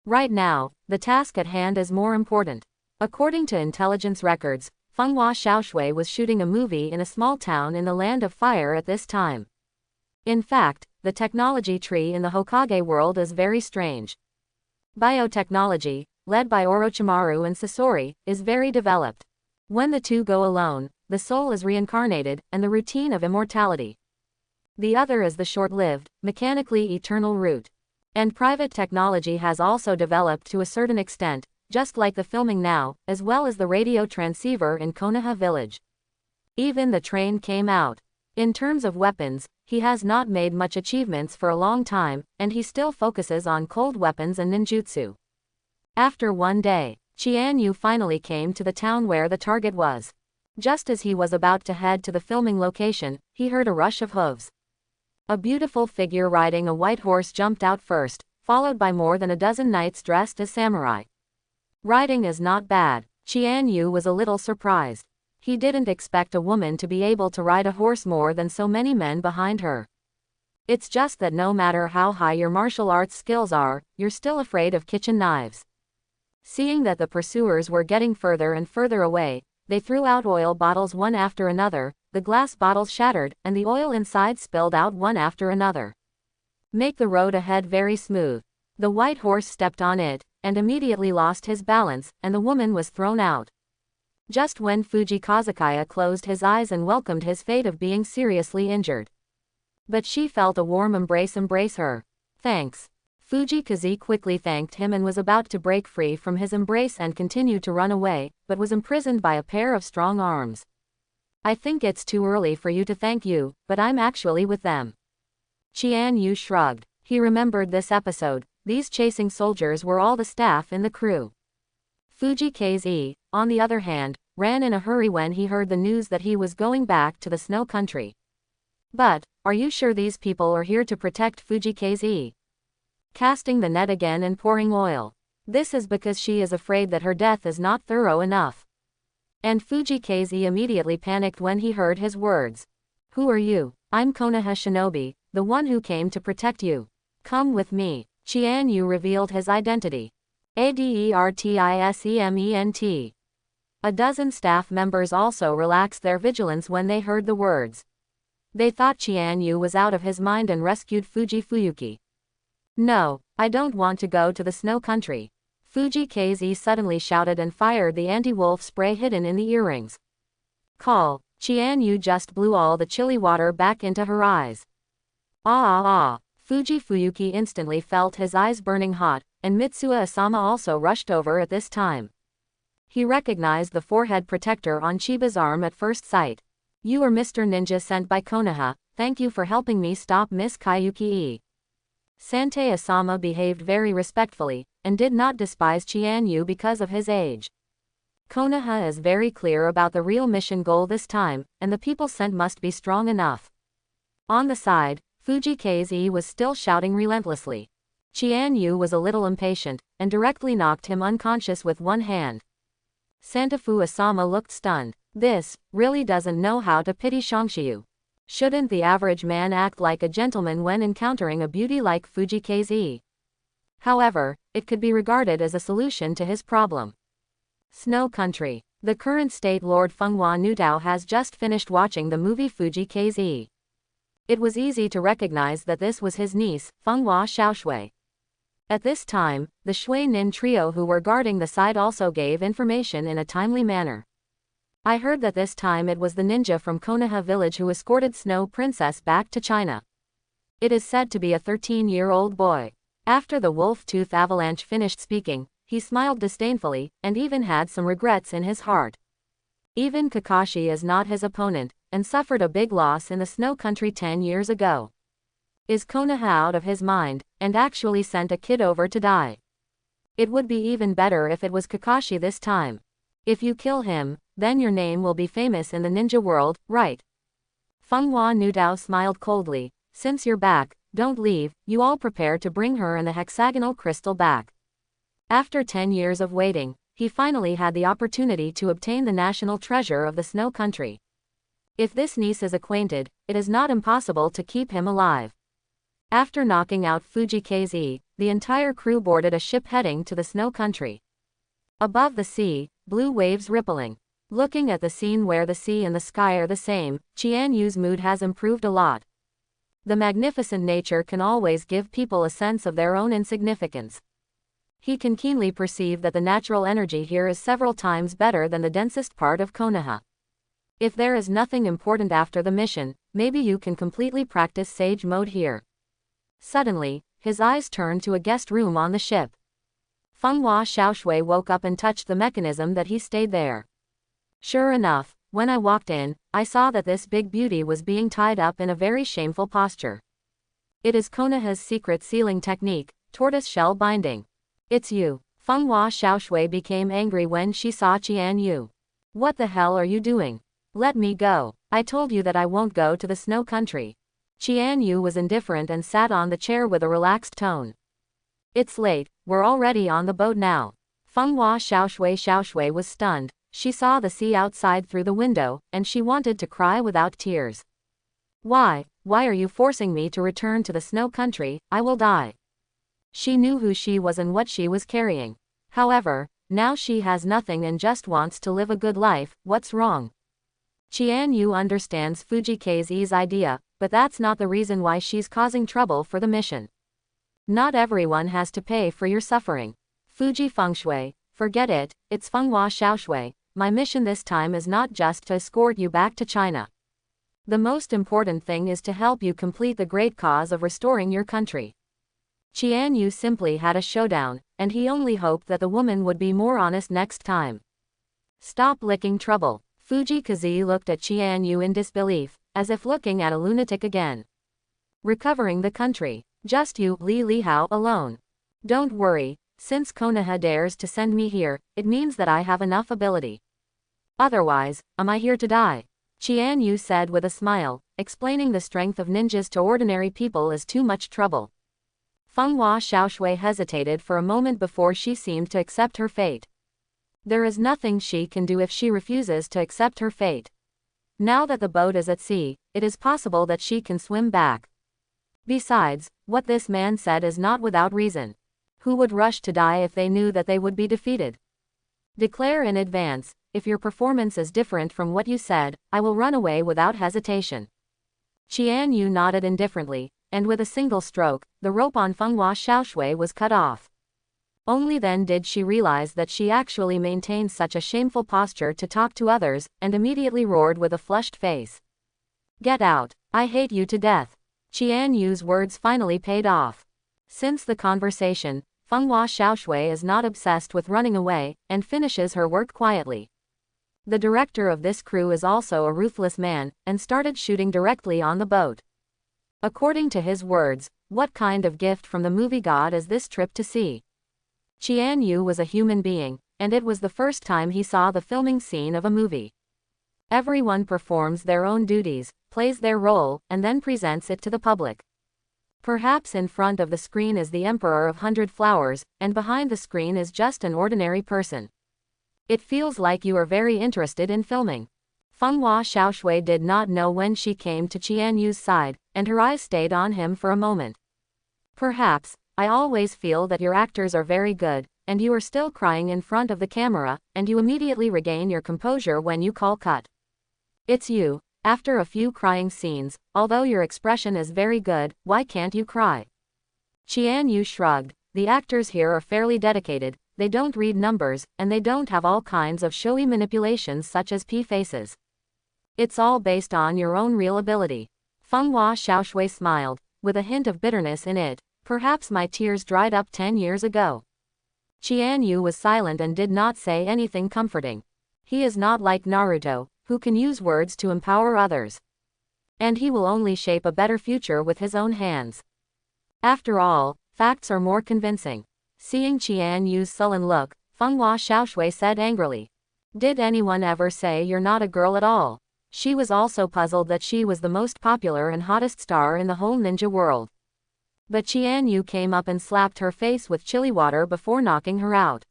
Right now, the task at hand is more important. According to intelligence records, Fenghua Xiaoshui was shooting a movie in a small town in the Land of Fire at this time. In fact, the technology tree in the Hokage world is very strange. Biotechnology, led by Orochimaru and Sasori, is very developed. When the two go alone, the soul is reincarnated, and the routine of immortality. The other is the short-lived, mechanically eternal route. And private technology has also developed to a certain extent, just like the filming now, as well as the radio transceiver in Konoha village. Even the train came out. In terms of weapons, he has not made much achievements for a long time, and he still focuses on cold weapons and ninjutsu. After one day, Chianu finally came to the town where the target was. Just as he was about to head to the filming location, he heard a rush of hooves. A beautiful figure riding a white horse jumped out first, followed by more than a dozen knights dressed as samurai. Riding is not bad. Chianu was a little surprised. He didn't expect a woman to be able to ride a horse more than so many men behind her. It's just that no matter how high your martial arts skills are, you're still afraid of kitchen knives. Seeing that the pursuers were getting further and further away, they threw out oil bottles one after another, the glass bottles shattered, and the oil inside spilled out one after another. Make the road ahead very smooth. The white horse stepped on it, and immediately lost his balance, and the woman was thrown out. Just when Fuji Kazakaya closed his eyes and welcomed his fate of being seriously injured. But she felt a warm embrace her. Thanks. Fuji Kazi quickly thanked him and was about to break free from his embrace and continue to run away, but was imprisoned by a pair of strong arms. I think it's too early for you to thank you, but I'm actually with them. Chianu shrugged. He remembered this episode. These chasing soldiers were all the staff in the crew. Fuji Kazi, on the other hand, ran in a hurry when he heard the news that he was going back to the snow country. But, are you sure these people are here to protect Fuji Kazi? Casting the net again and pouring oil. This is because she is afraid that her death is not thorough enough. And Fuji Kazi immediately panicked when he heard his words. Who are you? I'm Konoha Shinobi, the one who came to protect you. Come with me. Chianu revealed his identity. Adertisement. A dozen staff members also relaxed their vigilance when they heard the words. They thought Chianu was out of his mind and rescued Fuji Fuyuki. No, I don't want to go to the snow country. Fuji Kazi suddenly shouted and fired the anti-wolf spray hidden in the earrings. Call. Chianu just blew all the chilly water back into her eyes. Fuji Fuyuki instantly felt his eyes burning hot, and Mitsuo Asama also rushed over at this time. He recognized the forehead protector on Chiba's arm at first sight. You are Mr. Ninja sent by Konoha, thank you for helping me stop Miss Kayuki. Sante Asama behaved very respectfully, and did not despise Chianu because of his age. Konoha is very clear about the real mission goal this time, and the people sent must be strong enough. On the side, Fuji Kazi was still shouting relentlessly. Chianu was a little impatient, and directly knocked him unconscious with one hand. Santafu Asama looked stunned. This really doesn't know how to pity Shangshiyu. Shouldn't the average man act like a gentleman when encountering a beauty like Fuji Kazi? However, it could be regarded as a solution to his problem. Snow Country. The current State Lord Fenghua Nutao has just finished watching the movie Fuji Kazi. It was easy to recognize that this was his niece, Fenghua Xiaoshui. At this time, the Shui Nin trio who were guarding the side also gave information in a timely manner. I heard that this time it was the ninja from Konoha village who escorted Snow Princess back to China. It is said to be a 13-year-old boy. After the wolf tooth avalanche finished speaking, he smiled disdainfully, and even had some regrets in his heart. Even Kakashi is not his opponent, and suffered a big loss in the snow country 10 years ago. Is Konoha out of his mind, and actually sent a kid over to die? It would be even better if it was Kakashi this time. If you kill him, then your name will be famous in the ninja world, right? Fenghua Nutao smiled coldly. Since you're back, don't leave, you all prepare to bring her and the hexagonal crystal back. After 10 years of waiting, he finally had the opportunity to obtain the national treasure of the snow country. If this niece is acquainted, it is not impossible to keep him alive. After knocking out Fujikaze, the entire crew boarded a ship heading to the snow country. Above the sea, blue waves rippling. Looking at the scene where the sea and the sky are the same, Chianyu's mood has improved a lot. The magnificent nature can always give people a sense of their own insignificance. He can keenly perceive that the natural energy here is several times better than the densest part of Konoha. If there is nothing important after the mission, maybe you can completely practice sage mode here. Suddenly, his eyes turned to a guest room on the ship. Fenghua Xiaoshui woke up and touched the mechanism that he stayed there. Sure enough, when I walked in, I saw that this big beauty was being tied up in a very shameful posture. It is Konoha's secret sealing technique, tortoise shell binding. It's you. Fenghua Xiaoshui became angry when she saw Chianyu. What the hell are you doing? Let me go. I told you that I won't go to the snow country. Chianyu was indifferent and sat on the chair with a relaxed tone. It's late, we're already on the boat now. Fenghua Xiaoshui was stunned. She saw the sea outside through the window, and she wanted to cry without tears. Why are you forcing me to return to the snow country? I will die. She knew who she was and what she was carrying. However, now she has nothing and just wants to live a good life. What's wrong? Chianyu understands Fujikaze's idea, but that's not the reason why she's causing trouble for the mission. Not everyone has to pay for your suffering. Fuji Fengshui, forget it, it's Fenghua Xiaoshui. My mission this time is not just to escort you back to China. The most important thing is to help you complete the great cause of restoring your country. Chianyu simply had a showdown, and he only hoped that the woman would be more honest next time. Stop licking trouble. Fujikaze looked at Chianyu in disbelief, as if looking at a lunatic again. Recovering the country. Just you, Li Lihao, alone. Don't worry, since Konoha dares to send me here, it means that I have enough ability. Otherwise, am I here to die? Chianyu said with a smile, explaining the strength of ninjas to ordinary people is too much trouble. Fenghua Xiaoshui hesitated for a moment before she seemed to accept her fate. There is nothing she can do if she refuses to accept her fate. Now that the boat is at sea, it is possible that she can swim back. Besides, what this man said is not without reason. Who would rush to die if they knew that they would be defeated? Declare in advance, if your performance is different from what you said, I will run away without hesitation. Chianyu nodded indifferently, and with a single stroke, the rope on Fenghua Xiaoshui was cut off. Only then did she realize that she actually maintained such a shameful posture to talk to others, and immediately roared with a flushed face. Get out, I hate you to death. Chianyu's words finally paid off. Since the conversation, Fenghua Xiaoshui is not obsessed with running away, and finishes her work quietly. The director of this crew is also a ruthless man, and started shooting directly on the boat. According to his words, what kind of gift from the movie god is this trip to see? Chianyu was a human being, and it was the first time he saw the filming scene of a movie. Everyone performs their own duties, plays their role, and then presents it to the public. Perhaps in front of the screen is the Emperor of 100 Flowers, and behind the screen is just an ordinary person. It feels like you are very interested in filming. Fenghua Xiaoshui did not know when she came to Chianyu's side, and her eyes stayed on him for a moment. Perhaps, I always feel that your actors are very good, and you are still crying in front of the camera, and you immediately regain your composure when you call cut. It's you. After a few crying scenes, although your expression is very good, why can't you cry? Chianyu shrugged. The actors here are fairly dedicated, they don't read numbers, and they don't have all kinds of showy manipulations such as P-faces. It's all based on your own real ability. Fenghua Xiaoshui smiled, with a hint of bitterness in it. Perhaps my tears dried up 10 years ago. Chianyu was silent and did not say anything comforting. He is not like Naruto, who can use words to empower others. And he will only shape a better future with his own hands. After all, facts are more convincing. Seeing Chianyu's sullen look, Fenghua Xiaoshui said angrily. Did anyone ever say you're not a girl at all? She was also puzzled that she was the most popular and hottest star in the whole ninja world. But Chianyu came up and slapped her face with chili water before knocking her out.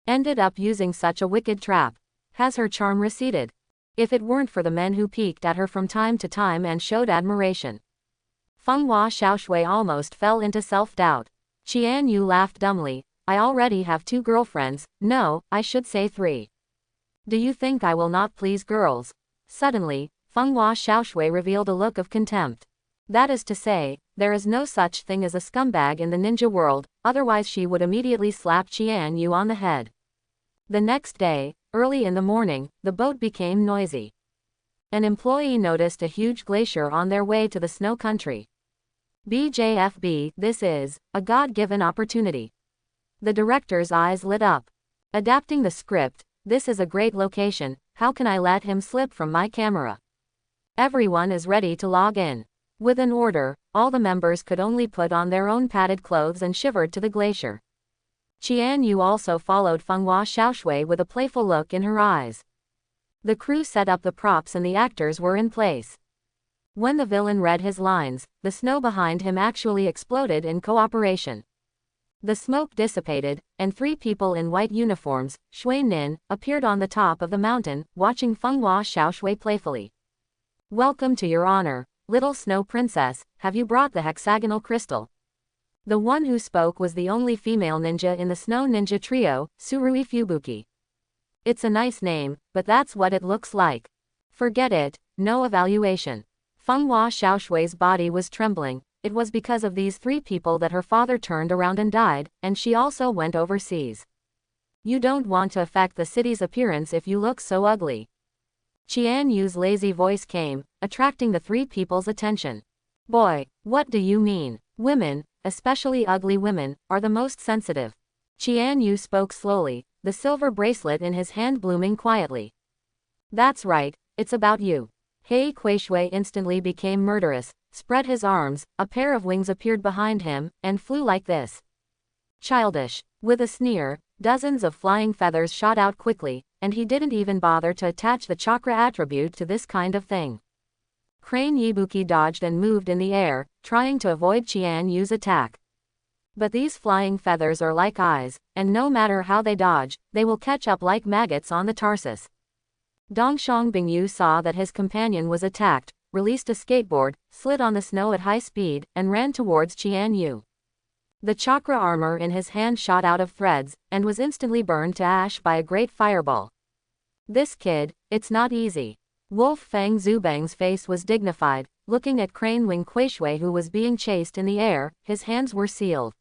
Ended up using such a wicked trap. Has her charm receded? If it weren't for the men who peeked at her from time to time and showed admiration. Fenghua Xiaoshui almost fell into self-doubt. Chianu laughed dumbly. I already have 2 girlfriends, no, I should say 3. Do you think I will not please girls? Suddenly, Fenghua Xiaoshui revealed a look of contempt. That is to say, there is no such thing as a scumbag in the ninja world, otherwise she would immediately slap Chianu on the head. The next day, early in the morning, the boat became noisy. An employee noticed a huge glacier on their way to the snow country. BJFB, this is a God-given opportunity. The director's eyes lit up. Adapting the script, this is a great location, how can I let him slip from my camera? Everyone is ready to log in. With an order, all the members could only put on their own padded clothes and shivered to the glacier. Chianu also followed Fenghua Xiaoshui with a playful look in her eyes. The crew set up the props and the actors were in place. When the villain read his lines, the snow behind him actually exploded in cooperation. The smoke dissipated, and 3 people in white uniforms, Shui Nin, appeared on the top of the mountain, watching Fenghua Xiaoshui playfully. Welcome to your honor, little snow princess, have you brought the hexagonal crystal? The one who spoke was the only female ninja in the snow ninja trio, Tsurui Fubuki. It's a nice name, but that's what it looks like. Forget it, no evaluation. Fenghua Xiaoshui's body was trembling. It was because of these 3 people that her father turned around and died, and she also went overseas. You don't want to affect the city's appearance if you look so ugly. Chianyu's lazy voice came, attracting the 3 people's attention. Boy, what do you mean? Women, especially ugly women, are the most sensitive. Chianu spoke slowly, the silver bracelet in his hand blooming quietly. That's right, it's about you. Hei Kuishui instantly became murderous, spread his arms, a pair of wings appeared behind him, and flew like this. Childish. With a sneer, dozens of flying feathers shot out quickly, and he didn't even bother to attach the chakra attribute to this kind of thing. Crane Yibuki dodged and moved in the air, trying to avoid Chianyu's attack. But these flying feathers are like eyes, and no matter how they dodge, they will catch up like maggots on the tarsus. Dongshang Bingyu saw that his companion was attacked, released a skateboard, slid on the snow at high speed, and ran towards Chianu. The chakra armor in his hand shot out of threads, and was instantly burned to ash by a great fireball. This kid, it's not easy. Wolf Fang Zubang's face was dignified, looking at Crane Wing Kuishui who was being chased in the air, his hands were sealed.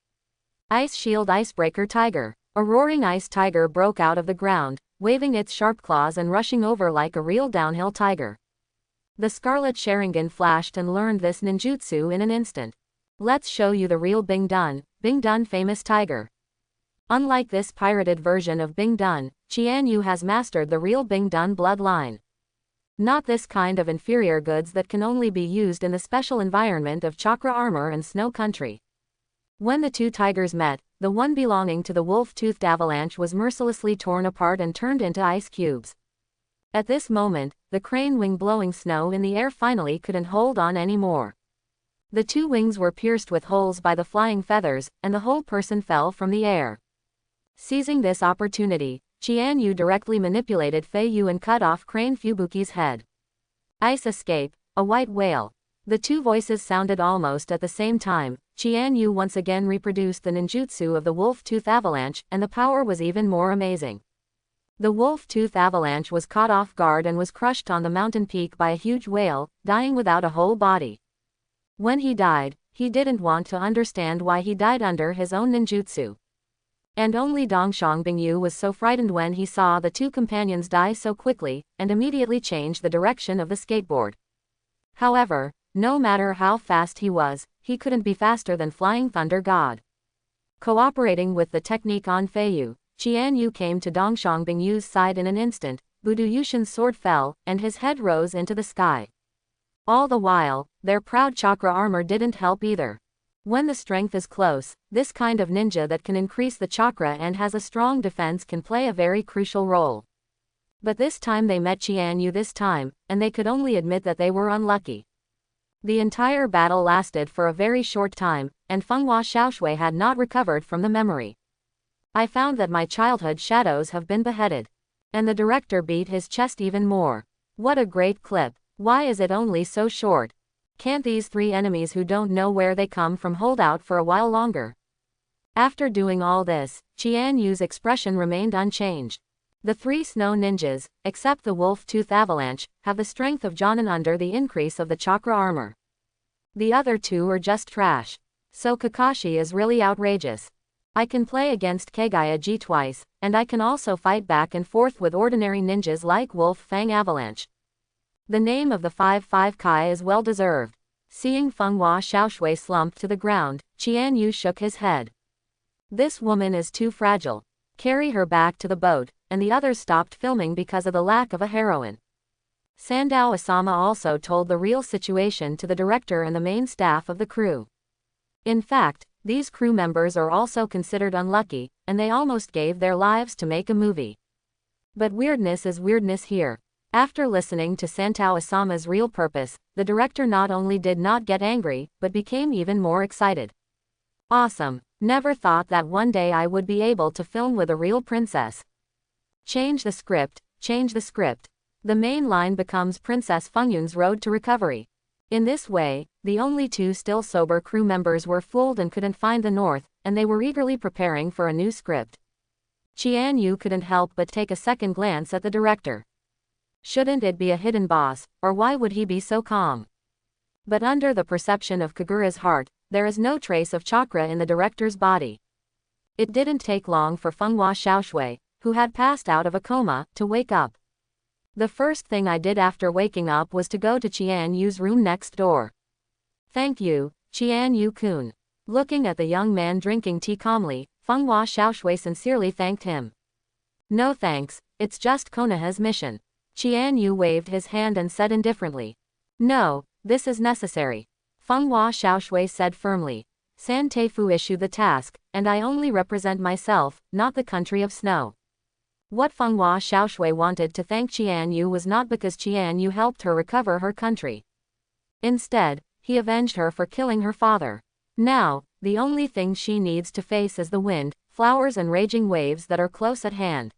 Ice Shield Icebreaker Tiger. A roaring ice tiger broke out of the ground, waving its sharp claws and rushing over like a real downhill tiger. The Scarlet Sharingan flashed and learned this ninjutsu in an instant. Let's show you the real Bing Dun famous tiger. Unlike this pirated version of Bing Dun, Chianu has mastered the real Bing Dun bloodline. Not this kind of inferior goods that can only be used in the special environment of chakra armor and snow country. When the 2 tigers met, the one belonging to the wolf-toothed avalanche was mercilessly torn apart and turned into ice cubes. At this moment, the crane wing blowing snow in the air finally couldn't hold on anymore. The 2 wings were pierced with holes by the flying feathers, and the whole person fell from the air. Seizing this opportunity, Chianu directly manipulated Fei Yu and cut off Crane Fubuki's head. Ice escape, a white whale. The 2 voices sounded almost at the same time. Chianu once again reproduced the ninjutsu of the wolf-tooth avalanche, and the power was even more amazing. The wolf-tooth avalanche was caught off guard and was crushed on the mountain peak by a huge whale, dying without a whole body. When he died, he didn't want to understand why he died under his own ninjutsu. And only Dongshang Bingyu was so frightened when he saw the 2 companions die so quickly, and immediately changed the direction of the skateboard. However, no matter how fast he was, he couldn't be faster than Flying Thunder God. Cooperating with the technique on Feiyu, Chianu came to Dongshang Bingyu's side in an instant. Budu Yushin's sword fell, and his head rose into the sky. All the while, their proud chakra armor didn't help either. When the strength is close, this kind of ninja that can increase the chakra and has a strong defense can play a very crucial role. But this time they met Chianu this time, and they could only admit that they were unlucky. The entire battle lasted for a very short time, and Fenghua Xiaoshui had not recovered from the memory. I found that my childhood shadows have been beheaded. And the director beat his chest even more. What a great clip. Why is it only so short? Can't these 3 enemies who don't know where they come from hold out for a while longer? After doing all this, Chianyu's expression remained unchanged. The 3 snow ninjas, except the wolf tooth avalanche, have the strength of Jonin under the increase of the chakra armor. The other 2 are just trash. So Kakashi is really outrageous. I can play against Kagaya G twice, and I can also fight back and forth with ordinary ninjas like Wolf Fang Avalanche. The name of the 5-5 Kai is well deserved. Seeing Fenghua Xiaoshui slump to the ground, Chianyu shook his head. This woman is too fragile. Carry her back to the boat, and the others stopped filming because of the lack of a heroine. Sandow Asama also told the real situation to the director and the main staff of the crew. In fact, these crew members are also considered unlucky, and they almost gave their lives to make a movie. But weirdness is weirdness here. After listening to Sandow Asama's real purpose, the director not only did not get angry, but became even more excited. Awesome. Never thought that one day I would be able to film with a real princess. Change the script, change the script. The main line becomes Princess Fengyun's road to recovery. In this way, the only 2 still sober crew members were fooled and couldn't find the north, and they were eagerly preparing for a new script. Chianyu couldn't help but take a second glance at the director. Shouldn't it be a hidden boss, or why would he be so calm? But under the perception of Kagura's heart, there is no trace of chakra in the director's body. It didn't take long for Fenghua Xiaoshui, who had passed out of a coma, to wake up. The first thing I did after waking up was to go to Chianyu's room next door. Thank you, Chianyu-kun. Looking at the young man drinking tea calmly, Fenghua Xiaoshui sincerely thanked him. No thanks, it's just Konoha's mission. Chianyu waved his hand and said indifferently. No, this is necessary. Fenghua Xiaoshui said firmly. San Teifu issued the task, and I only represent myself, not the country of snow. What Fenghua Xiaoshui wanted to thank Chianyu was not because Chianyu helped her recover her country. Instead, he avenged her for killing her father. Now, the only thing she needs to face is the wind, flowers and raging waves that are close at hand.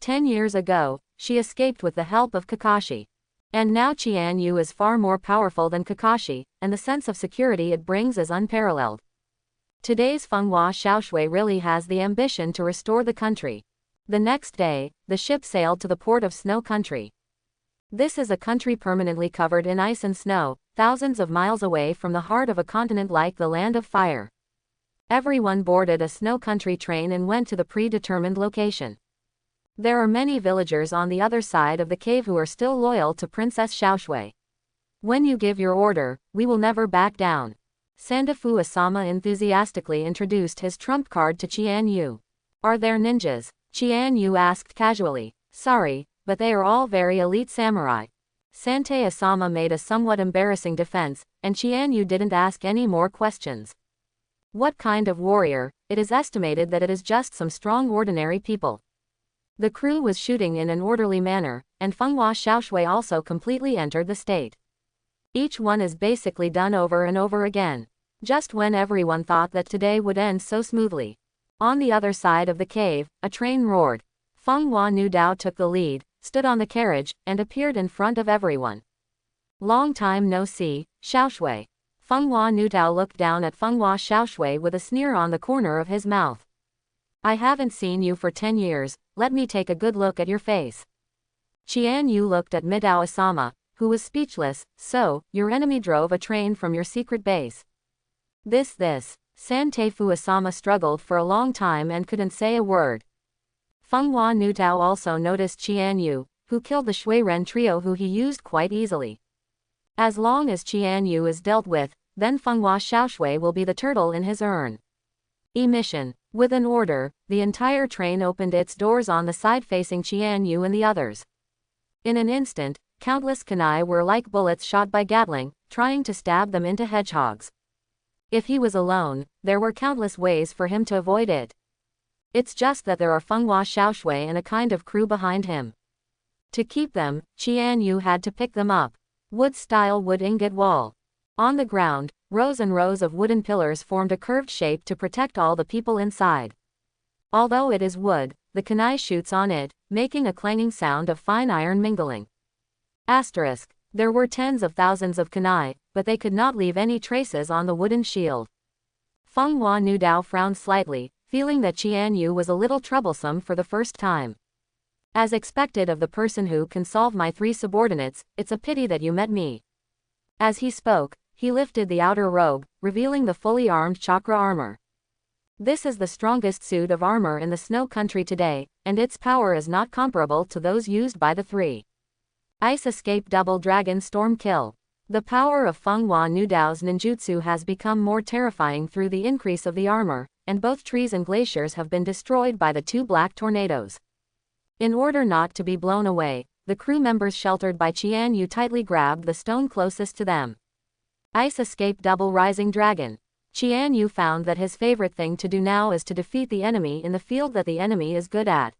10 years ago, she escaped with the help of Kakashi. And now Chianyu is far more powerful than Kakashi, and the sense of security it brings is unparalleled. Today's Fenghua Xiaoshui really has the ambition to restore the country. The next day, the ship sailed to the port of Snow Country. This is a country permanently covered in ice and snow, thousands of miles away from the heart of a continent like the Land of Fire. Everyone boarded a Snow Country train and went to the predetermined location. There are many villagers on the other side of the cave who are still loyal to Princess Xiaoshui. When you give your order, we will never back down. Sandafu Asama enthusiastically introduced his trump card to Chianyu. Are there ninjas? Chianyu asked casually. Sorry, but they are all very elite samurai. Sante Asama made a somewhat embarrassing defense, and Chianyu didn't ask any more questions. What kind of warrior? It is estimated that it is just some strong ordinary people. The crew was shooting in an orderly manner, and Fenghua Xiaoshui also completely entered the state. Each one is basically done over and over again. Just when everyone thought that today would end so smoothly. On the other side of the cave, a train roared. Fenghua Nudao took the lead, stood on the carriage, and appeared in front of everyone. Long time no see, Xiaoshui. Fenghua Nudao looked down at Fenghua Xiaoshui with a sneer on the corner of his mouth. I haven't seen you for 10 years, let me take a good look at your face. Chianyu looked at Midao Asama, who was speechless. So, your enemy drove a train from your secret base. This. San Teifu Asama struggled for a long time and couldn't say a word. Fenghua Nutao also noticed Chianyu, who killed the Shuiren trio who he used quite easily. As long as Chianyu is dealt with, then Fenghua Xiaoshui will be the turtle in his urn. Emission. With an order, the entire train opened its doors on the side facing Chianyu and the others. In an instant, countless kunai were like bullets shot by Gatling, trying to stab them into hedgehogs. If he was alone, there were countless ways for him to avoid it. It's just that there are Fenghua Xiaoshui and a kind of crew behind him. To keep them, Chianyu had to pick them up. Wood-style wood ingot wall. On the ground, rows and rows of wooden pillars formed a curved shape to protect all the people inside. Although it is wood, the kunai shoots on it, making a clanging sound of fine iron mingling. Asterisk. There were tens of thousands of kunai, but they could not leave any traces on the wooden shield. Feng Hua Nudao frowned slightly, feeling that Chianu was a little troublesome for the first time. As expected of the person who can solve my 3 subordinates, it's a pity that you met me. As he spoke, he lifted the outer robe, revealing the fully armed chakra armor. This is the strongest suit of armor in the snow country today, and its power is not comparable to those used by the 3. Ice Escape Double Dragon Storm Kill. The power of Feng Hua Nudao's ninjutsu has become more terrifying through the increase of the armor, and both trees and glaciers have been destroyed by the 2 black tornadoes. In order not to be blown away, the crew members sheltered by Chianu tightly grabbed the stone closest to them. Ice Escape Double Rising Dragon. Chianu found that his favorite thing to do now is to defeat the enemy in the field that the enemy is good at.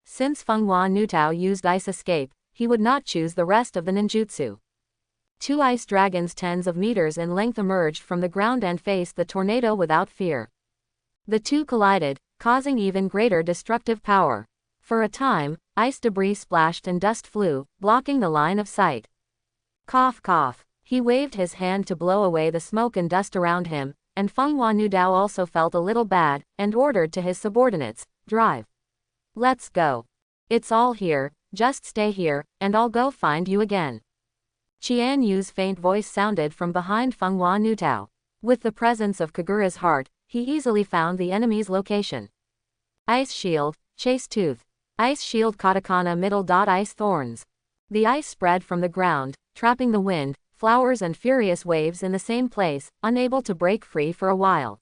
Since Feng Hua Nutao used Ice Escape, he would not choose the rest of the ninjutsu. 2 ice dragons tens of meters in length emerged from the ground and faced the tornado without fear. The 2 collided, causing even greater destructive power. For a time, ice debris splashed and dust flew, blocking the line of sight. Cough cough. He waved his hand to blow away the smoke and dust around him, and Feng Hua Nudao also felt a little bad, and ordered to his subordinates, "Drive. Let's go. It's all here, just stay here, and I'll go find you again." Chianyu's faint voice sounded from behind Feng Hua Nutao. With the presence of Kagura's heart, he easily found the enemy's location. Ice Shield, Chase Tooth. Ice Shield Katakana Middle. Ice Thorns. The ice spread from the ground, trapping the wind, flowers and furious waves in the same place, unable to break free for a while.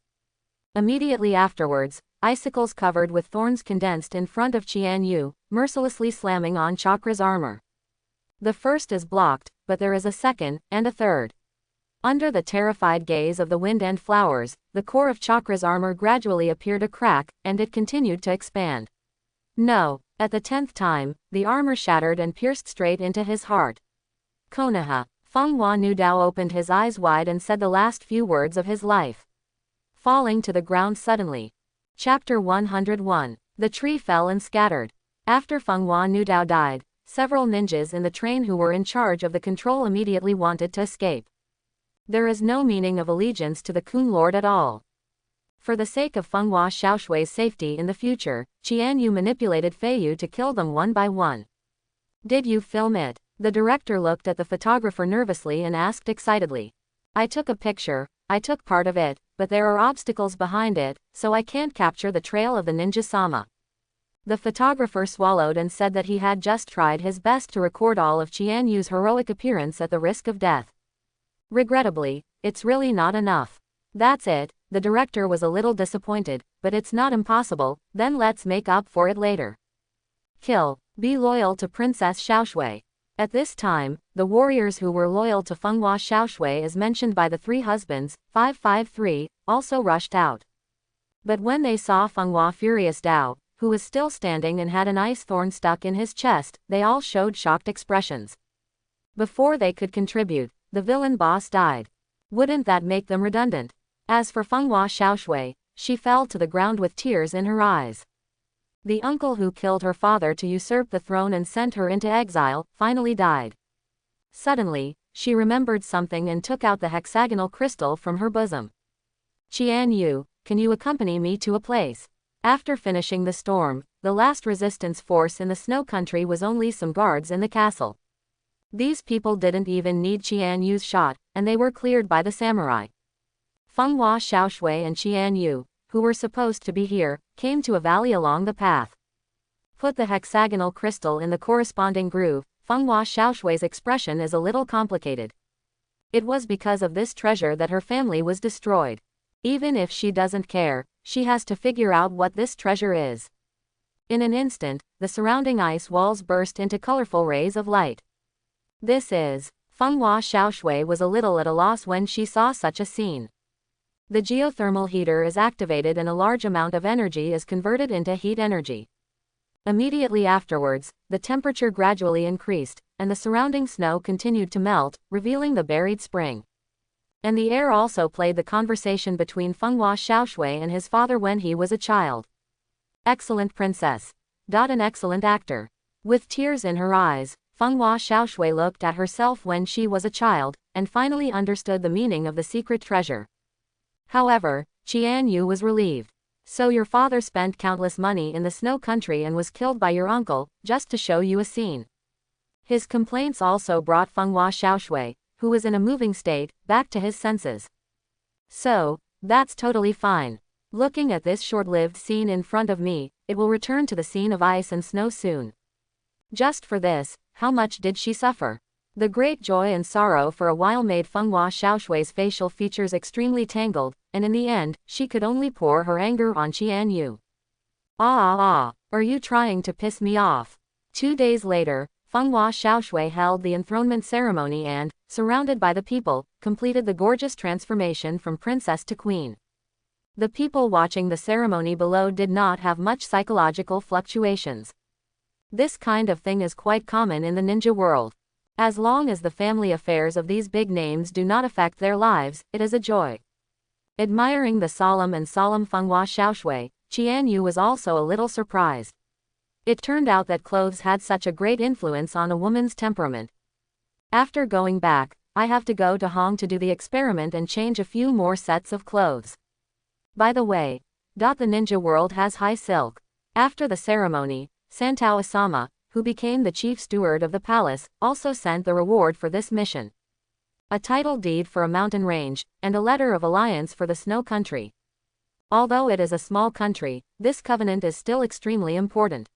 Immediately afterwards, icicles covered with thorns condensed in front of Chianu, mercilessly slamming on Chakra's armor. The first is blocked, but there is a second, and a third. Under the terrified gaze of the wind and flowers, the core of Chakra's armor gradually appeared a crack, and it continued to expand. No, at the 10th time, the armor shattered and pierced straight into his heart. Konoha. Feng Hua Nudao opened his eyes wide and said the last few words of his life. Falling to the ground suddenly. Chapter 101. The tree fell and scattered. After Feng Hua Nudao died, several ninjas in the train who were in charge of the control immediately wanted to escape. There is no meaning of allegiance to the Kun Lord at all. For the sake of Feng Hua Xiaoshui's safety in the future, Chianu manipulated Feiyu to kill them one by one. "Did you film it?" The director looked at the photographer nervously and asked excitedly. "I took a picture, I took part of it, but there are obstacles behind it, so I can't capture the trail of the ninja-sama." The photographer swallowed and said that he had just tried his best to record all of Chianyu's heroic appearance at the risk of death. Regrettably, it's really not enough. That's it, the director was a little disappointed, but it's not impossible, then let's make up for it later. Kill. Be loyal to Princess Xiaoshui. At this time, the warriors who were loyal to Feng Hua Xiaoshui as mentioned by the 3 husbands, 553, also rushed out. But when they saw Feng Hua Furious Dao, who was still standing and had an ice thorn stuck in his chest, they all showed shocked expressions. Before they could contribute, the villain boss died. Wouldn't that make them redundant? As for Feng Hua Xiaoshui, she fell to the ground with tears in her eyes. The uncle who killed her father to usurp the throne and sent her into exile, finally died. Suddenly, she remembered something and took out the hexagonal crystal from her bosom. "Chianu, can you accompany me to a place?" After finishing the storm, the last resistance force in the snow country was only some guards in the castle. These people didn't even need Chianyu's shot, and they were cleared by the samurai. Feng Hua Xiaoshui and Chianu, who were supposed to be here, came to a valley along the path. Put the hexagonal crystal in the corresponding groove. Feng Hua Xiaoshui's expression is a little complicated. It was because of this treasure that her family was destroyed. Even if she doesn't care, she has to figure out what this treasure is. In an instant, the surrounding ice walls burst into colorful rays of light. This is. Feng Hua Xiaoshui was a little at a loss when she saw such a scene. The geothermal heater is activated and a large amount of energy is converted into heat energy. Immediately afterwards, the temperature gradually increased, and the surrounding snow continued to melt, revealing the buried spring. And the air also played the conversation between Feng Hua Xiaoshui and his father when he was a child. Excellent princess. An excellent actor. With tears in her eyes, Fenghua Xiaoshui looked at herself when she was a child, and finally understood the meaning of the secret treasure. However, Chianu was relieved. So your father spent countless money in the snow country and was killed by your uncle, just to show you a scene. His complaints also brought Fenghua Xiaoshui, who was in a moving state, back to his senses. So, that's totally fine. Looking at this short-lived scene in front of me, it will return to the scene of ice and snow soon. Just for this, how much did she suffer? The great joy and sorrow for a while made Fenghua Xiaoshui's facial features extremely tangled, and in the end, she could only pour her anger on Chianu. Are you trying to piss me off? 2 days later, Fenghua Xiaoshui held the enthronement ceremony and, surrounded by the people, completed the gorgeous transformation from princess to queen. The people watching the ceremony below did not have much psychological fluctuations. This kind of thing is quite common in the ninja world. As long as the family affairs of these big names do not affect their lives, it is a joy. Admiring the solemn Fenghua Xiaoshui, Chianu was also a little surprised. It turned out that clothes had such a great influence on a woman's temperament. After going back, I have to go to Hong to do the experiment and change a few more sets of clothes. By the way, the ninja world has high silk. After the ceremony, Santao Asama, who became the chief steward of the palace, also sent the reward for this mission. A title deed for a mountain range, and a letter of alliance for the snow country. Although it is a small country, this covenant is still extremely important.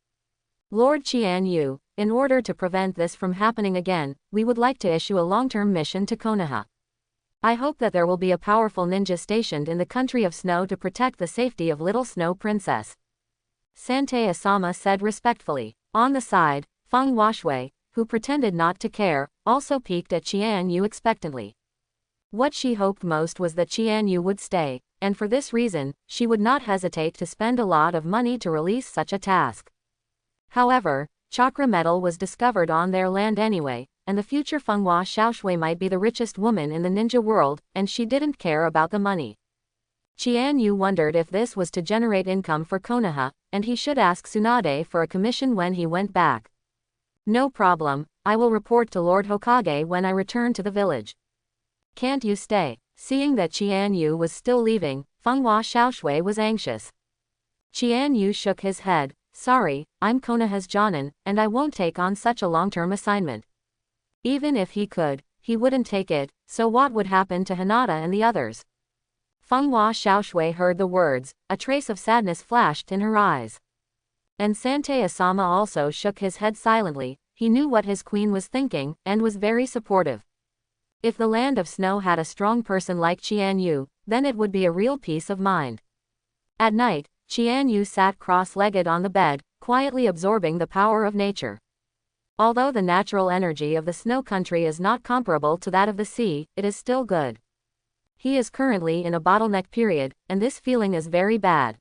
Lord Chianu, in order to prevent this from happening again, we would like to issue a long-term mission to Konoha. I hope that there will be a powerful ninja stationed in the country of snow to protect the safety of little snow princess. Santei Asama said respectfully. On the side, Fenghua Xiaoshui, who pretended not to care, also peeked at Chianu expectantly. What she hoped most was that Chianu would stay, and for this reason, she would not hesitate to spend a lot of money to release such a task. However, chakra metal was discovered on their land anyway, and the future Fenghua Xiaoshui might be the richest woman in the ninja world, and she didn't care about the money. Chianu wondered if this was to generate income for Konoha, and he should ask Tsunade for a commission when he went back. No problem, I will report to Lord Hokage when I return to the village. Can't you stay? Seeing that Chianu was still leaving, Fenghua Xiaoshui was anxious. Chianu shook his head. Sorry, I'm Konoha's Jonin, and I won't take on such a long-term assignment. Even if he could, he wouldn't take it, so what would happen to Hinata and the others? Fenghua Xiaoshui heard the words, a trace of sadness flashed in her eyes. And Santei Asama also shook his head silently. He knew what his queen was thinking, and was very supportive. If the land of snow had a strong person like Chianu, then it would be a real peace of mind. At night, Chianu sat cross-legged on the bed, quietly absorbing the power of nature. Although the natural energy of the snow country is not comparable to that of the sea, it is still good. He is currently in a bottleneck period, and this feeling is very bad.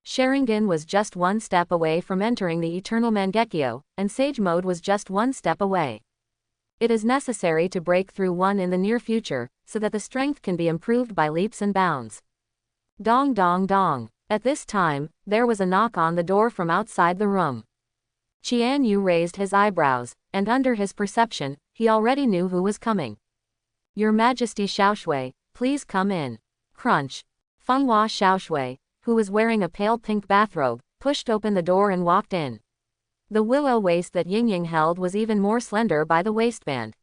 Sharingan was just one step away from entering the Eternal Mangekyo, and Sage Mode was just one step away. It is necessary to break through one in the near future, so that the strength can be improved by leaps and bounds. Dong dong dong. At this time, there was a knock on the door from outside the room. Chianu raised his eyebrows, and under his perception, he already knew who was coming. Your Majesty Xiaoshui, please come in. Crunch. Fenghua Xiaoshui, who was wearing a pale pink bathrobe, pushed open the door and walked in. The willow waist that Yingying held was even more slender by the waistband.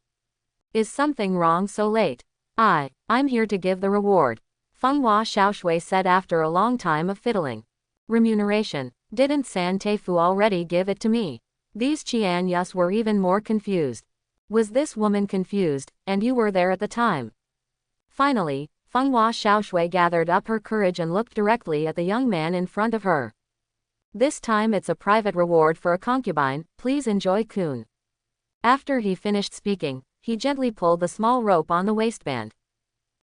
Is something wrong so late? I'm here to give the reward. Fenghua Xiaoshui said after a long time of fiddling. Remuneration. Didn't San Teifu already give it to me? These Chianyus were even more confused. Was this woman confused, and you were there at the time? Finally, Fenghua Xiaoshui gathered up her courage and looked directly at the young man in front of her. This time it's a private reward for a concubine, please enjoy Kun. After he finished speaking, he gently pulled the small rope on the waistband.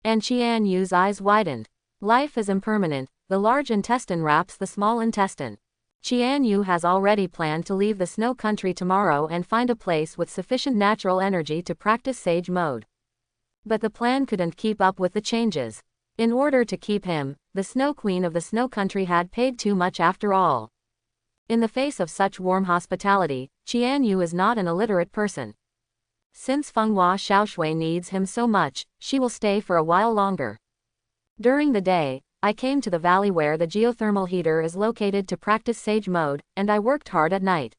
And Chianyu's eyes widened. Life is impermanent, the large intestine wraps the small intestine. Chianu has already planned to leave the snow country tomorrow and find a place with sufficient natural energy to practice Sage Mode. But the plan couldn't keep up with the changes. In order to keep him, the Snow Queen of the Snow Country had paid too much after all. In the face of such warm hospitality, Chianu is not an illiterate person. Since Fenghua Xiaoshui needs him so much, she will stay for a while longer. During the day, I came to the valley where the geothermal heater is located to practice sage mode, and I worked hard at night.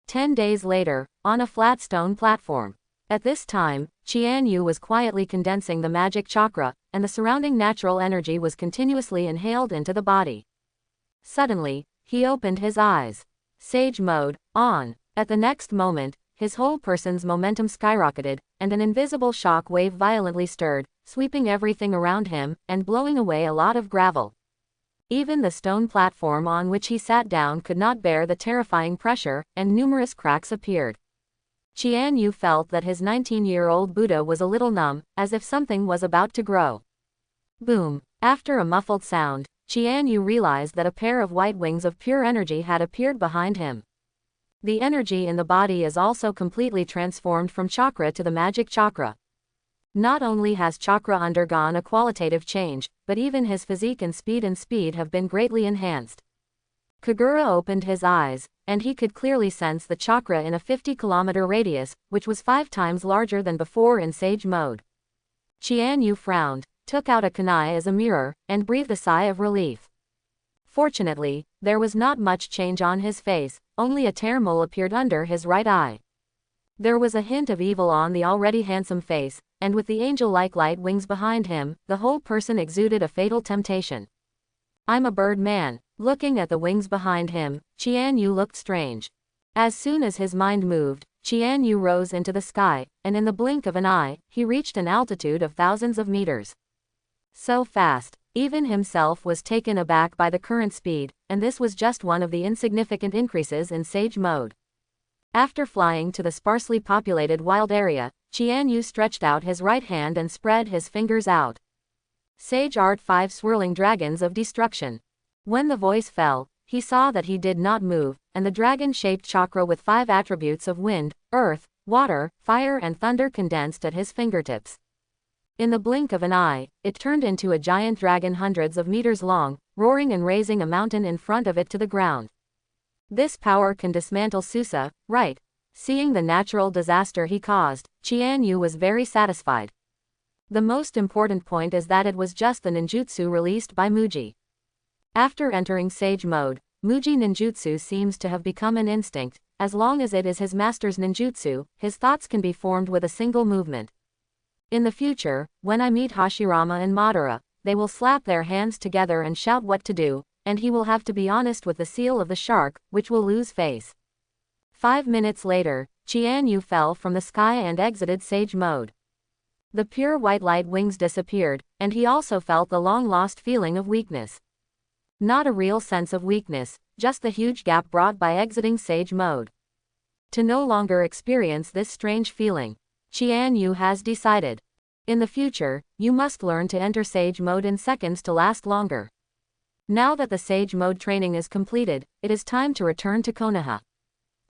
10 days later, on a flat stone platform. At this time, Chianu was quietly condensing the magic chakra, and the surrounding natural energy was continuously inhaled into the body. Suddenly, he opened his eyes. Sage mode, on. At the next moment, his whole person's momentum skyrocketed, and an invisible shock wave violently stirred, sweeping everything around him, and blowing away a lot of gravel. Even the stone platform on which he sat down could not bear the terrifying pressure, and numerous cracks appeared. Chianu felt that his 19-year-old Buddha was a little numb, as if something was about to grow. Boom! After a muffled sound, Chianu realized that a pair of white wings of pure energy had appeared behind him. The energy in the body is also completely transformed from chakra to the magic chakra. Not only has chakra undergone a qualitative change, but even his physique and speed have been greatly enhanced. Kagura opened his eyes, and he could clearly sense the chakra in a 50-kilometer radius, which was 5 times larger than before in sage mode. Chianu frowned, took out a kunai as a mirror, and breathed a sigh of relief. Fortunately, there was not much change on his face, only a tear mole appeared under his right eye. There was a hint of evil on the already handsome face, and with the angel-like light wings behind him, the whole person exuded a fatal temptation. I'm a bird man. Looking at the wings behind him, Chianu looked strange. As soon as his mind moved, Chianu rose into the sky, and in the blink of an eye, he reached an altitude of thousands of meters. So fast, even himself was taken aback by the current speed, and this was just one of the insignificant increases in sage mode. After flying to the sparsely populated wild area, Chianu stretched out his right hand and spread his fingers out. Sage Art 5 Swirling Dragons of Destruction. When the voice fell, he saw that he did not move, and the dragon-shaped chakra with 5 attributes of wind, earth, water, fire and thunder condensed at his fingertips. In the blink of an eye, it turned into a giant dragon hundreds of meters long, roaring and raising a mountain in front of it to the ground. This power can dismantle Susa, right? Seeing the natural disaster he caused, Chianu was very satisfied. The most important point is that it was just the ninjutsu released by Muji. After entering sage mode, Muji ninjutsu seems to have become an instinct. As long as it is his master's ninjutsu, his thoughts can be formed with a single movement. In the future, when I meet Hashirama and Madara, they will slap their hands together and shout what to do, and he will have to be honest with the seal of the shark, which will lose face. 5 minutes later, Chianu fell from the sky and exited sage mode. The pure white light wings disappeared, and he also felt the long-lost feeling of weakness. Not a real sense of weakness, just the huge gap brought by exiting sage mode. To no longer experience this strange feeling, Chianu has decided. In the future, you must learn to enter sage mode in seconds to last longer. Now that the sage mode training is completed, it is time to return to Konoha.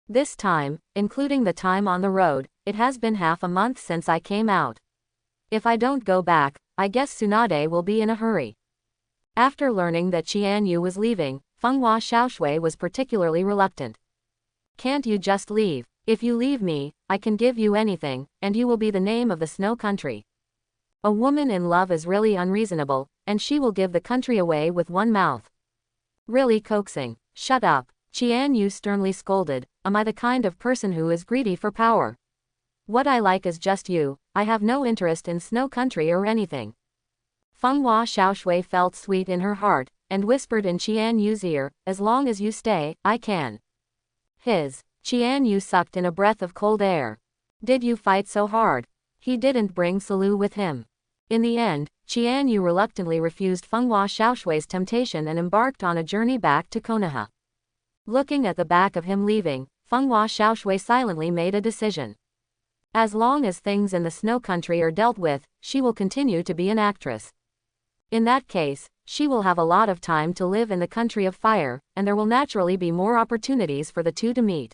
This time, including the time on the road, it has been half a month since I came out. If I don't go back, I guess Tsunade will be in a hurry. After learning that Chianu was leaving, Fenghua Xiaoshui was particularly reluctant. Can't you just leave? If you leave me, I can give you anything, and you will be the name of the snow country. A woman in love is really unreasonable, and she will give the country away with one mouth. Really coaxing. Shut up, Chianu sternly scolded. Am I the kind of person who is greedy for power? What I like is just you. I have no interest in snow country or anything. Fenghua Xiaoshui felt sweet in her heart, and whispered in Chianu's ear, as long as you stay, I can. Chianu sucked in a breath of cold air. Did you fight so hard? He didn't bring Salu with him. In the end, Chianu reluctantly refused Fenghua Xiaoshui's temptation and embarked on a journey back to Konoha. Looking at the back of him leaving, Fenghua Xiaoshui silently made a decision. As long as things in the snow country are dealt with, she will continue to be an actress. In that case, she will have a lot of time to live in the country of fire, and there will naturally be more opportunities for the two to meet.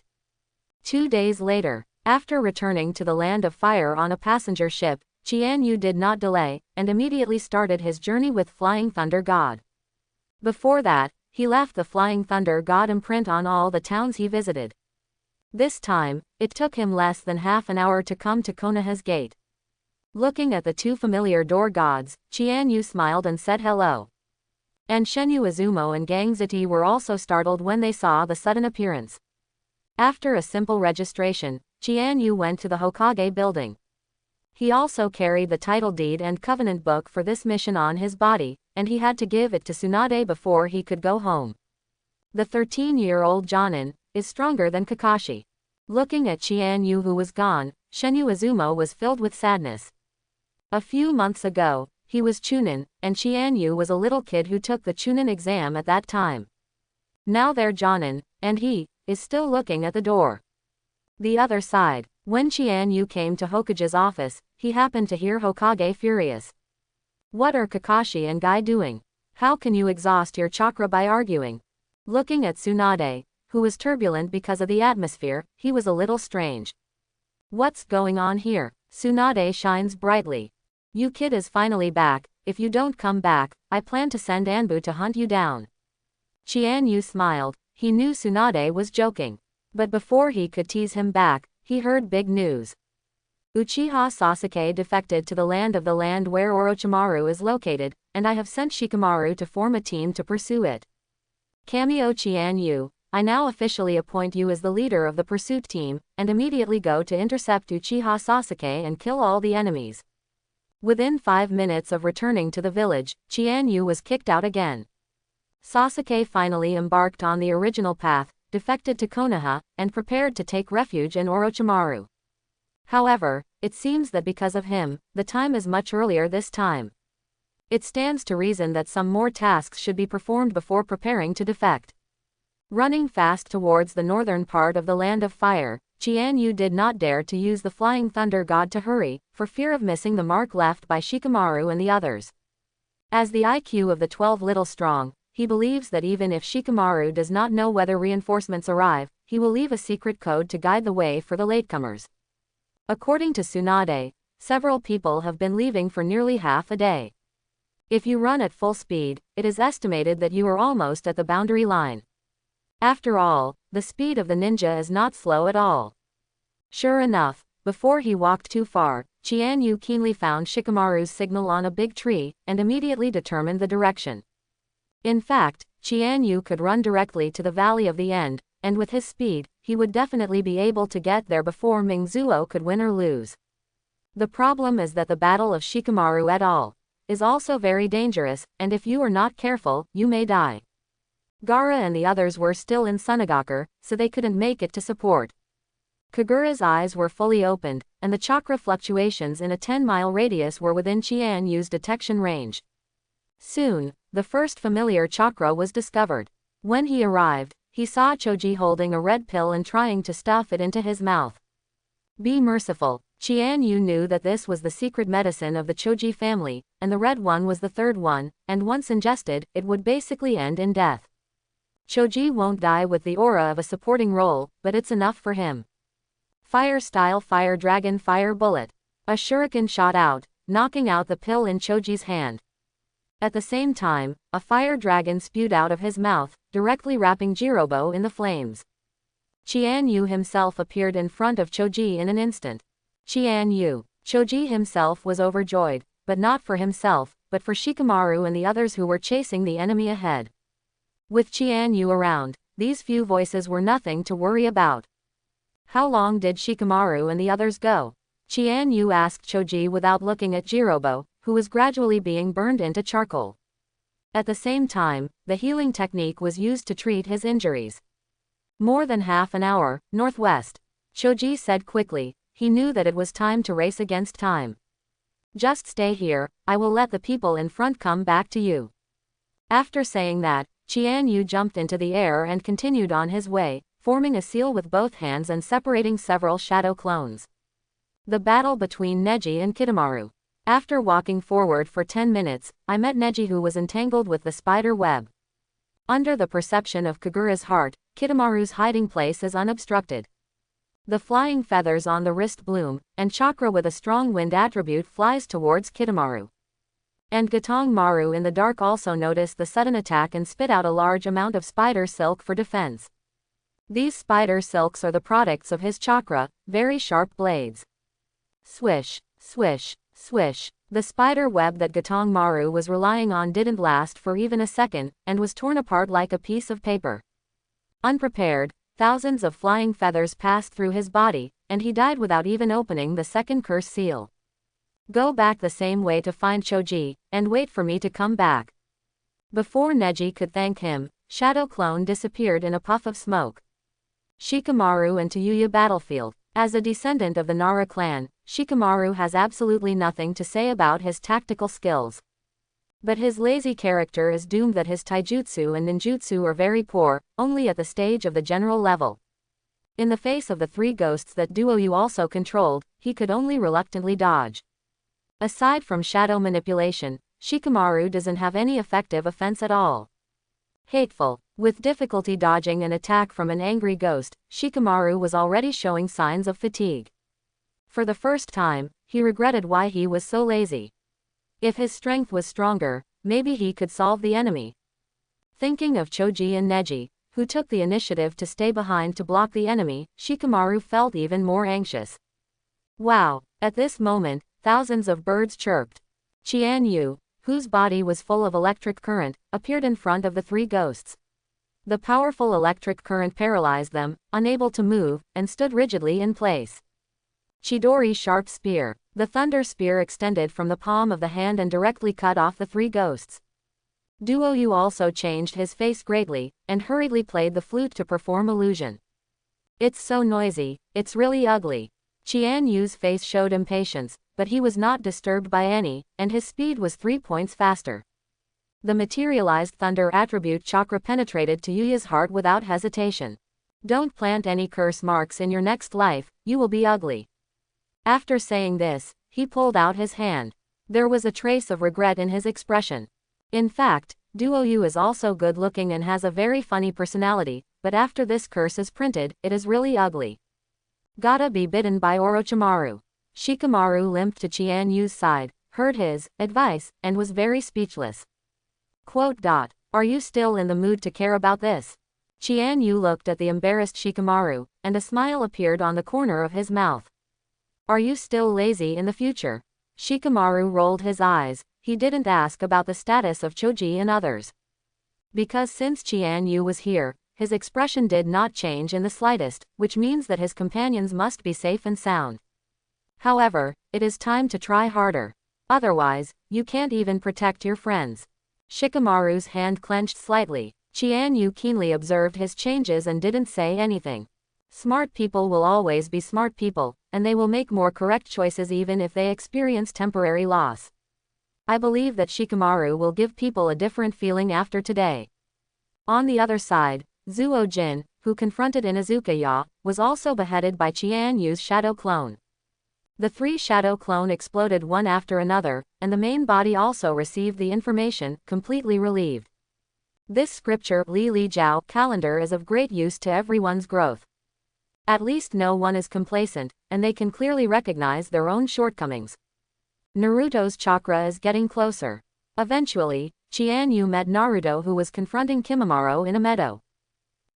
2 days later, after returning to the land of fire on a passenger ship, Chianu did not delay, and immediately started his journey with Flying Thunder God. Before that, he left the Flying Thunder God imprint on all the towns he visited. This time, it took him less than half an hour to come to Konoha's gate. Looking at the two familiar door gods, Chianu smiled and said hello. And Shenyu Izumo and Gang Ziti were also startled when they saw the sudden appearance. After a simple registration, Chianu went to the Hokage building. He also carried the title deed and covenant book for this mission on his body, and he had to give it to Tsunade before he could go home. The 13-year-old Jonin is stronger than Kakashi. Looking at Chianu who was gone, Shenyu Izumo was filled with sadness. A few months ago, he was Chunin, and Chianu was a little kid who took the Chunin exam at that time. Now they're Jonin, and he is still looking at the door. The other side, when Chianu came to Hokage's office, he happened to hear Hokage furious. What are Kakashi and Guy doing? How can you exhaust your chakra by arguing? Looking at Tsunade, who was turbulent because of the atmosphere, he was a little strange. What's going on here? Tsunade shines brightly. You kid is finally back. If you don't come back, I plan to send Anbu to hunt you down. Chianu smiled. He knew Tsunade was joking. But before he could tease him back, he heard big news. Uchiha Sasuke defected to the land where Orochimaru is located, and I have sent Shikamaru to form a team to pursue it. Cameo Chianu, I now officially appoint you as the leader of the pursuit team, and immediately go to intercept Uchiha Sasuke and kill all the enemies. Within 5 minutes of returning to the village, Chianu was kicked out again. Sasuke finally embarked on the original path, defected to Konoha, and prepared to take refuge in Orochimaru. However, it seems that because of him, the time is much earlier this time. It stands to reason that some more tasks should be performed before preparing to defect. Running fast towards the northern part of the Land of Fire, Chianu did not dare to use the Flying Thunder God to hurry, for fear of missing the mark left by Shikamaru and the others. As the IQ of the 12 little strong, he believes that even if Shikamaru does not know whether reinforcements arrive, he will leave a secret code to guide the way for the latecomers. According to Tsunade, several people have been leaving for nearly half a day. If you run at full speed, it is estimated that you are almost at the boundary line. After all, the speed of the ninja is not slow at all. Sure enough, before he walked too far, Chianu keenly found Shikamaru's signal on a big tree, and immediately determined the direction. In fact, Chianu could run directly to the Valley of the End, and with his speed, he would definitely be able to get there before Mingzuo could win or lose. The problem is that the Battle of Shikamaru et al. Is also very dangerous, and if you are not careful, you may die. Gaara and the others were still in Sunagaku, so they couldn't make it to support. Kagura's eyes were fully opened, and the chakra fluctuations in a 10-mile radius were within Chianyu's detection range. Soon, the first familiar chakra was discovered. When he arrived, he saw Choji holding a red pill and trying to stuff it into his mouth. Be merciful. Chianu knew that this was the secret medicine of the Choji family, and the red one was the third one, and once ingested, it would basically end in death. Choji won't die with the aura of a supporting role, but it's enough for him. Fire style fire dragon fire bullet. A shuriken shot out, knocking out the pill in Choji's hand. At the same time, a fire dragon spewed out of his mouth, directly wrapping Jirobo in the flames. Chianu himself appeared in front of Choji in an instant. Chianu. Choji himself was overjoyed, but not for himself, but for Shikamaru and the others who were chasing the enemy ahead. With Chianu around, these few voices were nothing to worry about. How long did Shikamaru and the others go? Chianu asked Choji without looking at Jirobo, who was gradually being burned into charcoal. At the same time, the healing technique was used to treat his injuries. More than half an hour, northwest. Choji said quickly. He knew that it was time to race against time. Just stay here, I will let the people in front come back to you. After saying that, Chianu jumped into the air and continued on his way, forming a seal with both hands and separating several shadow clones. The battle between Neji and Kitamaru. After walking forward for 10 minutes, I met Neji who was entangled with the spider web. Under the perception of Kagura's heart, Kitamaru's hiding place is unobstructed. The flying feathers on the wrist bloom, and chakra with a strong wind attribute flies towards Kitamaru. And Gatong Maru in the dark also noticed the sudden attack and spit out a large amount of spider silk for defense. These spider silks are the products of his chakra, very sharp blades. Swish, swish, swish. The spider web that Gatong Maru was relying on didn't last for even a second, and was torn apart like a piece of paper. Unprepared, thousands of flying feathers passed through his body, and he died without even opening the second curse seal. Go back the same way to find Choji, and wait for me to come back. Before Neji could thank him, Shadow Clone disappeared in a puff of smoke. Shikamaru and Tayuya battlefield. As a descendant of the Nara clan, Shikamaru has absolutely nothing to say about his tactical skills. But his lazy character is doomed that his taijutsu and ninjutsu are very poor, only at the stage of the general level. In the face of the three ghosts that Duoyu also controlled, he could only reluctantly dodge. Aside from shadow manipulation, Shikamaru doesn't have any effective offense at all. Hateful. With difficulty dodging an attack from an angry ghost, Shikamaru was already showing signs of fatigue. For the first time, he regretted why he was so lazy. If his strength was stronger, maybe he could solve the enemy. Thinking of Choji and Neji, who took the initiative to stay behind to block the enemy, Shikamaru felt even more anxious. Wow! At this moment, thousands of birds chirped. Chianu, whose body was full of electric current, appeared in front of the three ghosts. The powerful electric current paralyzed them, unable to move, and stood rigidly in place. Chidori's sharp spear. The thunder spear extended from the palm of the hand and directly cut off the three ghosts. Duoyu also changed his face greatly, and hurriedly played the flute to perform illusion. It's so noisy, it's really ugly. Chianyu's face showed impatience, but he was not disturbed by any, and his speed was 3 points faster. The materialized thunder attribute chakra penetrated to Yuya's heart without hesitation. Don't plant any curse marks in your next life, you will be ugly. After saying this, he pulled out his hand. There was a trace of regret in his expression. In fact, Duoyu is also good looking and has a very funny personality, but after this curse is printed, it is really ugly. Gotta be bitten by Orochimaru. Shikamaru limped to Chianyu's side, heard his advice, and was very speechless. Are you still in the mood to care about this? Chianyu looked at the embarrassed Shikamaru, and a smile appeared on the corner of his mouth. Are you still lazy in the future? Shikamaru rolled his eyes. He didn't ask about the status of Choji and others. Because since Chianyu was here, his expression did not change in the slightest, which means that his companions must be safe and sound. However, it is time to try harder. Otherwise, you can't even protect your friends. Shikamaru's hand clenched slightly. Chianyu keenly observed his changes and didn't say anything. Smart people will always be smart people, and they will make more correct choices even if they experience temporary loss. I believe that Shikamaru will give people a different feeling after today. On the other side, Zuo Jin, who confronted Inazukaya, was also beheaded by Chianyu's shadow clone. The three shadow clone exploded one after another, and the main body also received the information, completely relieved. This scripture Li Li Jiao calendar is of great use to everyone's growth. At least no one is complacent, and they can clearly recognize their own shortcomings. Naruto's chakra is getting closer. Eventually, Chianyu met Naruto, who was confronting Kimimaro in a meadow.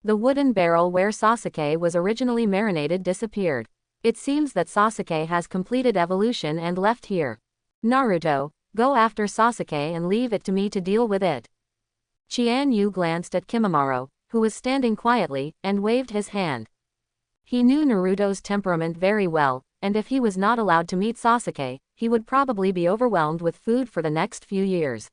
The wooden barrel where Sasuke was originally marinated disappeared. It seems that Sasuke has completed evolution and left here. Naruto, go after Sasuke and leave it to me to deal with it. Chianyu glanced at Kimimaro, who was standing quietly, and waved his hand. He knew Naruto's temperament very well, and if he was not allowed to meet Sasuke, he would probably be overwhelmed with food for the next few years.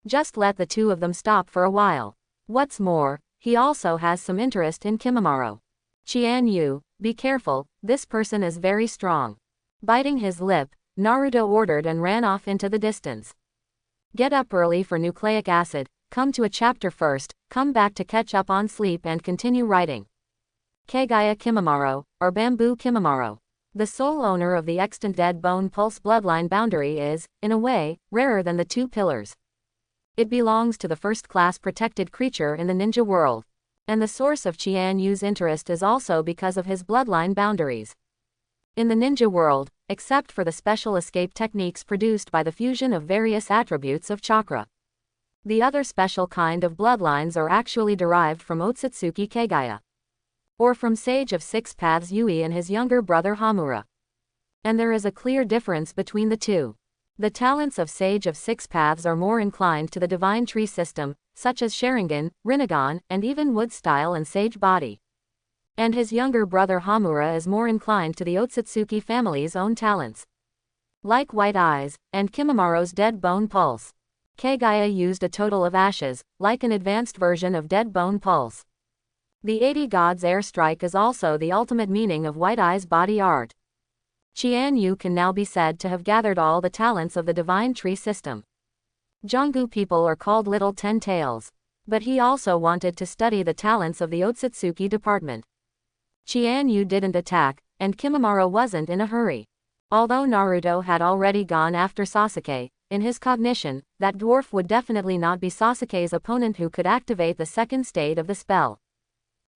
Just let the two of them stop for a while. What's more, he also has some interest in Kimimaro. Chianyu, be careful, this person is very strong. Biting his lip, Naruto ordered and ran off into the distance. Get up early for nucleic acid, come to a chapter first, come back to catch up on sleep and continue writing. Kagaya Kimimaro, or Bamboo Kimimaro. The sole owner of the extant Dead Bone Pulse bloodline boundary is, in a way, rarer than the two pillars. It belongs to the first-class protected creature in the ninja world. And the source of Chianyu's interest is also because of his bloodline boundaries. In the ninja world, except for the special escape techniques produced by the fusion of various attributes of chakra. The other special kind of bloodlines are actually derived from Otsutsuki Kagaya, or from Sage of Six Paths Yui and his younger brother Hamura. And there is a clear difference between the two. The talents of Sage of Six Paths are more inclined to the divine tree system, such as Sharingan, Rinnegan, and even Wood Style and Sage Body. And his younger brother Hamura is more inclined to the Otsutsuki family's own talents, like White Eyes, and Kimimaro's Dead Bone Pulse. Kagaya used a total of ashes, like an advanced version of Dead Bone Pulse. The 80 Gods Air Strike is also the ultimate meaning of White Eye's body art. Chianu can now be said to have gathered all the talents of the divine tree system. Jongu people are called Little Ten Tails. But he also wanted to study the talents of the Otsutsuki department. Chianu didn't attack, and Kimimaro wasn't in a hurry. Although Naruto had already gone after Sasuke, in his cognition, that dwarf would definitely not be Sasuke's opponent who could activate the second state of the spell.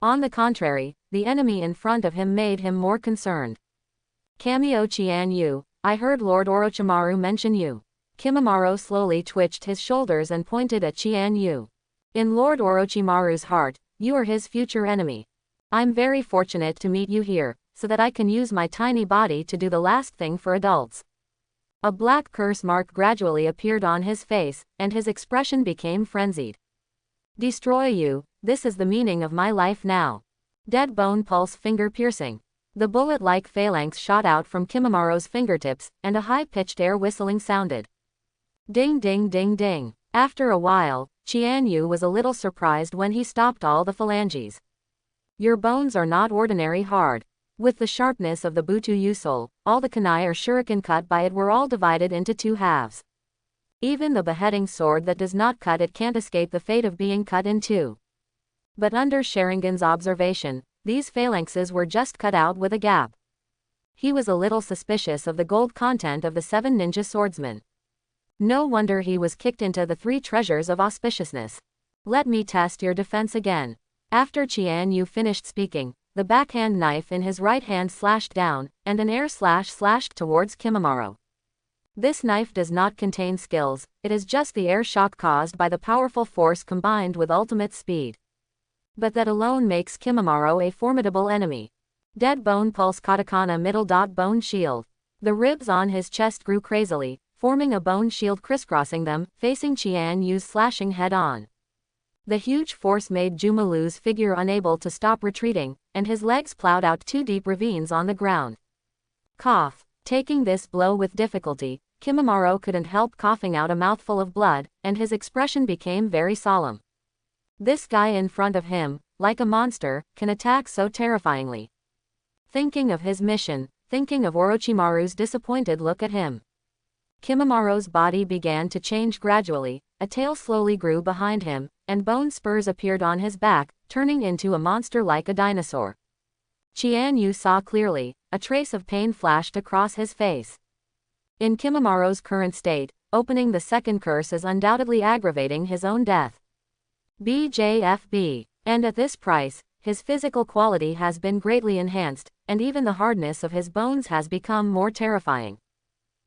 On the contrary, the enemy in front of him made him more concerned. Cameo Chianu, I heard Lord Orochimaru mention you. Kimimaro slowly twitched his shoulders and pointed at Chianu. In Lord Orochimaru's heart, you are his future enemy. I'm very fortunate to meet you here, so that I can use my tiny body to do the last thing for adults. A black curse mark gradually appeared on his face, and his expression became frenzied. Destroy you, this is the meaning of my life now. Dead Bone Pulse finger piercing. The bullet-like phalanx shot out from Kimimaro's fingertips, and a high-pitched air whistling sounded. Ding ding ding ding. After a while, Chianu was a little surprised when he stopped all the phalanges. Your bones are not ordinary hard. With the sharpness of the Butu Yusol, all the kunai or shuriken cut by it were all divided into two halves. Even the beheading sword that does not cut it can't escape the fate of being cut in two. But under Sharingan's observation, these phalanxes were just cut out with a gap. He was a little suspicious of the gold content of the 7 ninja swordsmen. No wonder he was kicked into the 3 treasures of auspiciousness. Let me test your defense again. After Chianu finished speaking, the backhand knife in his right hand slashed down, and an air slash slashed towards Kimimaro. This knife does not contain skills, it is just the air shock caused by the powerful force combined with ultimate speed. But that alone makes Kimimaro a formidable enemy. Dead Bone Pulse Katakana middle dot bone shield. The ribs on his chest grew crazily, forming a bone shield crisscrossing them, facing Chianu's slashing head-on. The huge force made Jumalu's figure unable to stop retreating, and his legs plowed out 2 deep ravines on the ground. Cough. Taking this blow with difficulty, Kimimaro couldn't help coughing out a mouthful of blood, and his expression became very solemn. This guy in front of him, like a monster, can attack so terrifyingly. Thinking of his mission, thinking of Orochimaru's disappointed look at him. Kimimaro's body began to change gradually, a tail slowly grew behind him, and bone spurs appeared on his back, turning into a monster like a dinosaur. Chianu saw clearly, a trace of pain flashed across his face. In Kimimaro's current state, opening the second curse is undoubtedly aggravating his own death. BJFB. And at this price, his physical quality has been greatly enhanced, and even the hardness of his bones has become more terrifying.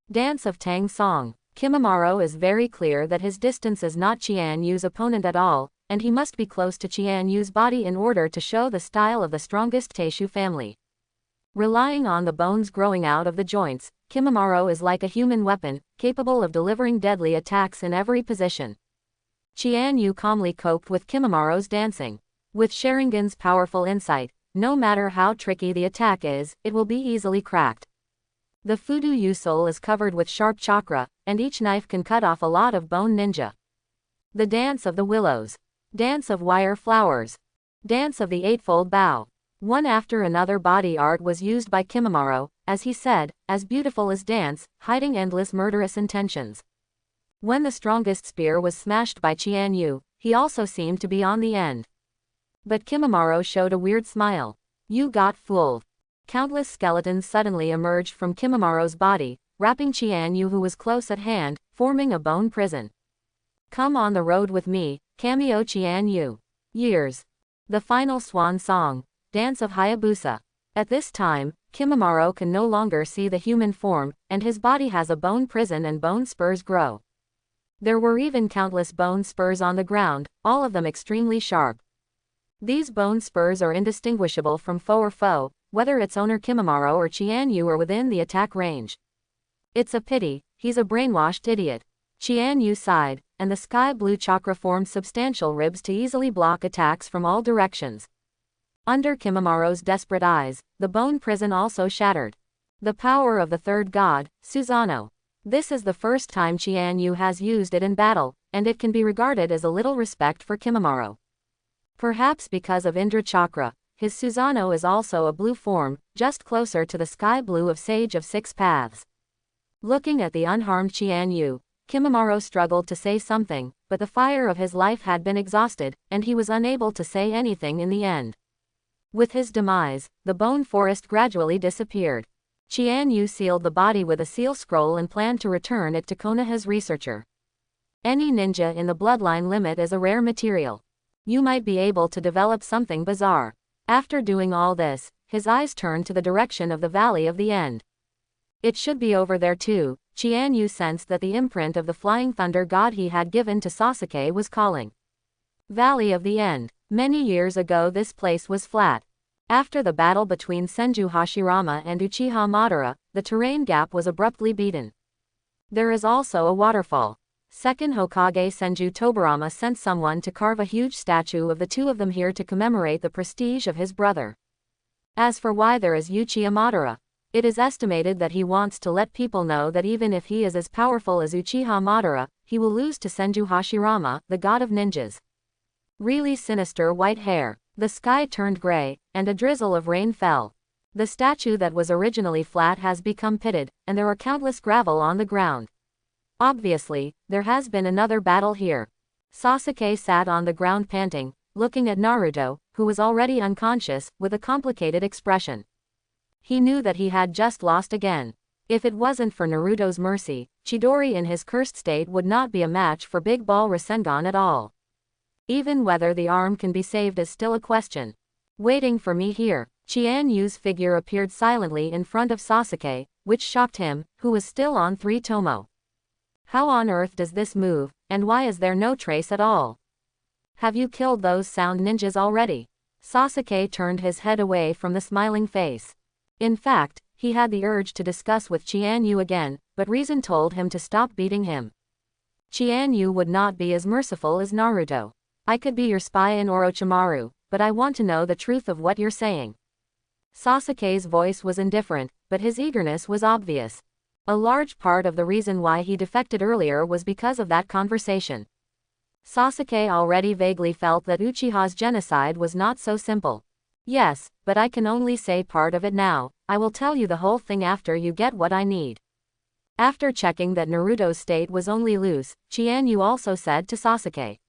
Dance of Tang Song. Kimimaro is very clear that his distance is not Chianu's opponent at all, and he must be close to Chianu's body in order to show the style of the strongest Teishu family. Relying on the bones growing out of the joints, Kimimaro is like a human weapon, capable of delivering deadly attacks in every position. Chianu calmly coped with Kimimaro's dancing. With Sharingan's powerful insight, no matter how tricky the attack is, it will be easily cracked. The Fudu Yusol is covered with sharp chakra, and each knife can cut off a lot of bone ninja. The Dance of the Willows. Dance of Wire Flowers. Dance of the Eightfold Bow. One after another body art was used by Kimimaro, as he said, as beautiful as dance, hiding endless murderous intentions. When the strongest spear was smashed by Chianu, he also seemed to be on the end. But Kimimaro showed a weird smile. You got fooled. Countless skeletons suddenly emerged from Kimimaro's body, wrapping Chianu who was close at hand, forming a bone prison. Come on the road with me, Cameo Chianu. Years. The final swan song. Dance of Hayabusa. At this time, Kimimaro can no longer see the human form, and his body has a bone prison and bone spurs grow. There were even countless bone spurs on the ground, all of them extremely sharp. These bone spurs are indistinguishable from foe or foe, whether its owner Kimimaro or Chianu are within the attack range. It's a pity, he's a brainwashed idiot. Chianu sighed, and the sky blue chakra formed substantial ribs to easily block attacks from all directions. Under Kimimaro's desperate eyes, the bone prison also shattered. The power of the third god, Susanoo. This is the first time Chianu has used it in battle, and it can be regarded as a little respect for Kimimaro. Perhaps because of Indra Chakra, his Susanoo is also a blue form, just closer to the sky blue of Sage of Six Paths. Looking at the unharmed Chianu, Kimimaro struggled to say something, but the fire of his life had been exhausted, and he was unable to say anything in the end. With his demise, the bone forest gradually disappeared. Chianu sealed the body with a seal scroll and planned to return it to Konoha's researcher. Any ninja in the bloodline limit is a rare material. You might be able to develop something bizarre. After doing all this, his eyes turned to the direction of the Valley of the End. It should be over there too. Chianu sensed that the imprint of the flying thunder god he had given to Sasuke was calling. Valley of the End. Many years ago this place was flat. After the battle between Senju Hashirama and Uchiha Madara, the terrain gap was abruptly beaten. There is also a waterfall. Second Hokage Senju Tobarama sent someone to carve a huge statue of the two of them here to commemorate the prestige of his brother. As for why there is Uchiha Madara, it is estimated that he wants to let people know that even if he is as powerful as Uchiha Madara, he will lose to Senju Hashirama, the god of ninjas. Really sinister white hair. The sky turned gray, and a drizzle of rain fell. The statue that was originally flat has become pitted, and there are countless gravel on the ground. Obviously, there has been another battle here. Sasuke sat on the ground panting, looking at Naruto, who was already unconscious, with a complicated expression. He knew that he had just lost again. If it wasn't for Naruto's mercy, Chidori in his cursed state would not be a match for Big Ball Rasengan at all. Even whether the arm can be saved is still a question. Waiting for me here. Chianyu's figure appeared silently in front of Sasuke, which shocked him, who was still on 3 Tomo. How on earth does this move, and why is there no trace at all? Have you killed those sound ninjas already? Sasuke turned his head away from the smiling face. In fact, he had the urge to discuss with Chianu again, but reason told him to stop beating him. Chianu would not be as merciful as Naruto. I could be your spy in Orochimaru, but I want to know the truth of what you're saying. Sasuke's voice was indifferent, but his eagerness was obvious. A large part of the reason why he defected earlier was because of that conversation. Sasuke already vaguely felt that Uchiha's genocide was not so simple. Yes, but I can only say part of it now. I will tell you the whole thing after you get what I need. After checking that Naruto's state was only loose, Chianu also said to Sasuke.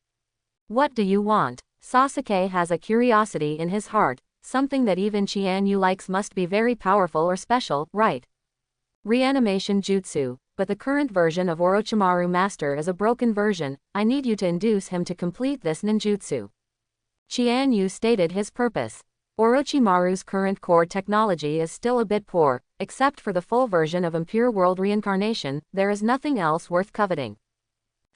What do you want? Sasuke has a curiosity in his heart, something that even Chianu likes must be very powerful or special, right? Reanimation jutsu, but the current version of Orochimaru Master is a broken version. I need you to induce him to complete this ninjutsu. Chianu stated his purpose. Orochimaru's current core technology is still a bit poor, except for the full version of Impure World Reincarnation, there is nothing else worth coveting.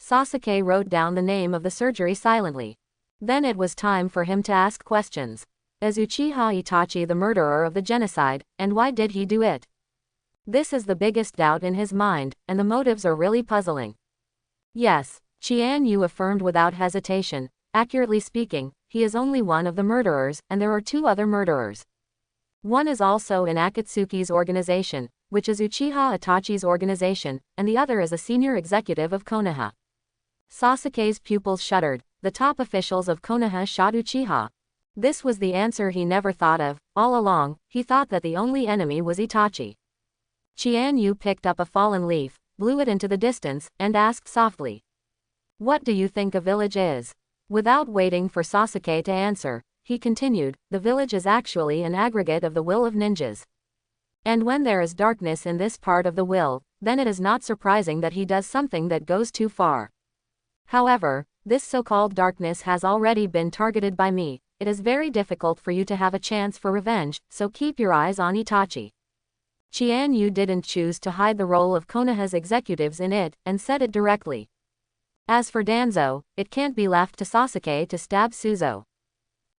Sasuke wrote down the name of the surgery silently. Then it was time for him to ask questions. Is Uchiha Itachi the murderer of the genocide, and why did he do it? This is the biggest doubt in his mind, and the motives are really puzzling. Yes, Chianu affirmed without hesitation. Accurately speaking, he is only one of the murderers, and there are 2 other murderers. One is also in Akatsuki's organization, which is Uchiha Itachi's organization, and the other is a senior executive of Konoha. Sasuke's pupils shuddered. The top officials of Konoha shot Uchiha. This was the answer he never thought of. All along, he thought that the only enemy was Itachi. Chianu picked up a fallen leaf, blew it into the distance, and asked softly. What do you think a village is? Without waiting for Sasuke to answer, he continued, the village is actually an aggregate of the will of ninjas. And when there is darkness in this part of the will, then it is not surprising that he does something that goes too far. However, this so-called darkness has already been targeted by me. it is very difficult for you to have a chance for revenge, so keep your eyes on Itachi. Chianu didn't choose to hide the role of Konoha's executives in it, and said it directly. As for Danzo, it can't be left to Sasuke to stab Suzo.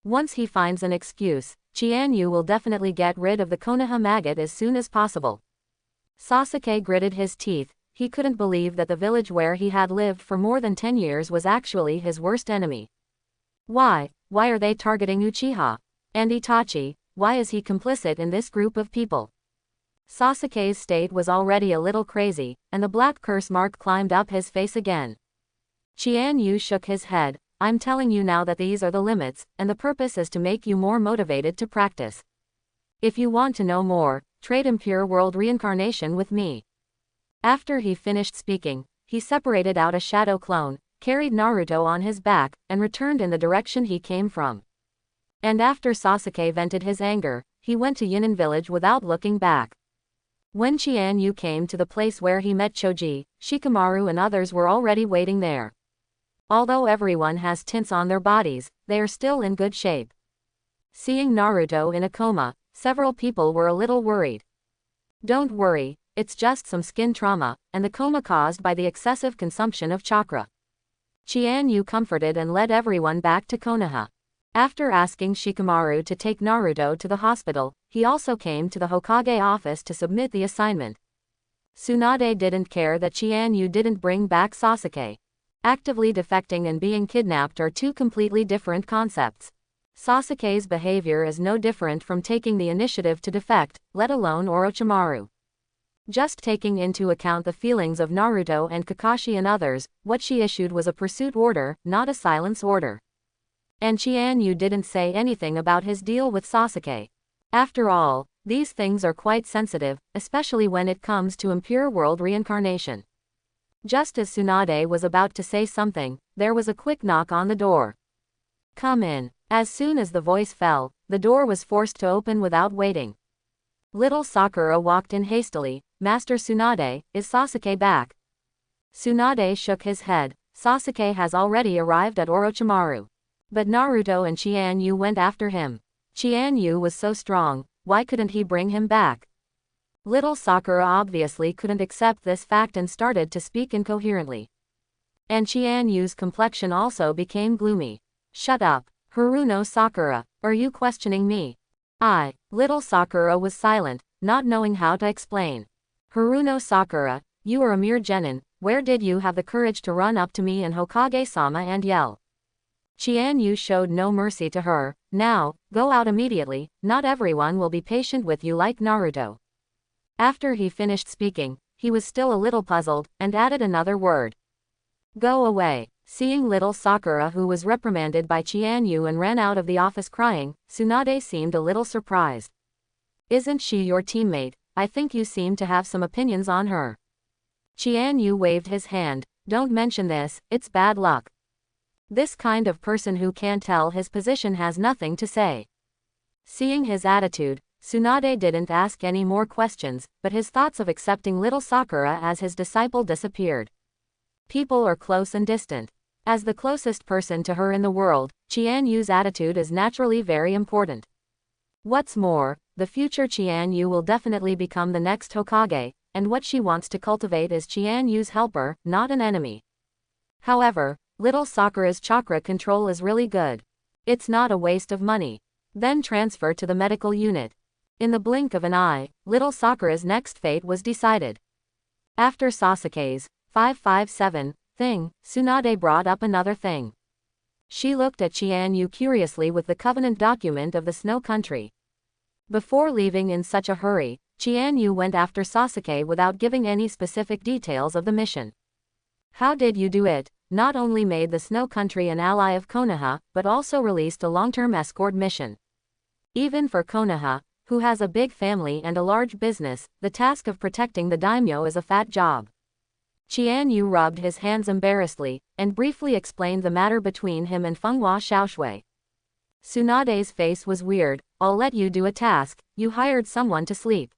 Once he finds an excuse, Chianu will definitely get rid of the Konoha maggot as soon as possible. Sasuke gritted his teeth. He couldn't believe that the village where he had lived for more than 10 years was actually his worst enemy. Why are they targeting Uchiha? And Itachi, why is he complicit in this group of people? Sasuke's state was already a little crazy, and the black curse mark climbed up his face again. Chianu shook his head. I'm telling you now that these are the limits, and the purpose is to make you more motivated to practice. If you want to know more, trade Impure World Reincarnation with me. After he finished speaking, he separated out a shadow clone, carried Naruto on his back, and returned in the direction he came from. And after Sasuke vented his anger, he went to Yinan village without looking back. When Chianu came to the place where he met Choji, Shikamaru and others were already waiting there. Although everyone has tints on their bodies, they are still in good shape. Seeing Naruto in a coma, several people were a little worried. Don't worry, it's just some skin trauma, and the coma caused by the excessive consumption of chakra. Chianu comforted and led everyone back to Konoha. After asking Shikamaru to take Naruto to the hospital, he also came to the Hokage office to submit the assignment. Tsunade didn't care that Chianu didn't bring back Sasuke. Actively defecting and being kidnapped are two completely different concepts. Sasuke's behavior is no different from taking the initiative to defect, let alone Orochimaru. Just taking into account the feelings of Naruto and Kakashi and others, what she issued was a pursuit order, not a silence order. And Chianu didn't say anything about his deal with Sasuke. After all, these things are quite sensitive, especially when it comes to Impure World Reincarnation. Just as Tsunade was about to say something, there was a quick knock on the door. Come in. As soon as the voice fell, the door was forced to open without waiting. Little Sakura walked in hastily. Master Tsunade, is Sasuke back? Tsunade shook his head. Sasuke has already arrived at Orochimaru. But Naruto and Chianu went after him. Chianu was so strong, why couldn't he bring him back? Little Sakura obviously couldn't accept this fact and started to speak incoherently. And Chianu's complexion also became gloomy. Shut up, Haruno Sakura, are you questioning me? Little Sakura was silent, not knowing how to explain. Haruno Sakura, you are a mere genin, where did you have the courage to run up to me and Hokage-sama and yell? Chianu showed no mercy to her. Now, go out immediately, not everyone will be patient with you like Naruto. After he finished speaking, he was still a little puzzled, and added another word. Go away. Seeing little Sakura, who was reprimanded by Chianu and ran out of the office crying, Tsunade seemed a little surprised. Isn't she your teammate? I think you seem to have some opinions on her. Chianu waved his hand. Don't mention this, it's bad luck. This kind of person who can't tell his position has nothing to say. Seeing his attitude, Tsunade didn't ask any more questions, but his thoughts of accepting little Sakura as his disciple disappeared. People are close and distant. As the closest person to her in the world, Chianu's attitude is naturally very important. What's more, the future Chianu will definitely become the next Hokage, and what she wants to cultivate is Chianu's helper, not an enemy. However, little Sakura's chakra control is really good. It's not a waste of money. Then transfer to the medical unit. In the blink of an eye, little Sakura's next fate was decided. After Sasuke's 557 thing, Tsunade brought up another thing. She looked at Chianu curiously with the covenant document of the Snow Country. Before leaving in such a hurry, Chianu went after Sasuke without giving any specific details of the mission. How did you do it? Not only made the Snow Country an ally of Konoha, but also released a long-term escort mission. Even for Konoha, who has a big family and a large business, the task of protecting the daimyo is a fat job. Chianu rubbed his hands embarrassedly, and briefly explained the matter between him and Fenghua Xiaoshui. Tsunade's face was weird. I'll let you do a task, you hired someone to sleep.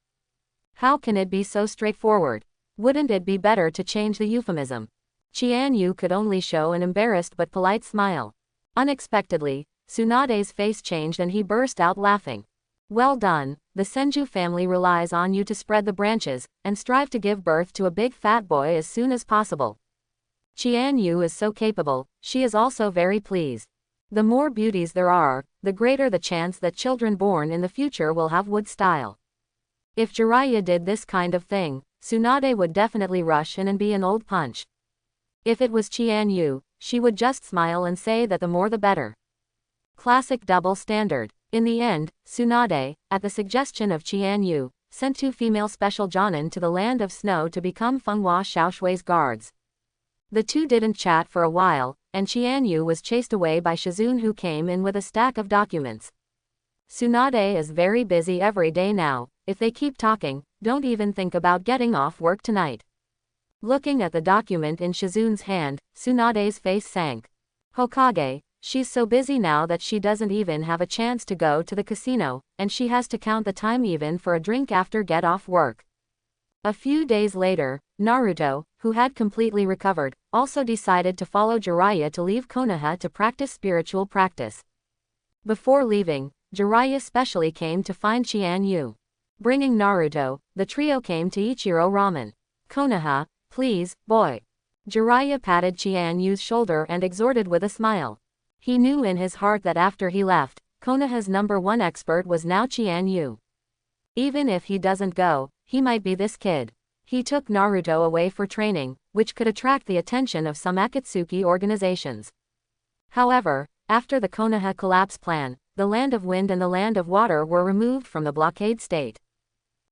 How can it be so straightforward? Wouldn't it be better to change the euphemism? Chianu could only show an embarrassed but polite smile. Unexpectedly, Tsunade's face changed and he burst out laughing. Well done, the Senju family relies on you to spread the branches, and strive to give birth to a big fat boy as soon as possible. Chianu is so capable, she is also very pleased. The more beauties there are, the greater the chance that children born in the future will have wood style. If Jiraiya did this kind of thing, Tsunade would definitely rush in and be an old punch. If it was Chianu, she would just smile and say that the more the better. Classic double standard. In the end, Tsunade, at the suggestion of Chianu, sent 2 female special Jonin to the land of snow to become Fenghua Xiaoshui's guards. The 2 didn't chat for a while, and Chianu was chased away by Shizune, who came in with a stack of documents. Tsunade is very busy every day now. If they keep talking, don't even think about getting off work tonight. Looking at the document in Shizune's hand, Tsunade's face sank. Hokage, she's so busy now that she doesn't even have a chance to go to the casino, and she has to count the time even for a drink after get off work. A few days later, Naruto, who had completely recovered, also decided to follow Jiraiya to leave Konoha to practice spiritual practice. Before leaving, Jiraiya specially came to find Chianu. Bringing Naruto, the trio came to Ichiro Ramen. Konoha, please, boy. Jiraiya patted Chianyu's shoulder and exhorted with a smile. He knew in his heart that after he left, Konoha's #1 expert was now Chianu. Even if he doesn't go, he might be this kid. He took Naruto away for training, which could attract the attention of some Akatsuki organizations. However, after the Konoha collapse plan, the Land of Wind and the Land of Water were removed from the blockade state.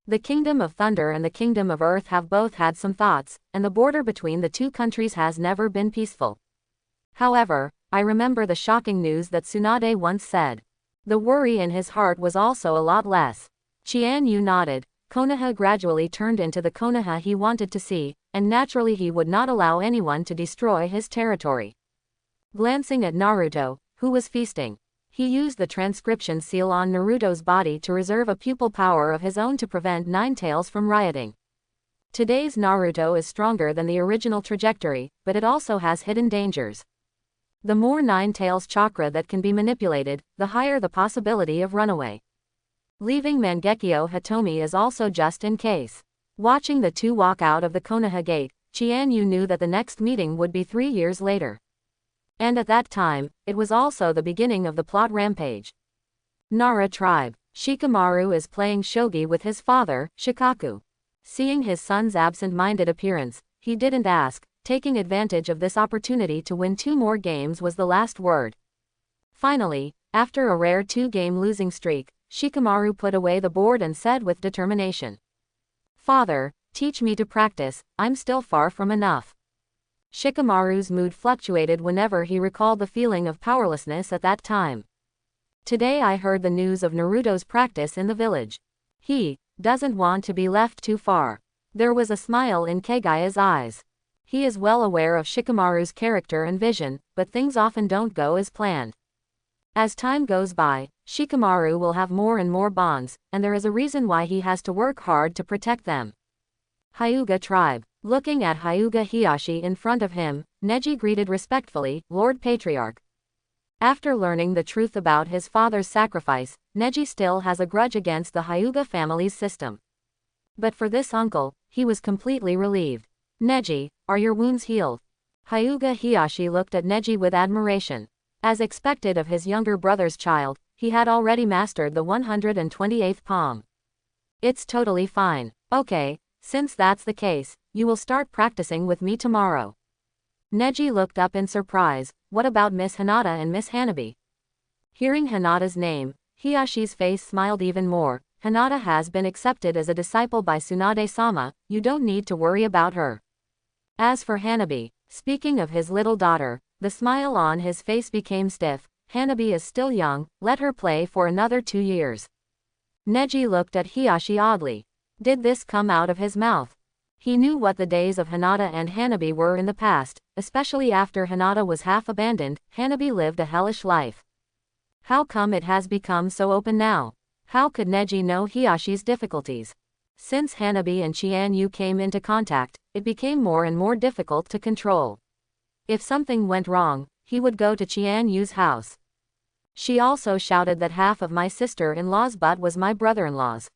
The Kingdom of Thunder and the Kingdom of Earth have both had some thoughts, and the border between the 2 countries has never been peaceful. However, I remember the shocking news that Tsunade once said. The worry in his heart was also a lot less. Chianu nodded. Konoha gradually turned into the Konoha he wanted to see, and naturally he would not allow anyone to destroy his territory. Glancing at Naruto, who was feasting, he used the transcription seal on Naruto's body to reserve a pupil power of his own to prevent Nine Tails from rioting. Today's Naruto is stronger than the original trajectory, but it also has hidden dangers. The more Nine Tails chakra that can be manipulated, the higher the possibility of runaway. Leaving Mangekyo Hitomi is also just in case. Watching the 2 walk out of the Konoha gate, Chianu knew that the next meeting would be 3 years later. And at that time, it was also the beginning of the plot rampage. Nara tribe. Shikamaru is playing shogi with his father, Shikaku. Seeing his son's absent-minded appearance, he didn't ask. Taking advantage of this opportunity to win 2 more games was the last word. Finally, after a rare 2-game losing streak, Shikamaru put away the board and said with determination, "Father, teach me to practice, I'm still far from enough." Shikamaru's mood fluctuated whenever he recalled the feeling of powerlessness at that time. Today I heard the news of Naruto's practice in the village. He doesn't want to be left too far. There was a smile in Kagaya's eyes. He is well aware of Shikamaru's character and vision, but things often don't go as planned. As time goes by, Shikamaru will have more and more bonds, and there is a reason why he has to work hard to protect them. Hyuga tribe. Looking at Hyuga Hiyashi in front of him, Neji greeted respectfully, "Lord Patriarch." After learning the truth about his father's sacrifice, Neji still has a grudge against the Hyuga family's system. But for this uncle, he was completely relieved. "Neji, are your wounds healed?" Hyuga Hiyashi looked at Neji with admiration. As expected of his younger brother's child, he had already mastered the 128th palm. "It's totally fine. Okay, since that's the case, you will start practicing with me tomorrow." Neji looked up in surprise. What about Miss Hinata and Miss Hanabi? Hearing Hinata's name, Hiyashi's face smiled even more. "Hinata has been accepted as a disciple by Tsunade-sama, you don't need to worry about her." As for Hanabi, speaking of his little daughter, the smile on his face became stiff. "Hanabi is still young, let her play for another 2 years." Neji looked at Hiyashi oddly. Did this come out of his mouth? He knew what the days of Hinata and Hanabi were in the past, especially after Hinata was half abandoned. Hanabi lived a hellish life. How come it has become so open now? How could Neji know Hiyashi's difficulties? Since Hanabi and Chianu came into contact, it became more and more difficult to control. If something went wrong, he would go to Chianyu's house. She also shouted that half of my sister-in-law's butt was my brother-in-law's.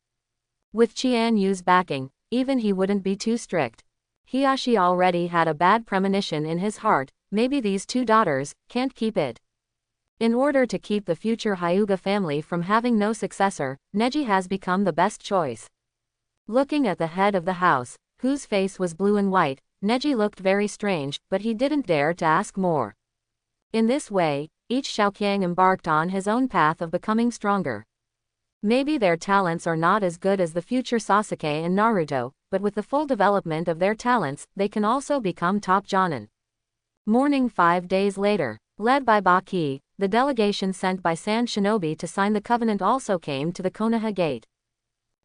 With Chianyu's backing, even he wouldn't be too strict. Hiashi already had a bad premonition in his heart, maybe these two daughters can't keep it. In order to keep the future Hyuga family from having no successor, Neji has become the best choice. Looking at the head of the house, whose face was blue and white, Neji looked very strange, but he didn't dare to ask more. In this way, each Xiaoqiang embarked on his own path of becoming stronger. Maybe their talents are not as good as the future Sasuke and Naruto, but with the full development of their talents, they can also become top Jonin. Morning 5 days later, led by Baki, the delegation sent by Sand Shinobi to sign the covenant also came to the Konoha gate.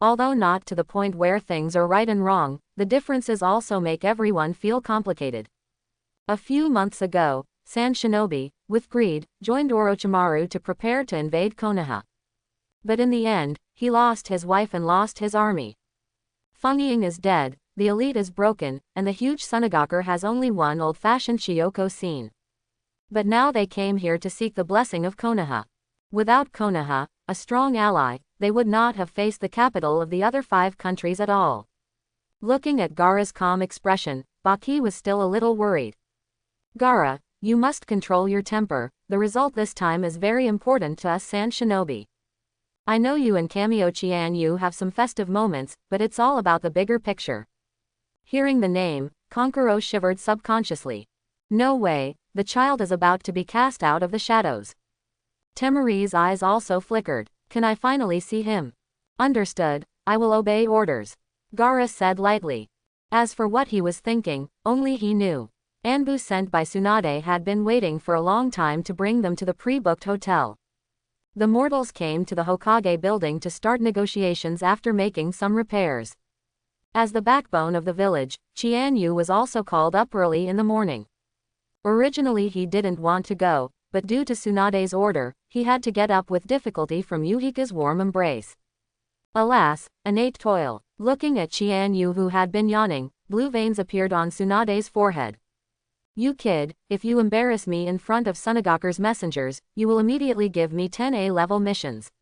Although not to the point where things are right and wrong, the differences also make everyone feel complicated. A few months ago, Sand Shinobi, with greed, joined Orochimaru to prepare to invade Konoha. But in the end, he lost his wife and lost his army. Feng Ying is dead, the elite is broken, and the huge Tsunade has only one old-fashioned Chiyoko scene. But now they came here to seek the blessing of Konoha. Without Konoha, a strong ally, they would not have faced the capital of the other 5 countries at all. Looking at Gaara's calm expression, Baki was still a little worried. Gaara, you must control your temper, the result this time is very important to us Sand Shinobi. I know you and Cameo Chianyu have some festive moments, but it's all about the bigger picture. Hearing the name, Konkuro shivered subconsciously. No way, the child is about to be cast out of the shadows. Temari's eyes also flickered. Can I finally see him? Understood, I will obey orders. Gaara said lightly. As for what he was thinking, only he knew. Anbu sent by Tsunade had been waiting for a long time to bring them to the pre-booked hotel. The mortals came to the Hokage building to start negotiations after making some repairs. As the backbone of the village, Chianyu was also called up early in the morning. Originally he didn't want to go, but due to Tsunade's order, he had to get up with difficulty from Yuhika's warm embrace. Alas, innate toil. Looking at Chianyu who had been yawning, blue veins appeared on Tsunade's forehead. You kid, if you embarrass me in front of Tsunade's messengers, you will immediately give me 10 A-level missions.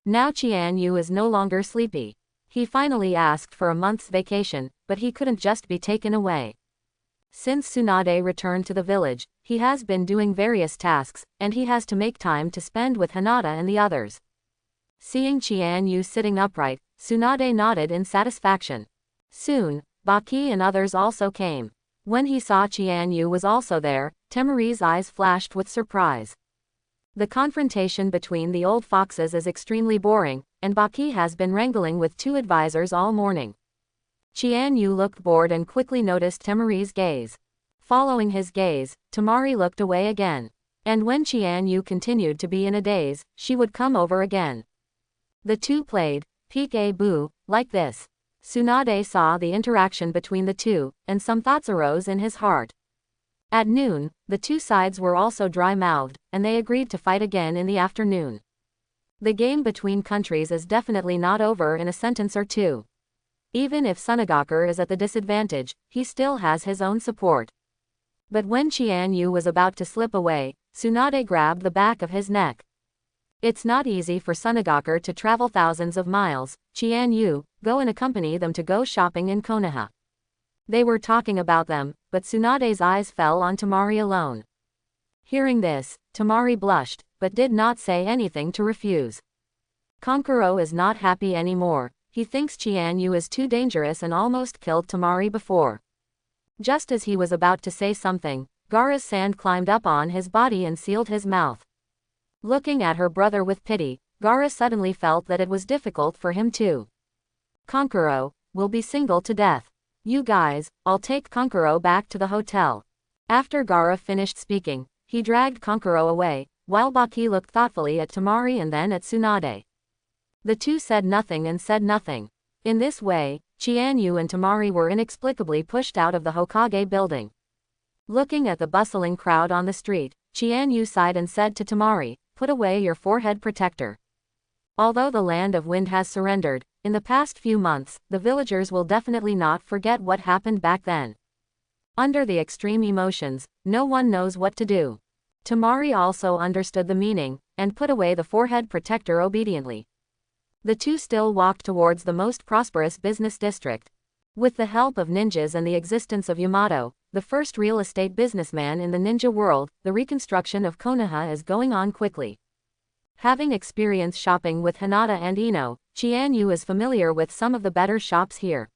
Now Chianyu is no longer sleepy. He finally asked for a month's vacation, but he couldn't just be taken away. Since Tsunade returned to the village, he has been doing various tasks, and he has to make time to spend with Hinata and the others. Seeing Chianyu sitting upright, Tsunade nodded in satisfaction. Soon, Baki and others also came. When he saw Chianyu was also there, Temari's eyes flashed with surprise. The confrontation between the old foxes is extremely boring, and Baki has been wrangling with 2 advisors all morning. Chianyu looked bored and quickly noticed Temari's gaze. Following his gaze, Temari looked away again. And when Chianyu continued to be in a daze, she would come over again. The two played peek-a-boo, like this. Tsunade saw the interaction between the two, and some thoughts arose in his heart. At noon, the two sides were also dry-mouthed, and they agreed to fight again in the afternoon. The game between countries is definitely not over in a sentence or two. Even if Tsunade is at the disadvantage, he still has his own support. But when Chianyu was about to slip away, Tsunade grabbed the back of his neck. It's not easy for Tsunade to travel thousands of miles. Chianyu, go and accompany them to go shopping in Konoha. They were talking about them, but Tsunade's eyes fell on Temari alone. Hearing this, Temari blushed, but did not say anything to refuse. Konkuro is not happy anymore. He thinks Chianyu is too dangerous and almost killed Temari before. Just as he was about to say something, Gaara's sand climbed up on his body and sealed his mouth. Looking at her brother with pity, Gaara suddenly felt that it was difficult for him too. Konkuro will be single to death. You guys, I'll take Konkuro back to the hotel. After Gaara finished speaking, he dragged Konkuro away, while Baki looked thoughtfully at Temari and then at Tsunade. The two said nothing and said nothing. In this way, Chianyu and Temari were inexplicably pushed out of the Hokage building. Looking at the bustling crowd on the street, Chianyu sighed and said to Temari, "Put away your forehead protector." Although the Land of Wind has surrendered, in the past few months, the villagers will definitely not forget what happened back then. Under the extreme emotions, no one knows what to do. Temari also understood the meaning, and put away the forehead protector obediently. The two still walked towards the most prosperous business district. With the help of ninjas and the existence of Yamato, the first real estate businessman in the ninja world, the reconstruction of Konoha is going on quickly. Having experience shopping with Hinata and Ino, Chianu is familiar with some of the better shops here.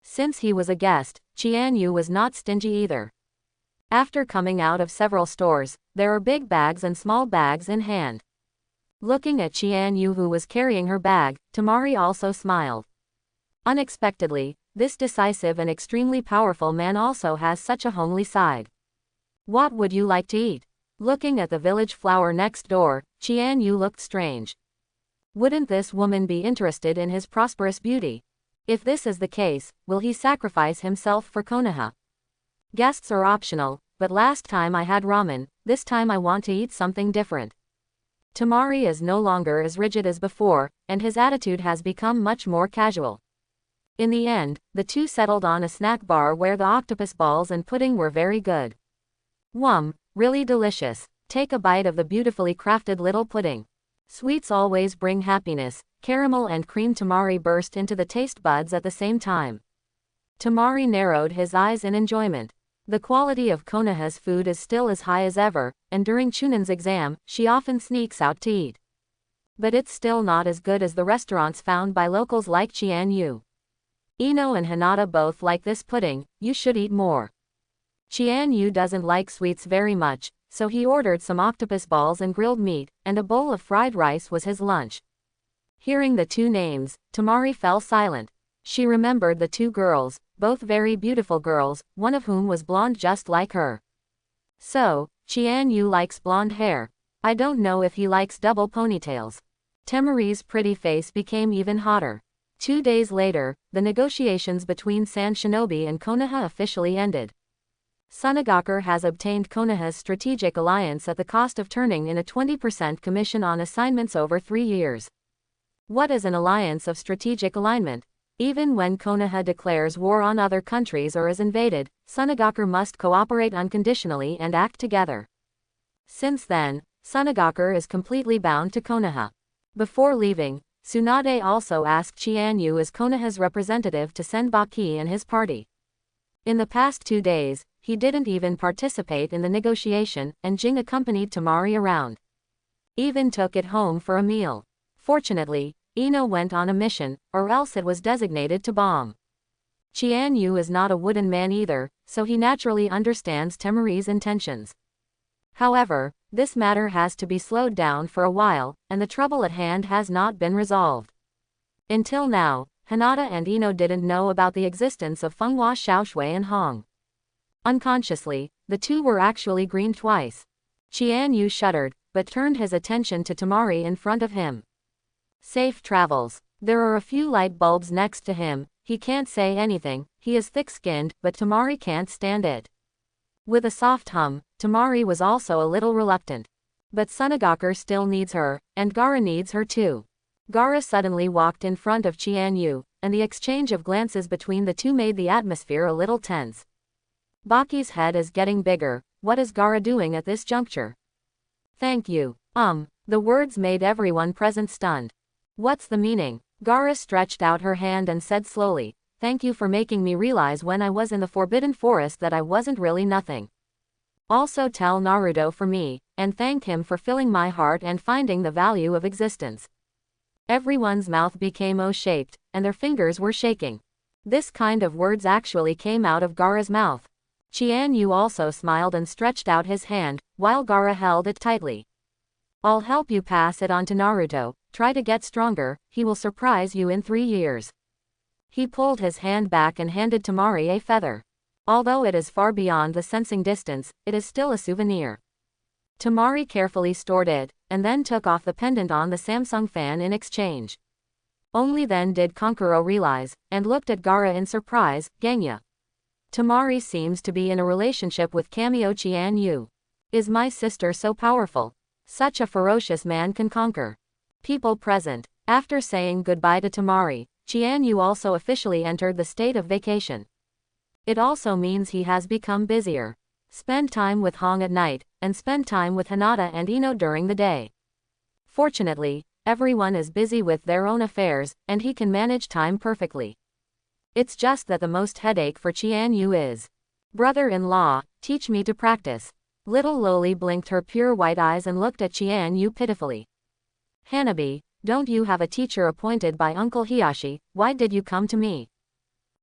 Since he was a guest, Chianu was not stingy either. After coming out of several stores, there are big bags and small bags in hand. Looking at Chianu who was carrying her bag, Temari also smiled. Unexpectedly, this decisive and extremely powerful man also has such a homely side. What would you like to eat? Looking at the village flower next door, Chianu looked strange. Wouldn't this woman be interested in his prosperous beauty? If this is the case, will he sacrifice himself for Konoha? Guests are optional, but last time I had ramen, this time I want to eat something different. Temari is no longer as rigid as before, and his attitude has become much more casual. In the end, the two settled on a snack bar where the octopus balls and pudding were very good. Really delicious. Take a bite of the beautifully crafted little pudding. Sweets always bring happiness. Caramel and cream. Temari burst into the taste buds at the same time. Temari narrowed his eyes in enjoyment. The quality of Konoha's food is still as high as ever, and during Chunan's exam, she often sneaks out to eat. But it's still not as good as the restaurants found by locals like Chianu. Ino and Hinata both like this pudding, you should eat more. Chianu doesn't like sweets very much, so he ordered some octopus balls and grilled meat, and a bowl of fried rice was his lunch. Hearing the two names, Temari fell silent. She remembered the two girls, both very beautiful girls, one of whom was blonde just like her. So, Chianu likes blonde hair. I don't know if he likes double ponytails. Temari's pretty face became even hotter. 2 days later, the negotiations between Sand Shinobi and Konoha officially ended. Tsunade has obtained Konoha's strategic alliance at the cost of turning in a 20% commission on assignments over 3 years. What is an alliance of strategic alignment? Even when Konoha declares war on other countries or is invaded, Tsunade must cooperate unconditionally and act together. Since then, Tsunade is completely bound to Konoha. Before leaving, Tsunade also asked Chianu as Konoha's representative to send Baki and his party. In the past 2 days, he didn't even participate in the negotiation, and Jing accompanied Temari around. Even took it home for a meal. Fortunately, Ino went on a mission, or else it was designated to bomb. Chianu is not a wooden man either, so he naturally understands Temari's intentions. However, this matter has to be slowed down for a while, and the trouble at hand has not been resolved. Until now, Hinata and Ino didn't know about the existence of Fenghua Xiaoshui and Hong. Unconsciously, the two were actually greened twice. Chianu shuddered, but turned his attention to Temari in front of him. Safe travels. There are a few light bulbs next to him. He can't say anything, he is thick-skinned, but Temari can't stand it. With a soft hum, Temari was also a little reluctant. But Tsunade still needs her, and Gaara needs her too. Gaara suddenly walked in front of Chianu, and the exchange of glances between the two made the atmosphere a little tense. Baki's head is getting bigger. What is Gaara doing at this juncture? Thank you. The words made everyone present stunned. What's the meaning? Gaara stretched out her hand and said slowly, thank you for making me realize when I was in the Forbidden Forest that I wasn't really nothing. Also tell Naruto for me, and thank him for filling my heart and finding the value of existence. Everyone's mouth became O-shaped, and their fingers were shaking. This kind of words actually came out of Gaara's mouth. Chianu also smiled and stretched out his hand, while Gaara held it tightly. I'll help you pass it on to Naruto, try to get stronger, he will surprise you in 3 years. He pulled his hand back and handed Temari a feather. Although it is far beyond the sensing distance, it is still a souvenir. Temari carefully stored it, and then took off the pendant on the Samsung fan in exchange. Only then did Kankuro realize, and looked at Gaara in surprise, Genya. Temari seems to be in a relationship with Kamio Chianu. Is my sister so powerful? Such a ferocious man can conquer. People present. After saying goodbye to Temari, Chianu also officially entered the state of vacation. It also means he has become busier. Spend time with Hong at night, and spend time with Hinata and Ino during the day. Fortunately, everyone is busy with their own affairs, and he can manage time perfectly. It's just that the most headache for Chianu is, brother-in-law, teach me to practice. Little Loli blinked her pure white eyes and looked at Chianu pitifully. Hanabi, don't you have a teacher appointed by Uncle Hiyashi, why did you come to me?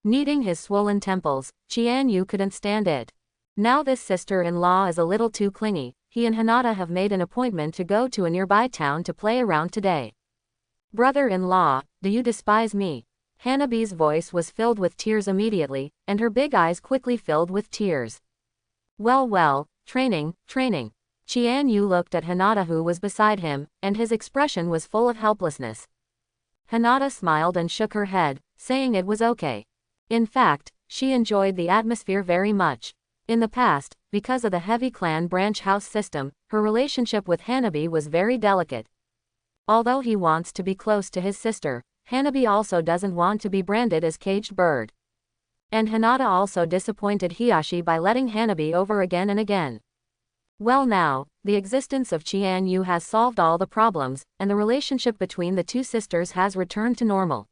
Kneading his swollen temples, Chianu couldn't stand it. Now this sister-in-law is a little too clingy. He and Hinata have made an appointment to go to a nearby town to play around today. Brother-in-law, do you despise me? Hanabi's voice was filled with tears immediately, and her big eyes quickly filled with tears. Well, training. Chianu looked at Hinata who was beside him, and his expression was full of helplessness. Hinata smiled and shook her head, saying it was okay. In fact, she enjoyed the atmosphere very much. In the past, because of the heavy clan branch house system, her relationship with Hanabi was very delicate. Although he wants to be close to his sister, Hanabi also doesn't want to be branded as caged bird. And Hinata also disappointed Hiyashi by letting Hanabi over again and again. Well now, the existence of Chianu has solved all the problems, and the relationship between the two sisters has returned to normal.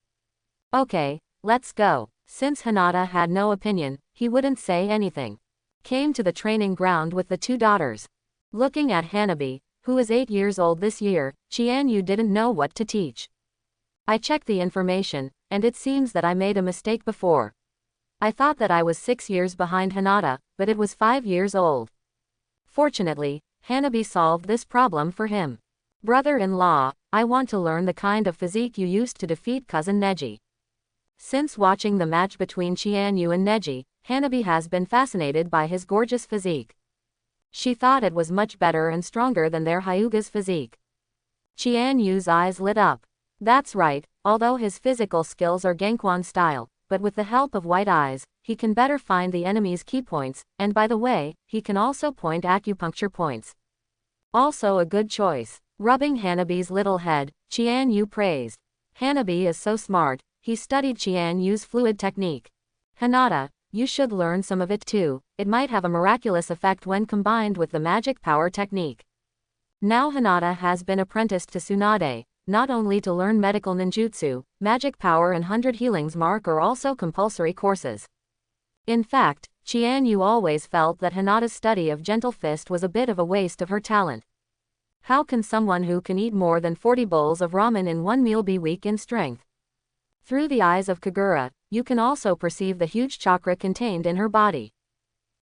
Okay, let's go. Since Hinata had no opinion, he wouldn't say anything. Came to the training ground with the two daughters. Looking at Hanabi, who is 8 years old this year, Chianu didn't know what to teach. I checked the information, and it seems that I made a mistake before. I thought that I was 6 years behind Hinata, but it was 5 years old. Fortunately, Hanabi solved this problem for him. Brother-in-law, I want to learn the kind of physique you used to defeat cousin Neji. Since watching the match between Chianu and Neji, Hanabi has been fascinated by his gorgeous physique. She thought it was much better and stronger than their Hyuga's physique. Chianyu's eyes lit up. That's right, although his physical skills are Gangquan style, but with the help of white eyes, he can better find the enemy's key points, and by the way, he can also point acupuncture points. Also a good choice. Rubbing Hanabi's little head, Chianu praised. Hanabi is so smart, he studied Chianyu's fluid technique. Hinata, you should learn some of it too, it might have a miraculous effect when combined with the magic power technique. Now Hinata has been apprenticed to Tsunade, not only to learn medical ninjutsu, magic power and 100 healings mark are also compulsory courses. In fact, Chianu always felt that Hinata's study of Gentle Fist was a bit of a waste of her talent. How can someone who can eat more than 40 bowls of ramen in one meal be weak in strength? Through the eyes of Kagura, you can also perceive the huge chakra contained in her body.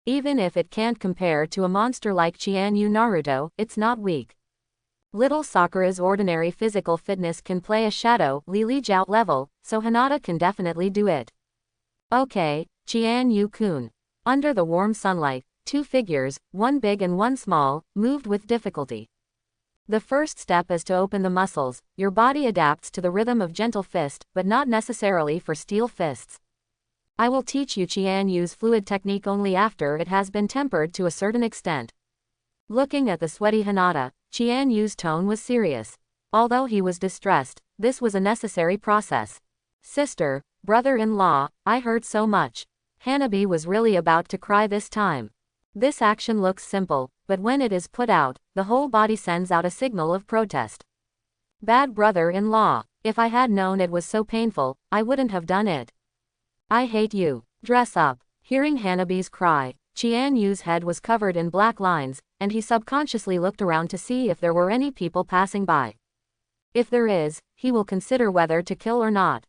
Even if it can't compare to a monster like Chianu Naruto, it's not weak. Little Sakura's ordinary physical fitness can play a shadow Li Jiao level, so Hinata can definitely do it. Okay, Chianu-kun. Under the warm sunlight, two figures, one big and one small, moved with difficulty. The first step is to open the muscles. Your body adapts to the rhythm of Gentle Fist, but not necessarily for Steel Fists. I will teach you Chianyu's fluid technique only after it has been tempered to a certain extent. Looking at the sweaty Hinata, Chianyu's tone was serious. Although he was distressed, this was a necessary process. Sister, brother-in-law, I hurt so much. Hanabi was really about to cry this time. This action looks simple, but when it is put out, the whole body sends out a signal of protest. Bad brother-in-law, if I had known it was so painful, I wouldn't have done it. I hate you. Dress up. Hearing Hanabi's cry, Chianyu's head was covered in black lines, and he subconsciously looked around to see if there were any people passing by. If there is, he will consider whether to kill or not.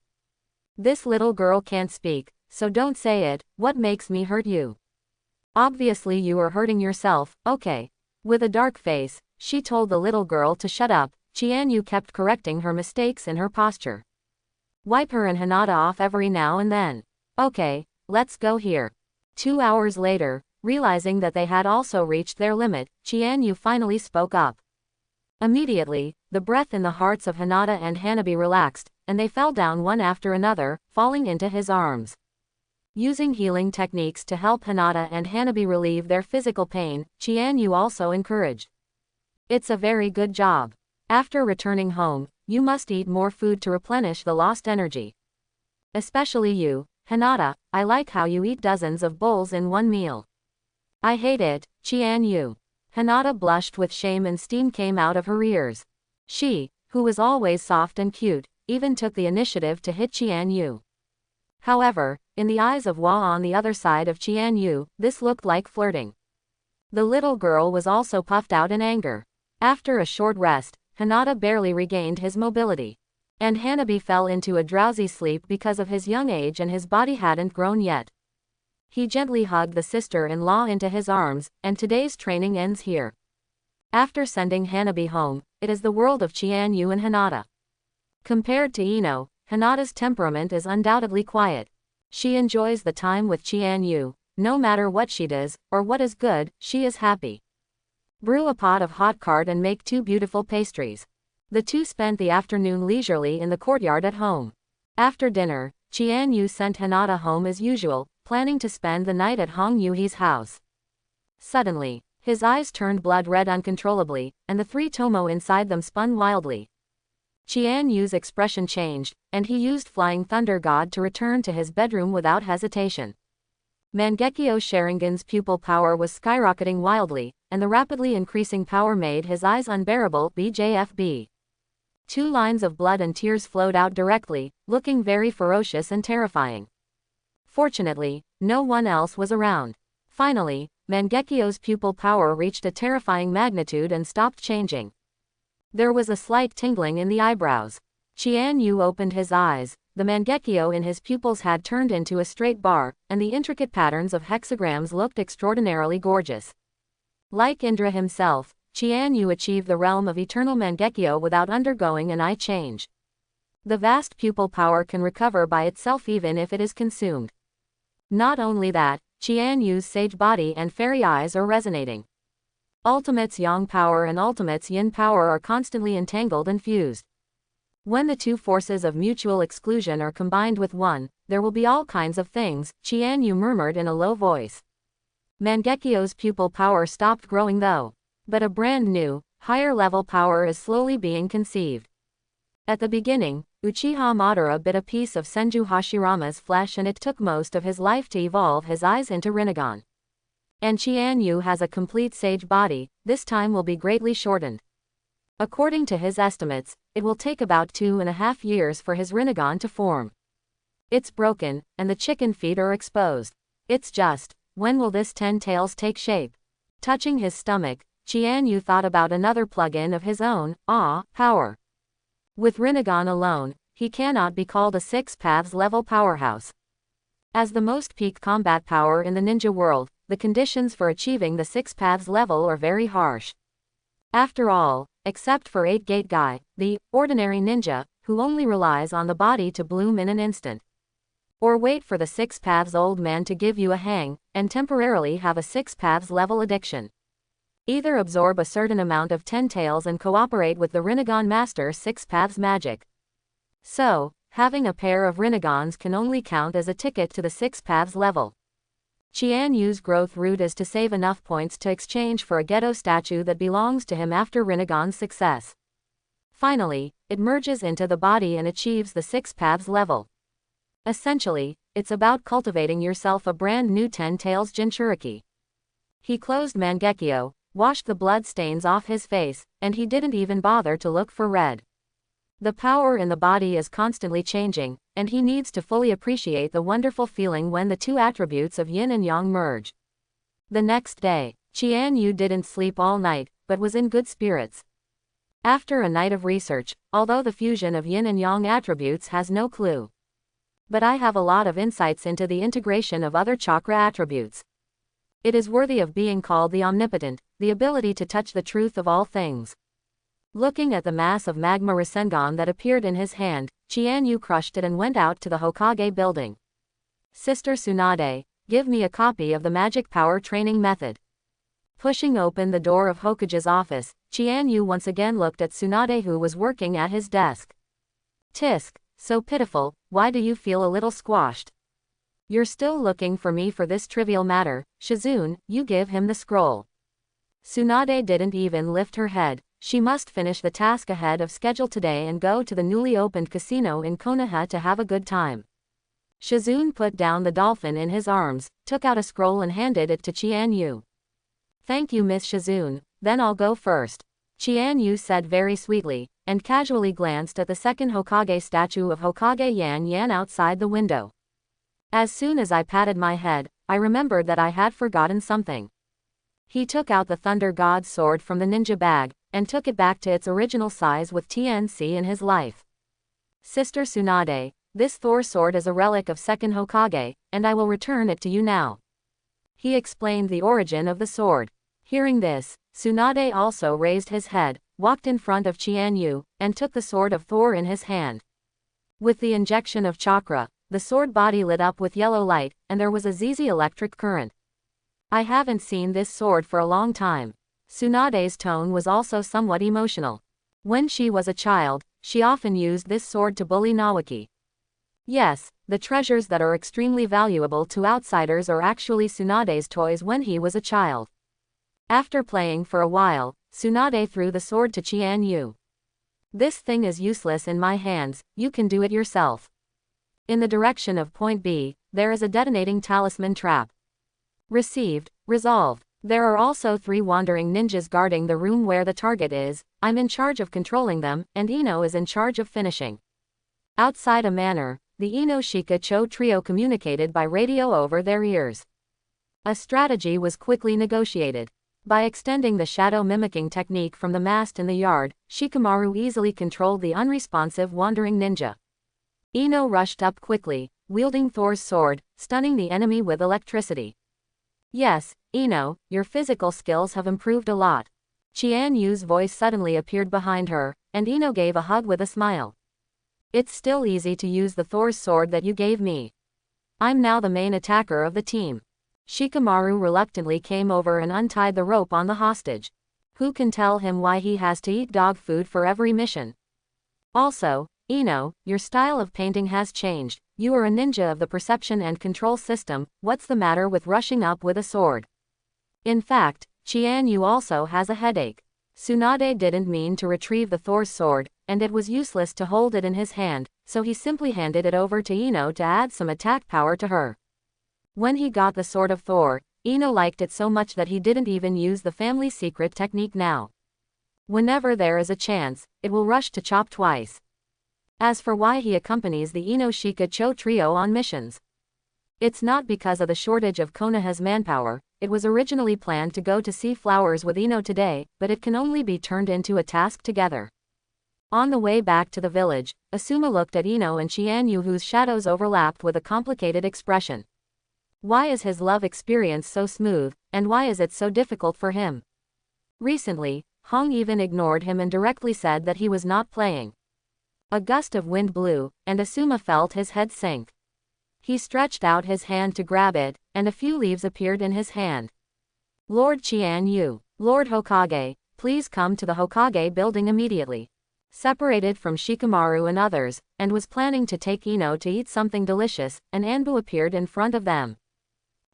This little girl can't speak, so don't say it. What makes me hurt you? Obviously you are hurting yourself, okay. With a dark face, she told the little girl to shut up. Chianu kept correcting her mistakes in her posture. Wipe her and Hinata off every now and then. Okay, let's go here. 2 hours later, realizing that they had also reached their limit, Chianu finally spoke up. Immediately, the breath in the hearts of Hinata and Hanabi relaxed, and they fell down one after another, falling into his arms. Using healing techniques to help Hinata and Hanabi relieve their physical pain, Chianu also encouraged. It's a very good job. After returning home, you must eat more food to replenish the lost energy. Especially you, Hinata, I like how you eat dozens of bowls in one meal. I hate it, Chianu. Hinata blushed with shame and steam came out of her ears. She, who was always soft and cute, even took the initiative to hit Chianu. However, in the eyes of Hua on the other side of Chianu, this looked like flirting. The little girl was also puffed out in anger. After a short rest, Hinata barely regained his mobility. And Hanabi fell into a drowsy sleep because of his young age and his body hadn't grown yet. He gently hugged the sister-in-law into his arms, and today's training ends here. After sending Hanabi home, it is the world of Chianu and Hinata. Compared to Ino, Hinata's temperament is undoubtedly quiet. She enjoys the time with Chianu. No matter what she does, or what is good, she is happy. Brew a pot of hot cart and make 2 beautiful pastries. The two spent the afternoon leisurely in the courtyard at home. After dinner, Chianu sent Hinata home as usual, planning to spend the night at Hong Yuhi's house. Suddenly, his eyes turned blood red uncontrollably, and the 3 tomo inside them spun wildly. Chianyu's expression changed, and he used Flying Thunder God to return to his bedroom without hesitation. Mangekyo Sharingan's pupil power was skyrocketing wildly, and the rapidly increasing power made his eyes unbearable. BJFB. 2 lines of blood and tears flowed out directly, looking very ferocious and terrifying. Fortunately, no one else was around. Finally, Mangekyo's pupil power reached a terrifying magnitude and stopped changing. There was a slight tingling in the eyebrows. Chianu opened his eyes. The Mangekyo in his pupils had turned into a straight bar, and the intricate patterns of hexagrams looked extraordinarily gorgeous. Like Indra himself, Chianu achieved the realm of eternal Mangekyo without undergoing an eye change. The vast pupil power can recover by itself even if it is consumed. Not only that, Chianyu's sage body and fairy eyes are resonating. Ultimate's yang power and Ultimate's yin power are constantly entangled and fused. When the 2 forces of mutual exclusion are combined with one, there will be all kinds of things, Chianu murmured in a low voice. Mangekyo's pupil power stopped growing though. But a brand new, higher level power is slowly being conceived. At the beginning, Uchiha Madara bit a piece of Senju Hashirama's flesh and it took most of his life to evolve his eyes into Rinnegan. And Chianu has a complete sage body, this time will be greatly shortened. According to his estimates, it will take about 2.5 years for his Rinnegan to form. It's broken, and the chicken feet are exposed. It's just, when will this 10 tails take shape? Touching his stomach, Chianu thought about another plug-in of his own, power. With Rinnegan alone, he cannot be called a 6 paths level powerhouse. As the most peak combat power in the ninja world, the conditions for achieving the 6 paths level are very harsh. After all, except for 8-Gate Guy, the ordinary ninja, who only relies on the body to bloom in an instant. Or wait for the 6 paths old man to give you a hang, and temporarily have a 6 paths level addiction. Either absorb a certain amount of 10 tails and cooperate with the Rinnegan Master 6 paths magic. So, having a pair of Rinnegans can only count as a ticket to the 6 paths level. Chianyu's growth route is to save enough points to exchange for a ghetto statue that belongs to him after Rinnegan's success. Finally, it merges into the body and achieves the 6 paths level. Essentially, it's about cultivating yourself a brand new 10 tails Jinchuriki. He closed Mangekyo, washed the blood stains off his face, and he didn't even bother to look for red. The power in the body is constantly changing, and he needs to fully appreciate the wonderful feeling when the 2 attributes of yin and yang merge. The next day, Chianu didn't sleep all night, but was in good spirits. After a night of research, although the fusion of yin and yang attributes has no clue. But I have a lot of insights into the integration of other chakra attributes. It is worthy of being called the omnipotent, the ability to touch the truth of all things. Looking at the mass of magma Rasengan that appeared in his hand, Chianu crushed it and went out to the Hokage building. Sister Tsunade, give me a copy of the magic power training method. Pushing open the door of Hokage's office, Chianu once again looked at Tsunade who was working at his desk. Tisk, so pitiful, why do you feel a little squashed? You're still looking for me for this trivial matter, Shizune, you give him the scroll. Tsunade didn't even lift her head. She must finish the task ahead of schedule today and go to the newly opened casino in Konoha to have a good time. Shizune put down the dolphin in his arms, took out a scroll and handed it to Chianu. Thank you, Miss Shizune, then I'll go first. Chianu said very sweetly, and casually glanced at the second Hokage statue of Hokage Yan Yan outside the window. As soon as I patted my head, I remembered that I had forgotten something. He took out the Thunder God's sword from the ninja bag, and took it back to its original size with TNC in his life. Sister Tsunade, this Thor sword is a relic of second Hokage, and I will return it to you now. He explained the origin of the sword. Hearing this, Tsunade also raised his head, walked in front of Chianu, and took the sword of Thor in his hand. With the injection of chakra, the sword body lit up with yellow light, and there was a ZZ electric current. I haven't seen this sword for a long time. Tsunade's tone was also somewhat emotional. When she was a child, she often used this sword to bully Nawaki. Yes, the treasures that are extremely valuable to outsiders are actually Tsunade's toys when he was a child. After playing for a while, Tsunade threw the sword to Chianu. This thing is useless in my hands, you can do it yourself. In the direction of point B, there is a detonating talisman trap. Received, resolved. There are also 3 wandering ninjas guarding the room where the target is, I'm in charge of controlling them, and Ino is in charge of finishing. Outside a manor, the Ino Shika Cho trio communicated by radio over their ears. A strategy was quickly negotiated. By extending the shadow mimicking technique from the mast in the yard, Shikamaru easily controlled the unresponsive wandering ninja. Ino rushed up quickly, wielding Thor's sword, stunning the enemy with electricity. Yes, Ino, your physical skills have improved a lot. Chianyu's voice suddenly appeared behind her, and Ino gave a hug with a smile. It's still easy to use the Thor's sword that you gave me. I'm now the main attacker of the team. Shikamaru reluctantly came over and untied the rope on the hostage. Who can tell him why he has to eat dog food for every mission? Also, Ino, your style of painting has changed. You are a ninja of the perception and control system, what's the matter with rushing up with a sword? In fact, Chianu also has a headache. Tsunade didn't mean to retrieve the Thor's sword, and it was useless to hold it in his hand, so he simply handed it over to Ino to add some attack power to her. When he got the sword of Thor, Ino liked it so much that he didn't even use the family secret technique now. Whenever there is a chance, it will rush to chop twice. As for why he accompanies the Ino Shika Cho trio on missions, it's not because of the shortage of Konoha's manpower. It was originally planned to go to see flowers with Ino today, but it can only be turned into a task together. On the way back to the village, Asuma looked at Ino and Chianu, whose shadows overlapped, with a complicated expression. Why is his love experience so smooth, and why is it so difficult for him? Recently, Hong even ignored him and directly said that he was not playing. A gust of wind blew, and Asuma felt his head sink. He stretched out his hand to grab it, and a few leaves appeared in his hand. Lord Chianu, Lord Hokage, please come to the Hokage building immediately. Separated from Shikamaru and others, and was planning to take Ino to eat something delicious, an Anbu appeared in front of them.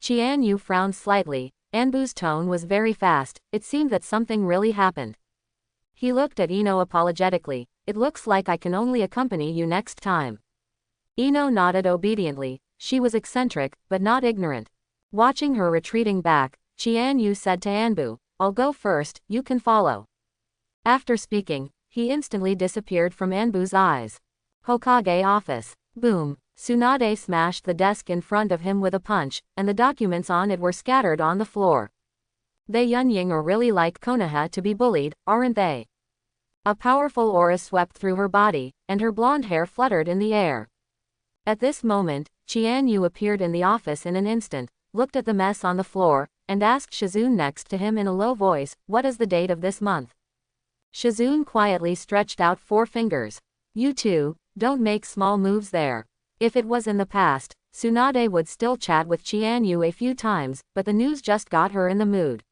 Chianu frowned slightly. Anbu's tone was very fast, it seemed that something really happened. He looked at Ino apologetically. It looks like I can only accompany you next time. Ino nodded obediently. She was eccentric, but not ignorant. Watching her retreating back, Chianu said to Anbu, I'll go first, you can follow. After speaking, he instantly disappeared from Anbu's eyes. Hokage office. Boom. Tsunade smashed the desk in front of him with a punch, and the documents on it were scattered on the floor. They Yunying are really like Konoha to be bullied, aren't they? A powerful aura swept through her body, and her blonde hair fluttered in the air. At this moment, Chianu appeared in the office in an instant, looked at the mess on the floor, and asked Shizune next to him in a low voice, what is the date of this month? Shizune quietly stretched out 4 fingers. You two, don't make small moves there. If it was in the past, Tsunade would still chat with Chianu a few times, but the news just got her in the mood.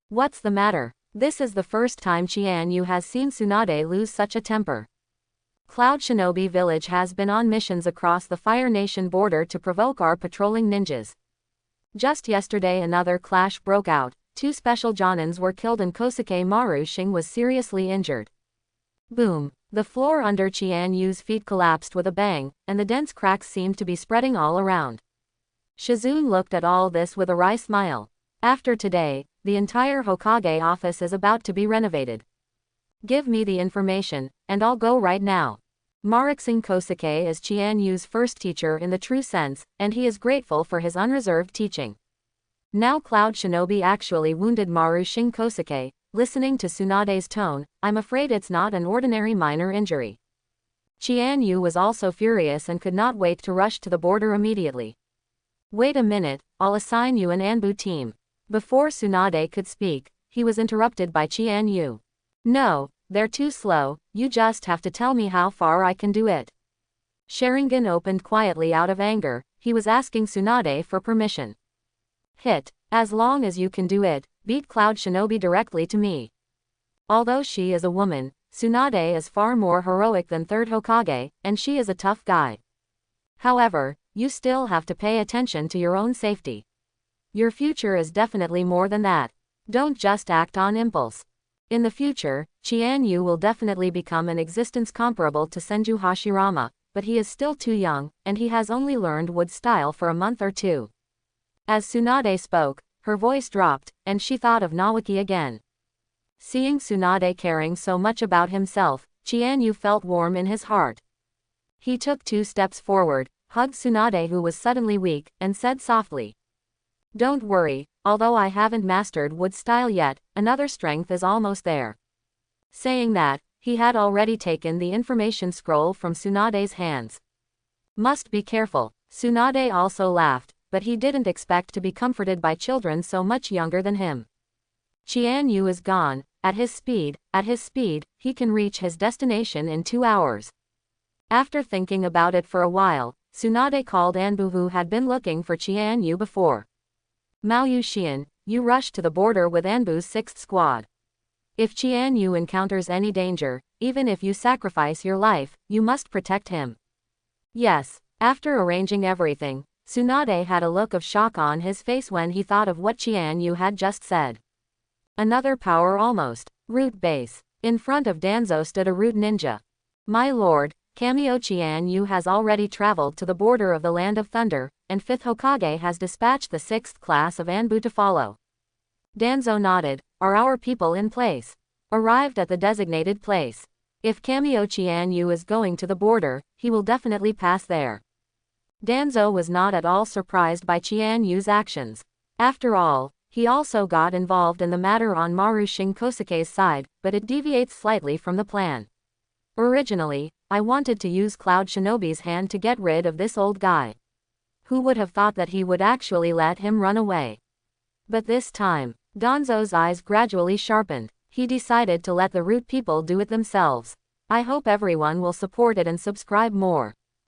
What's the matter? This is the first time Chianu has seen Tsunade lose such a temper. Cloud Shinobi Village has been on missions across the Fire Nation border to provoke our patrolling ninjas. Just yesterday another clash broke out, 2 special Jonins were killed and Kosuke Marushing was seriously injured. Boom. The floor under Chianyu's feet collapsed with a bang, and the dense cracks seemed to be spreading all around. Shizune looked at all this with a wry smile. After today, the entire Hokage office is about to be renovated. Give me the information, and I'll go right now. Maruxing Kosuke is Chianyu's first teacher in the true sense, and he is grateful for his unreserved teaching. Now Cloud Shinobi actually wounded Maruxing Kosuke. Listening to Tsunade's tone, I'm afraid it's not an ordinary minor injury. Chianyu was also furious and could not wait to rush to the border immediately. Wait a minute, I'll assign you an Anbu team. Before Tsunade could speak, he was interrupted by Chianyu. No, they're too slow, you just have to tell me how far I can do it. Sharingan opened quietly out of anger, he was asking Tsunade for permission. Hit, as long as you can do it, beat Cloud Shinobi directly to me. Although she is a woman, Tsunade is far more heroic than third Hokage, and she is a tough guy. However, you still have to pay attention to your own safety. Your future is definitely more than that. Don't just act on impulse. In the future, Chianyu will definitely become an existence comparable to Senju Hashirama, but he is still too young, and he has only learned wood style for a month or two. As Tsunade spoke, her voice dropped, and she thought of Nawaki again. Seeing Tsunade caring so much about himself, Chianyu felt warm in his heart. He took 2 steps forward, hugged Tsunade who was suddenly weak, and said softly. Don't worry, although I haven't mastered wood style yet, another strength is almost there. Saying that, he had already taken the information scroll from Tsunade's hands. Must be careful. Tsunade also laughed, but he didn't expect to be comforted by children so much younger than him. Chianyu is gone. At his speed, he can reach his destination in 2 hours. After thinking about it for a while, Tsunade called Anbu who had been looking for Chianyu before. Maoyu Xian, you rush to the border with Anbu's 6th squad. If Chianyu encounters any danger, even if you sacrifice your life, you must protect him. Yes, after arranging everything, Tsunade had a look of shock on his face when he thought of what Chianyu had just said. Another power almost. Root base. In front of Danzo stood a root ninja. My lord, Kamio Chianyu has already traveled to the border of the Land of Thunder, and 5th Hokage has dispatched the 6th class of Anbu to follow. Danzo nodded. Are our people in place? Arrived at the designated place. If Kamio Chianyu is going to the border, he will definitely pass there. Danzo was not at all surprised by Chianyu's actions. After all, he also got involved in the matter on Maruxing Kosuke's side, but it deviates slightly from the plan. Originally, I wanted to use Cloud Shinobi's hand to get rid of this old guy. Who would have thought that he would actually let him run away? But this time, Danzo's eyes gradually sharpened. He decided to let the root people do it themselves. I hope everyone will support it and subscribe more.